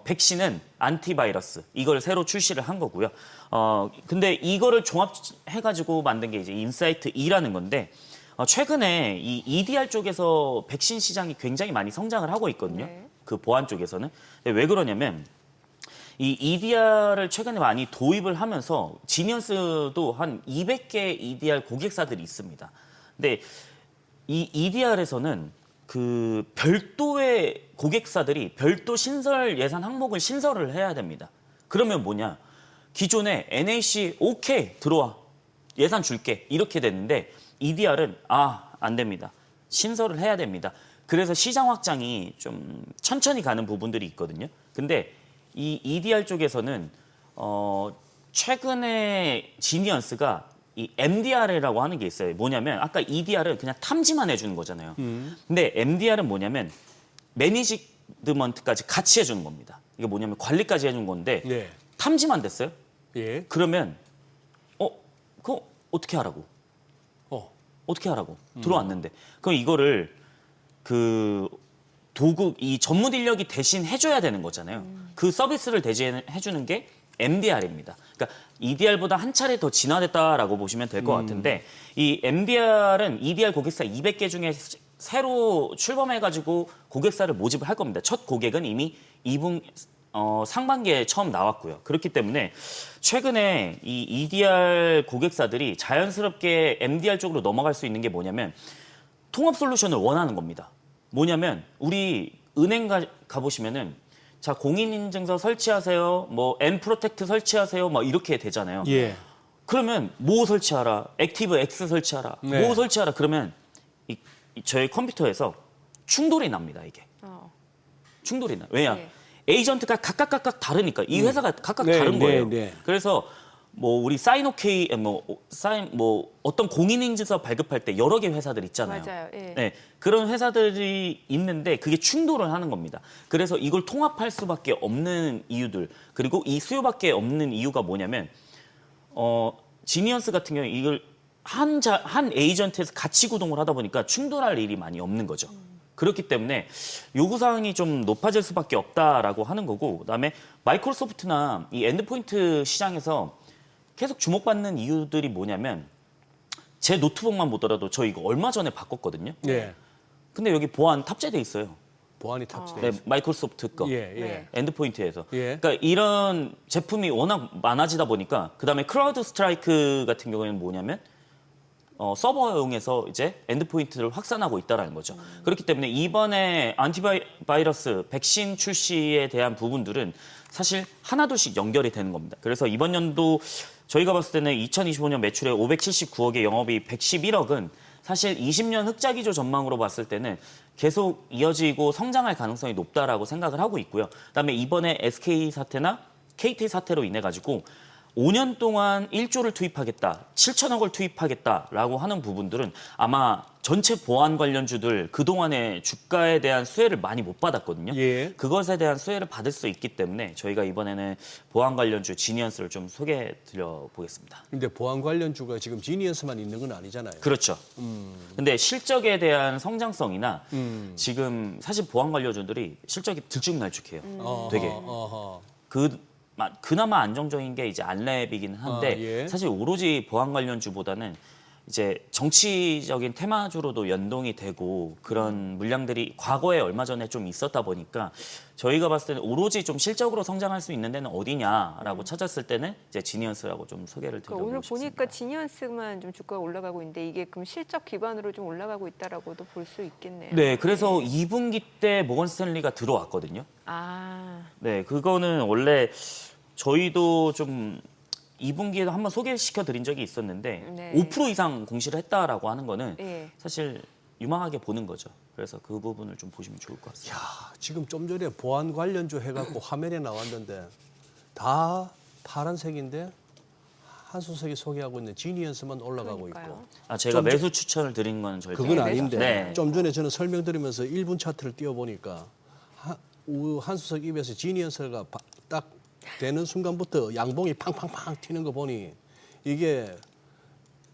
백신은 안티바이러스. 이걸 새로 출시를 한 거고요. 근데 이거를 종합해가지고 만든 게 이제 인사이트 E라는 건데 최근에 이 EDR 쪽에서 백신 시장이 굉장히 많이 성장을 하고 있거든요. 네. 그 보안 쪽에서는. 근데 왜 그러냐면 이 EDR을 최근에 많이 도입을 하면서 지니언스도 한 200개 EDR 고객사들이 있습니다. 근데 이 EDR에서는 그 별도의 고객사들이 별도 신설 예산 항목을 신설을 해야 됩니다. 그러면 뭐냐? 기존에 NAC 오케이 들어와 예산 줄게 이렇게 됐는데 EDR은 안 됩니다. 신설을 해야 됩니다. 그래서 시장 확장이 좀 천천히 가는 부분들이 있거든요. 근데 이 EDR 쪽에서는 최근에 지니언스가 이 MDR이라고 하는 게 있어요. 뭐냐면 아까 EDR은 그냥 탐지만 해주는 거잖아요. 근데 MDR은 뭐냐면 매니지먼트까지 같이 해주는 겁니다. 이게 뭐냐면 관리까지 해주는 건데 네. 탐지만 됐어요? 예. 그러면 그거 어떻게 하라고? 어떻게 하라고? 들어왔는데. 그럼 이거를 그 도국 이 전문 인력이 대신 해줘야 되는 거잖아요. 그 서비스를 대신해주는 게 MDR입니다. 그러니까 EDR보다 한 차례 더 진화됐다라고 보시면 될 것 같은데 이 MDR은 EDR 고객사 200개 중에 새로 출범해가지고 고객사를 모집을 할 겁니다. 첫 고객은 이미 상반기에 처음 나왔고요. 그렇기 때문에 최근에 이 EDR 고객사들이 자연스럽게 MDR 쪽으로 넘어갈 수 있는 게 뭐냐면 통합 솔루션을 원하는 겁니다. 뭐냐면 우리 은행 가보시면은 자 공인인증서 설치하세요, 뭐 N프로텍트 설치하세요, 막 이렇게 되잖아요. 예. 그러면 뭐 설치하라, 액티브 X 설치하라, 네. 뭐 설치하라 그러면 저희 컴퓨터에서 충돌이 납니다. 이게 충돌이 나. 왜냐? 네. 에이전트가 각각 다르니까 이 회사가 각각 네, 다른 거예요. 네. 그래서 뭐 우리 사인 오케이 어떤 공인인증서 발급할 때 여러 개 회사들 있잖아요. 맞아요. 예. 네, 그런 회사들이 있는데 그게 충돌을 하는 겁니다. 그래서 이걸 통합할 수밖에 없는 이유들 그리고 이 수요밖에 없는 이유가 뭐냐면 지니언스 같은 경우에 이걸 한 에이전트에서 같이 구동을 하다 보니까 충돌할 일이 많이 없는 거죠. 그렇기 때문에 요구사항이 좀 높아질 수밖에 없다라고 하는 거고 그다음에 마이크로소프트나 이 엔드포인트 시장에서 계속 주목받는 이유들이 뭐냐면 제 노트북만 보더라도 저 이거 얼마 전에 바꿨거든요. 예. 근데 여기 보안 탑재돼 있어요. 보안이 탑재돼 네, 있어요. 마이크로소프트 거. 예, 예. 네. 엔드포인트에서. 예. 그러니까 이런 제품이 워낙 많아지다 보니까 그다음에 크라우드 스트라이크 같은 경우에는 뭐냐면 서버용에서 이제 엔드포인트를 확산하고 있다는 거죠. 그렇기 때문에 이번에 안티바이러스 백신 출시에 대한 부분들은 사실 하나둘씩 연결이 되는 겁니다. 그래서 이번 연도 저희가 봤을 때는 2025년 매출의 579억의 영업이 111억은 사실 20년 흑자기조 전망으로 봤을 때는 계속 이어지고 성장할 가능성이 높다라고 생각을 하고 있고요. 그다음에 이번에 SK 사태나 KT 사태로 인해 가지고 5년 동안 1조를 투입하겠다, 7천억을 투입하겠다라고 하는 부분들은 아마 전체 보안 관련주들 그동안의 주가에 대한 수혜를 많이 못 받았거든요. 예. 그것에 대한 수혜를 받을 수 있기 때문에 저희가 이번에는 보안 관련주 지니언스를 좀 소개해 드려 보겠습니다. 근데 보안 관련주가 지금 지니언스만 있는 건 아니잖아요. 그렇죠. 근데 실적에 대한 성장성이나 지금 사실 보안 관련주들이 실적이 들쭉날쭉해요. 되게. 어허. 그나마 안정적인 게 이제 안랩이긴 한데 예. 사실 오로지 보안 관련주보다는 이제 정치적인 테마주로도 연동이 되고 그런 물량들이 과거에 얼마 전에 좀 있었다 보니까 저희가 봤을 때는 오로지 좀 실적으로 성장할 수 있는 데는 어디냐라고 찾았을 때는 이제 지니언스라고 좀 소개를 그러니까 드려보고 오늘 싶습니다. 보니까 지니언스만 좀 주가가 올라가고 있는데 이게 그럼 실적 기반으로 좀 올라가고 있다라고도 볼 수 있겠네요. 네, 그래서 2분기 때 모건 스탠리가 들어왔거든요. 아, 네, 그거는 원래 저희도 좀 2분기에도 한번 소개시켜 드린 적이 있었는데 네. 5% 이상 공시를 했다라고 하는 거는 예. 사실 유망하게 보는 거죠. 그래서 그 부분을 좀 보시면 좋을 것 같습니다. 지금 좀 전에 보안 관련주 해갖고 화면에 나왔는데 다 파란색인데 한수석이 소개하고 있는 지니언스만 올라가고 그러니까요. 있고. 아, 제가 좀 매수 추천을 드린 건 절대 그건 네, 아닌데 네. 좀 전에 저는 설명드리면서 1분 차트를 띄워보니까 한수석 입에서 지니언스가 딱 되는 순간부터 양봉이 팡팡팡 튀는 거 보니 이게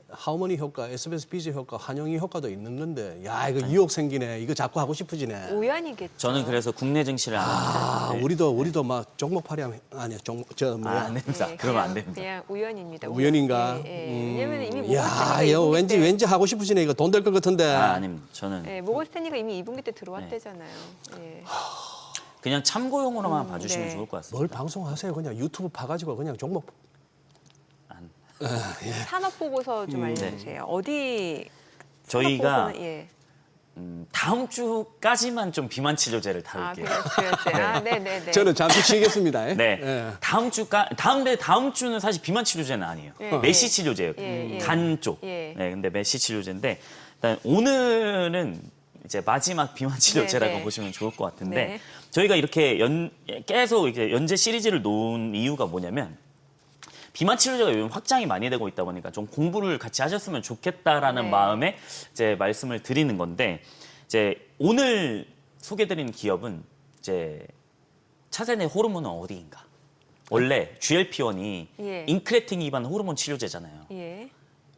하우머니 효과, SBS 비즈 효과, 환영이 효과도 있는 건데 야 이거 유혹 생기네. 이거 자꾸 하고 싶어지네. 우연이겠죠. 저는 그래서 국내 증시를 안 합니다. 아, 우리도 막 종목 팔이하면 아니야 종목 저 뭐야 안 됩니다. 예, 그러면 안 그냥- 됩니다. 그냥 우연입니다. 우연인가? 예, 예. 왜냐면 이미 야, 모건스탠리가 이거 2분기 때- 왠지 하고 싶으시네. 이거 돈 될 것 같은데. 아닙니다. 저는 예, 모건스탠리가 이미 2분기 때 들어왔대잖아요. 예. 그냥 참고용으로만 봐주시면 네. 좋을 것 같습니다. 뭘 방송하세요? 그냥 유튜브 파가지고 그냥 종목. 산업 보고서 좀 알려주세요. 어디 저희가 산업 보고서는- 예. 다음 주까지만 좀 비만 치료제를 아, 다룰게요. 그렇지. 아, 네네네. 저는 잠시 쉬겠습니다. 네. 예. 다음 주는 사실 비만 치료제는 아니에요. 예, 메시 예. 치료제예요. 예, 예. 간 쪽. 예. 네, 근데 메시 치료제인데 일단 오늘은 이제 마지막 비만 치료제라고 네, 네. 보시면 좋을 것 같은데 네. 저희가 이렇게 계속 이렇게 연재 시리즈를 놓은 이유가 뭐냐면 비만 치료제가 요즘 확장이 많이 되고 있다 보니까 좀 공부를 같이 하셨으면 좋겠다라는 네. 마음에 이제 말씀을 드리는 건데 이제 오늘 소개드리는 기업은 이제 차세대 호르몬은 어디인가? 원래 GLP-1이 예. 인크레틴 기반 호르몬 치료제잖아요. 예.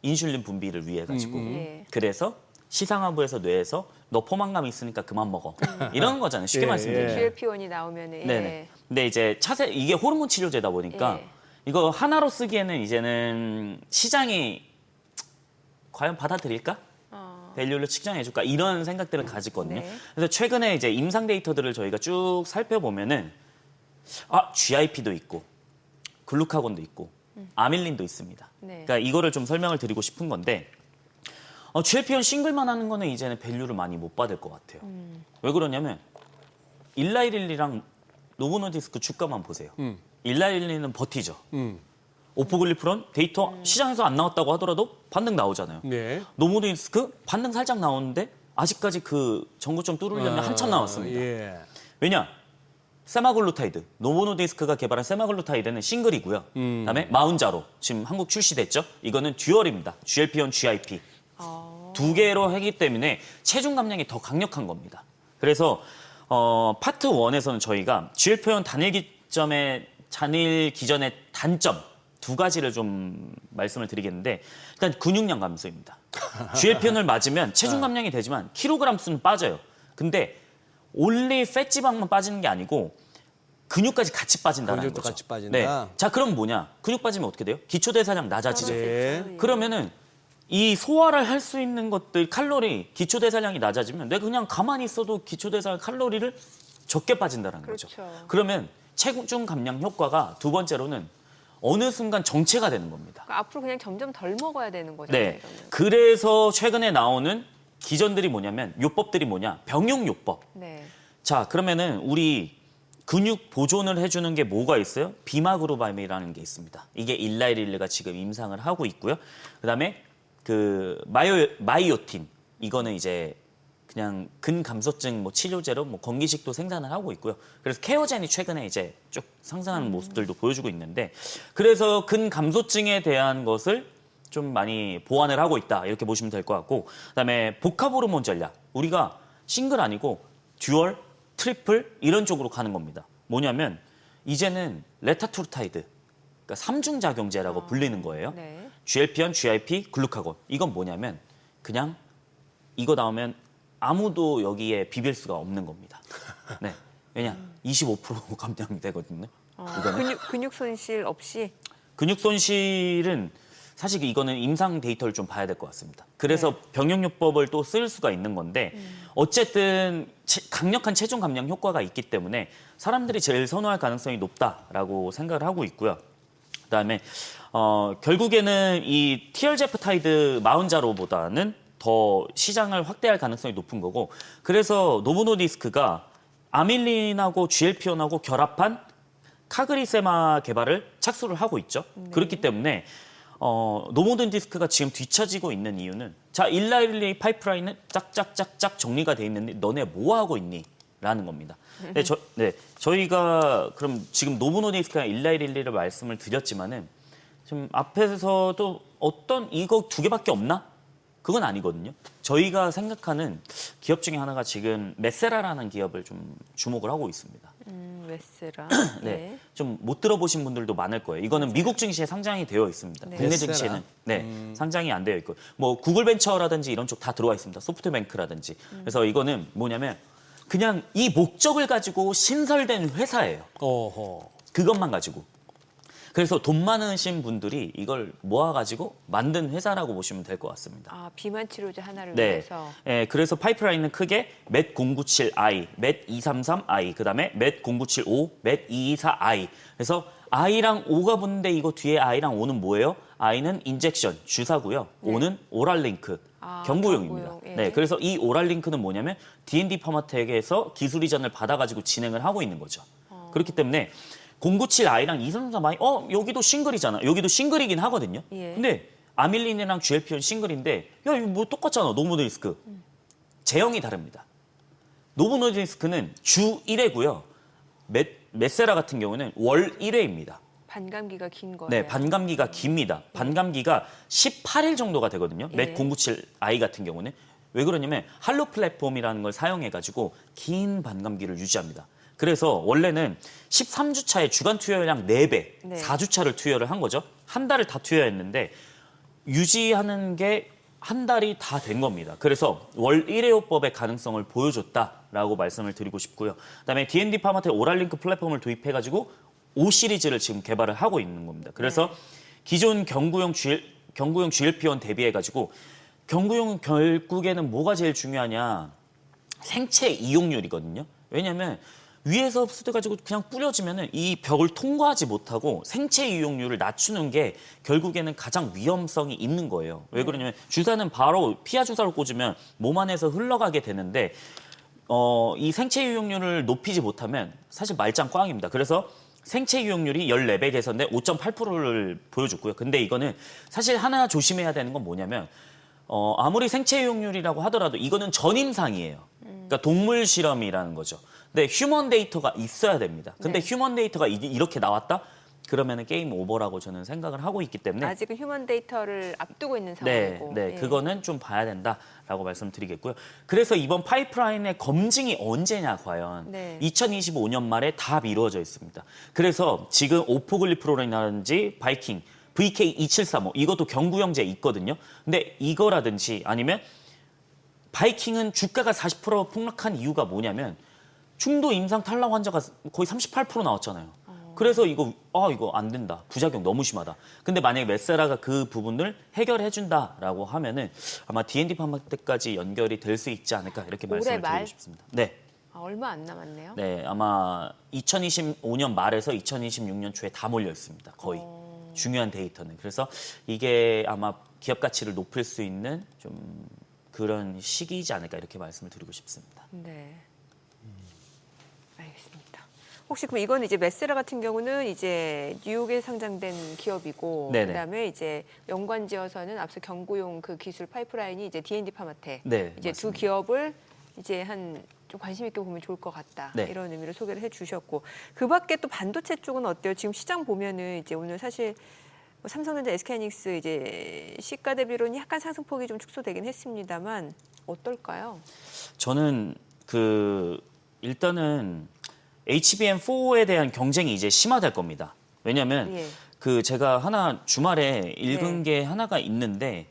인슐린 분비를 위해 가지고. 예. 그래서 시상하부에서 뇌에서 너 포만감 있으니까 그만 먹어. 이런 거잖아요. 쉽게 예, 말씀드리면. 예. GLP-1이 나오면은 예. 네네. 근데 이제 이게 호르몬 치료제다 보니까 예. 이거 하나로 쓰기에는 이제는 시장이 과연 받아들일까? 밸류를 측정해줄까? 이런 생각들을 가졌거든요. 네. 그래서 최근에 이제 임상 데이터들을 저희가 쭉 살펴보면은 GIP도 있고 글루카곤도 있고 아밀린도 있습니다. 네. 그러니까 이거를 좀 설명을 드리고 싶은 건데 GLP-1 싱글만 하는 거는 이제는 밸류를 많이 못 받을 것 같아요. 왜 그러냐면 일라이릴리랑 노보노디스크 주가만 보세요. 일라이릴리는 버티죠. 오포글리프론 데이터 시장에서 안 나왔다고 하더라도 반등 나오잖아요. 네. 노보노디스크 반등 살짝 나오는데 아직까지 그 전고점 뚫으려면 한참 남았습니다. 예. 왜냐? 세마글루타이드, 노보노디스크가 개발한 세마글루타이드는 싱글이고요. 그다음에 마운자로 지금 한국 출시됐죠. 이거는 듀얼입니다. GLP-1, GIP. 두 개로 하기 때문에 체중 감량이 더 강력한 겁니다. 그래서 파트 1에서는 저희가 GLP-1 단일 기전의 단점 두 가지를 좀 말씀을 드리겠는데 일단 근육량 감소입니다. GLP-1을 맞으면 체중 감량이 되지만 킬로그램 수는 빠져요. 근데 올리 팻 지방만 빠지는 게 아니고 근육까지 같이 빠진다는 근육도 거죠. 같이 빠진다? 네. 자, 그럼 뭐냐? 근육 빠지면 어떻게 돼요? 기초 대사량 낮아지죠. 네. 그러면은 이 소화를 할 수 있는 것들 칼로리 기초 대사량이 낮아지면 내가 그냥 가만히 있어도 기초 대사 칼로리를 적게 빠진다는 거죠. 그렇죠. 그러면 체중 감량 효과가 두 번째로는 어느 순간 정체가 되는 겁니다. 그러니까 앞으로 그냥 점점 덜 먹어야 되는 거잖아요. 네. 이러면. 그래서 최근에 나오는 기전들이 뭐냐면 요법들이 뭐냐? 병용 요법. 네. 자, 그러면은 우리 근육 보존을 해주는 게 뭐가 있어요? 비마그로밤이라는 게 있습니다. 이게 일라이릴리가 지금 임상을 하고 있고요. 그다음에 그 마이오틴 이거는 이제 그냥 근감소증 뭐 치료제로 뭐 건기식도 생산을 하고 있고요. 그래서 케어젠이 최근에 이제 쭉 상승하는 모습들도 보여주고 있는데 그래서 근감소증에 대한 것을 좀 많이 보완을 하고 있다 이렇게 보시면 될 것 같고 그다음에 복합 호르몬 전략 우리가 싱글 아니고 듀얼, 트리플 이런 쪽으로 가는 겁니다. 뭐냐면 이제는 레타투르타이드 그러니까 삼중작용제라고 불리는 거예요. 네. GLP-1, GIP, 글루카곤. 이건 뭐냐면 그냥 이거 나오면 아무도 여기에 비빌 수가 없는 겁니다. 네. 왜냐? 25% 감량이 되거든요. 근육 손실 없이 근육 손실은 사실 이거는 임상 데이터를 좀 봐야 될 것 같습니다. 그래서 병용요법을 또 쓸 수가 있는 건데 어쨌든 강력한 체중 감량 효과가 있기 때문에 사람들이 제일 선호할 가능성이 높다라고 생각을 하고 있고요. 그다음에 결국에는 이 티얼제프타이드 40자로보다는 더 시장을 확대할 가능성이 높은 거고 그래서 노보노디스크가 아밀린하고 GLP-1하고 결합한 카그리세마 개발을 착수를 하고 있죠. 그렇기 때문에 노보노디스크가 지금 뒤처지고 있는 이유는 자 일라일리 파이프라인은 짝짝짝짝 정리가 돼 있는데 너네 뭐 하고 있니? 라는 겁니다. 저희가 그럼 지금 노보노디스크나 일라이릴리를 말씀을 드렸지만은 좀 앞에서도 어떤 이거 두 개밖에 없나? 그건 아니거든요. 저희가 생각하는 기업 중에 하나가 지금 메세라라는 기업을 좀 주목을 하고 있습니다. 웨스라. 네. 좀 못 들어보신 분들도 많을 거예요. 이거는 미국 증시에 상장이 되어 있습니다. 네. 국내 증시에는 상장이 안 되어 있고 뭐 구글 벤처라든지 이런 쪽 다 들어와 있습니다. 소프트뱅크라든지. 그래서 이거는 뭐냐면 그냥 이 목적을 가지고 신설된 회사예요. 어허. 그것만 가지고. 그래서 돈 많으신 분들이 이걸 모아가지고 만든 회사라고 보시면 될 것 같습니다. 아, 비만 치료제 하나를 네. 위해서. 예, 그래서 파이프라인은 크게 맷 097i, 맷 233i, 그다음에 맷 0975, 맷 224i. 그래서 i랑 o가 붙는데 이거 뒤에 i랑 o는 뭐예요? i는 인젝션, 주사고요. o는 오랄 링크, 경구용입니다. 경구용, 예. 네, 그래서 이 오랄 링크는 뭐냐면 D&D 파마텍에서 기술 이전을 받아가지고 진행을 하고 있는 거죠. 그렇기 때문에 097i랑 233i, 여기도 싱글이잖아. 여기도 싱글이긴 하거든요. 예. 근데 아밀린이랑 GLP-1 싱글인데, 야, 이거 뭐 똑같잖아. 노보노디스크. 제형이 다릅니다. 노보노디스크는 주 1회고요. 메세라 같은 경우는 월 1회입니다. 반감기가 긴 거예요. 네, 반감기가 깁니다. 반감기가 18일 정도가 되거든요. 예. 맷 097i 같은 경우는. 왜 그러냐면 할로 플랫폼이라는 걸 사용해가지고 긴 반감기를 유지합니다. 그래서 원래는 13주차에 주간 투여량 4배, 네. 4주차를 투여를 한 거죠. 한 달을 다 투여했는데 유지하는 게 한 달이 다 된 겁니다. 그래서 월 1회요법의 가능성을 보여줬다라고 말씀을 드리고 싶고요. 그다음에 D&D 파마텍 오랄링크 플랫폼을 도입해가지고 5 시리즈를 지금 개발을 하고 있는 겁니다. 그래서 기존 경구용 GLP-1 대비해가지고 경구용은 결국에는 뭐가 제일 중요하냐? 생체 이용률이거든요. 왜냐하면 위에서 흡수돼가지고 그냥 뿌려지면은 이 벽을 통과하지 못하고 생체 이용률을 낮추는 게 결국에는 가장 위험성이 있는 거예요. 왜 그러냐면 주사는 바로 피하 주사로 꽂으면 몸 안에서 흘러가게 되는데 이 생체 이용률을 높이지 못하면 사실 말짱 꽝입니다. 그래서 생체 이용률이 14배 개선돼 5.8%를 보여줬고요. 근데 이거는 사실 하나 조심해야 되는 건 뭐냐면 아무리 생체 이용률이라고 하더라도 이거는 전임상이에요. 그러니까 동물 실험이라는 거죠. 근데 휴먼 데이터가 있어야 됩니다. 근데 휴먼 데이터가 이렇게 나왔다? 그러면은 게임 오버라고 저는 생각을 하고 있기 때문에 아직은 휴먼 데이터를 앞두고 있는 네, 상황이고. 네, 그거는 좀 봐야 된다라고 말씀드리겠고요. 그래서 이번 파이프라인의 검증이 언제냐 과연 네. 2025년 말에 다 이루어져 있습니다. 그래서 지금 오포글리프로린이라든지 바이킹, VK2735 이것도 경구용제 있거든요. 근데 이거라든지 아니면 바이킹은 주가가 40% 폭락한 이유가 뭐냐면 중도 임상 탈락 환자가 거의 38% 나왔잖아요. 그래서 이거 안 된다. 부작용 너무 심하다. 근데 만약에 메세라가 그 부분을 해결해 준다라고 하면은 아마 D&D 파마 때까지 연결이 될 수 있지 않을까 이렇게 말씀을 말? 드리고 싶습니다. 네. 얼마 안 남았네요. 네, 아마 2025년 말에서 2026년 초에 다 몰려 있습니다. 거의 중요한 데이터는. 그래서 이게 아마 기업 가치를 높일 수 있는 좀 그런 시기이지 않을까 이렇게 말씀을 드리고 싶습니다. 네. 알겠습니다. 혹시 그럼 이건 이제 메세라 같은 경우는 이제 뉴욕에 상장된 기업이고 네네. 그다음에 이제 연관지어서는 앞서 경구용 그 기술 파이프라인이 이제 D&D 파마테 네, 이제 두 맞습니다. 기업을 이제 좀 관심 있게 보면 좋을 것 같다. 네. 이런 의미로 소개를 해주셨고 그 밖에 또 반도체 쪽은 어때요? 지금 시장 보면은 이제 오늘 사실 뭐 삼성전자, SK하이닉스 이제 시가 대비로는 약간 상승폭이 좀 축소되긴 했습니다만 어떨까요? 저는 일단은 HBM4에 대한 경쟁이 이제 심화될 겁니다. 왜냐하면 예. 제가 하나 주말에 읽은 네. 게 하나가 있는데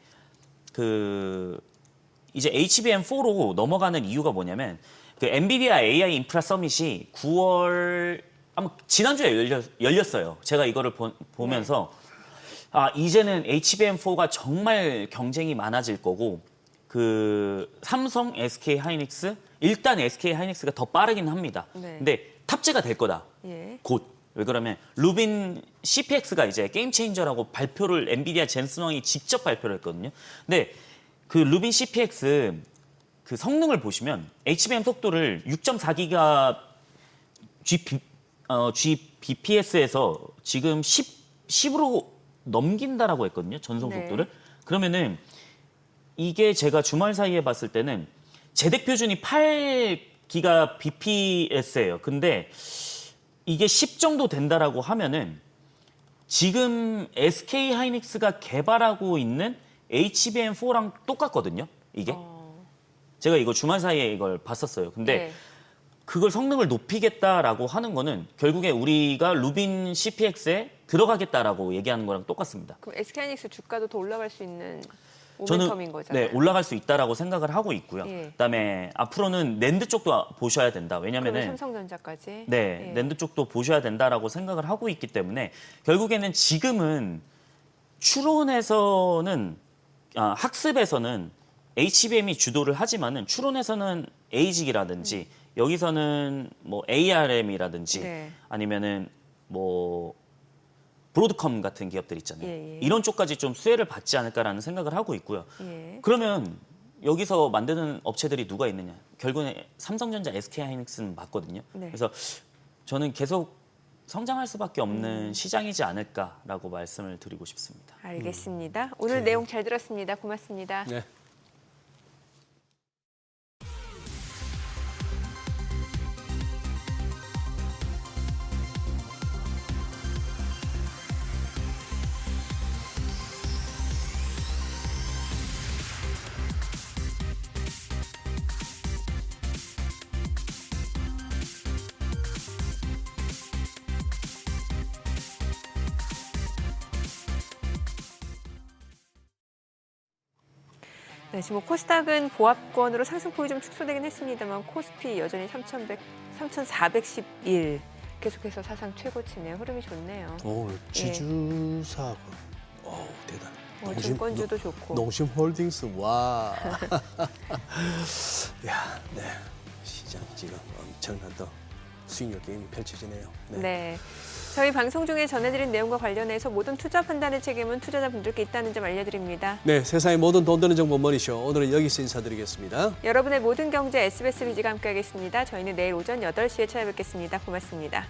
이제 HBM4로 넘어가는 이유가 뭐냐면 엔비디아 AI 인프라 서밋이 9월 아마 지난주에 열렸어요. 제가 이거를 보면서 이제는 HBM4가 정말 경쟁이 많아질 거고 삼성, SK 하이닉스 일단 SK 하이닉스가 더 빠르긴 합니다. 네. 근데 탑재가 될 거다. 예. 곧. 왜 그러면 루빈 CPX가 이제 게임 체인저라고 발표를 엔비디아 젠슨 왕이 직접 발표를 했거든요. 근데 그 루빈 CPX 그 성능을 보시면 HBM 속도를 6.4기가 GBPS에서 지금 10으로 넘긴다라고 했거든요. 전송 네. 속도를. 그러면은 이게 제가 주말 사이에 봤을 때는 제덱 표준이 8기가 BPS예요. 근데 이게 10 정도 된다라고 하면은 지금 SK 하이닉스가 개발하고 있는 HBM4랑 똑같거든요. 이게. 제가 이거 주말 사이에 이걸 봤었어요. 근데 네. 그걸 성능을 높이겠다라고 하는 거는 결국에 우리가 루빈 CPX에 들어가겠다라고 얘기하는 거랑 똑같습니다. 그럼 SK하이닉스 주가도 더 올라갈 수 있는 저는 모멘텀인 거잖아요. 올라갈 수 있다라고 생각을 하고 있고요. 예. 그다음에 앞으로는 낸드 쪽도 보셔야 된다. 그러면 왜냐면은 삼성전자까지. 네, 예. 낸드 쪽도 보셔야 된다라고 생각을 하고 있기 때문에 결국에는 지금은 추론에서는 학습에서는 HBM이 주도를 하지만은 추론에서는 에이직이라든지 여기서는 뭐 ARM이라든지 네. 아니면은 뭐 브로드컴 같은 기업들 있잖아요. 예, 예. 이런 쪽까지 좀 수혜를 받지 않을까라는 생각을 하고 있고요. 예. 그러면 여기서 만드는 업체들이 누가 있느냐? 결국엔 삼성전자, SK하이닉스는 맞거든요. 네. 그래서 저는 계속 성장할 수밖에 없는 시장이지 않을까라고 말씀을 드리고 싶습니다. 알겠습니다. 오늘 내용 잘 들었습니다. 고맙습니다. 네. 네, 지금 코스닥은 보합권으로 상승폭이 좀 축소되긴 했습니다만 코스피 여전히 3,411 계속해서 사상 최고치네요. 흐름이 좋네요. 지주사고. 대단. 증권주도 좋고. 농심홀딩스 와. 야, 네. 시장 지금 엄청난 또 수익률 게임이 펼쳐지네요. 네. 저희 방송 중에 전해드린 내용과 관련해서 모든 투자 판단의 책임은 투자자분들께 있다는 점 알려드립니다. 네, 세상의 모든 돈 되는 정보 머니쇼. 오늘은 여기서 인사드리겠습니다. 여러분의 모든 경제 SBS 비지가 함께하겠습니다. 저희는 내일 오전 8시에 찾아뵙겠습니다. 고맙습니다.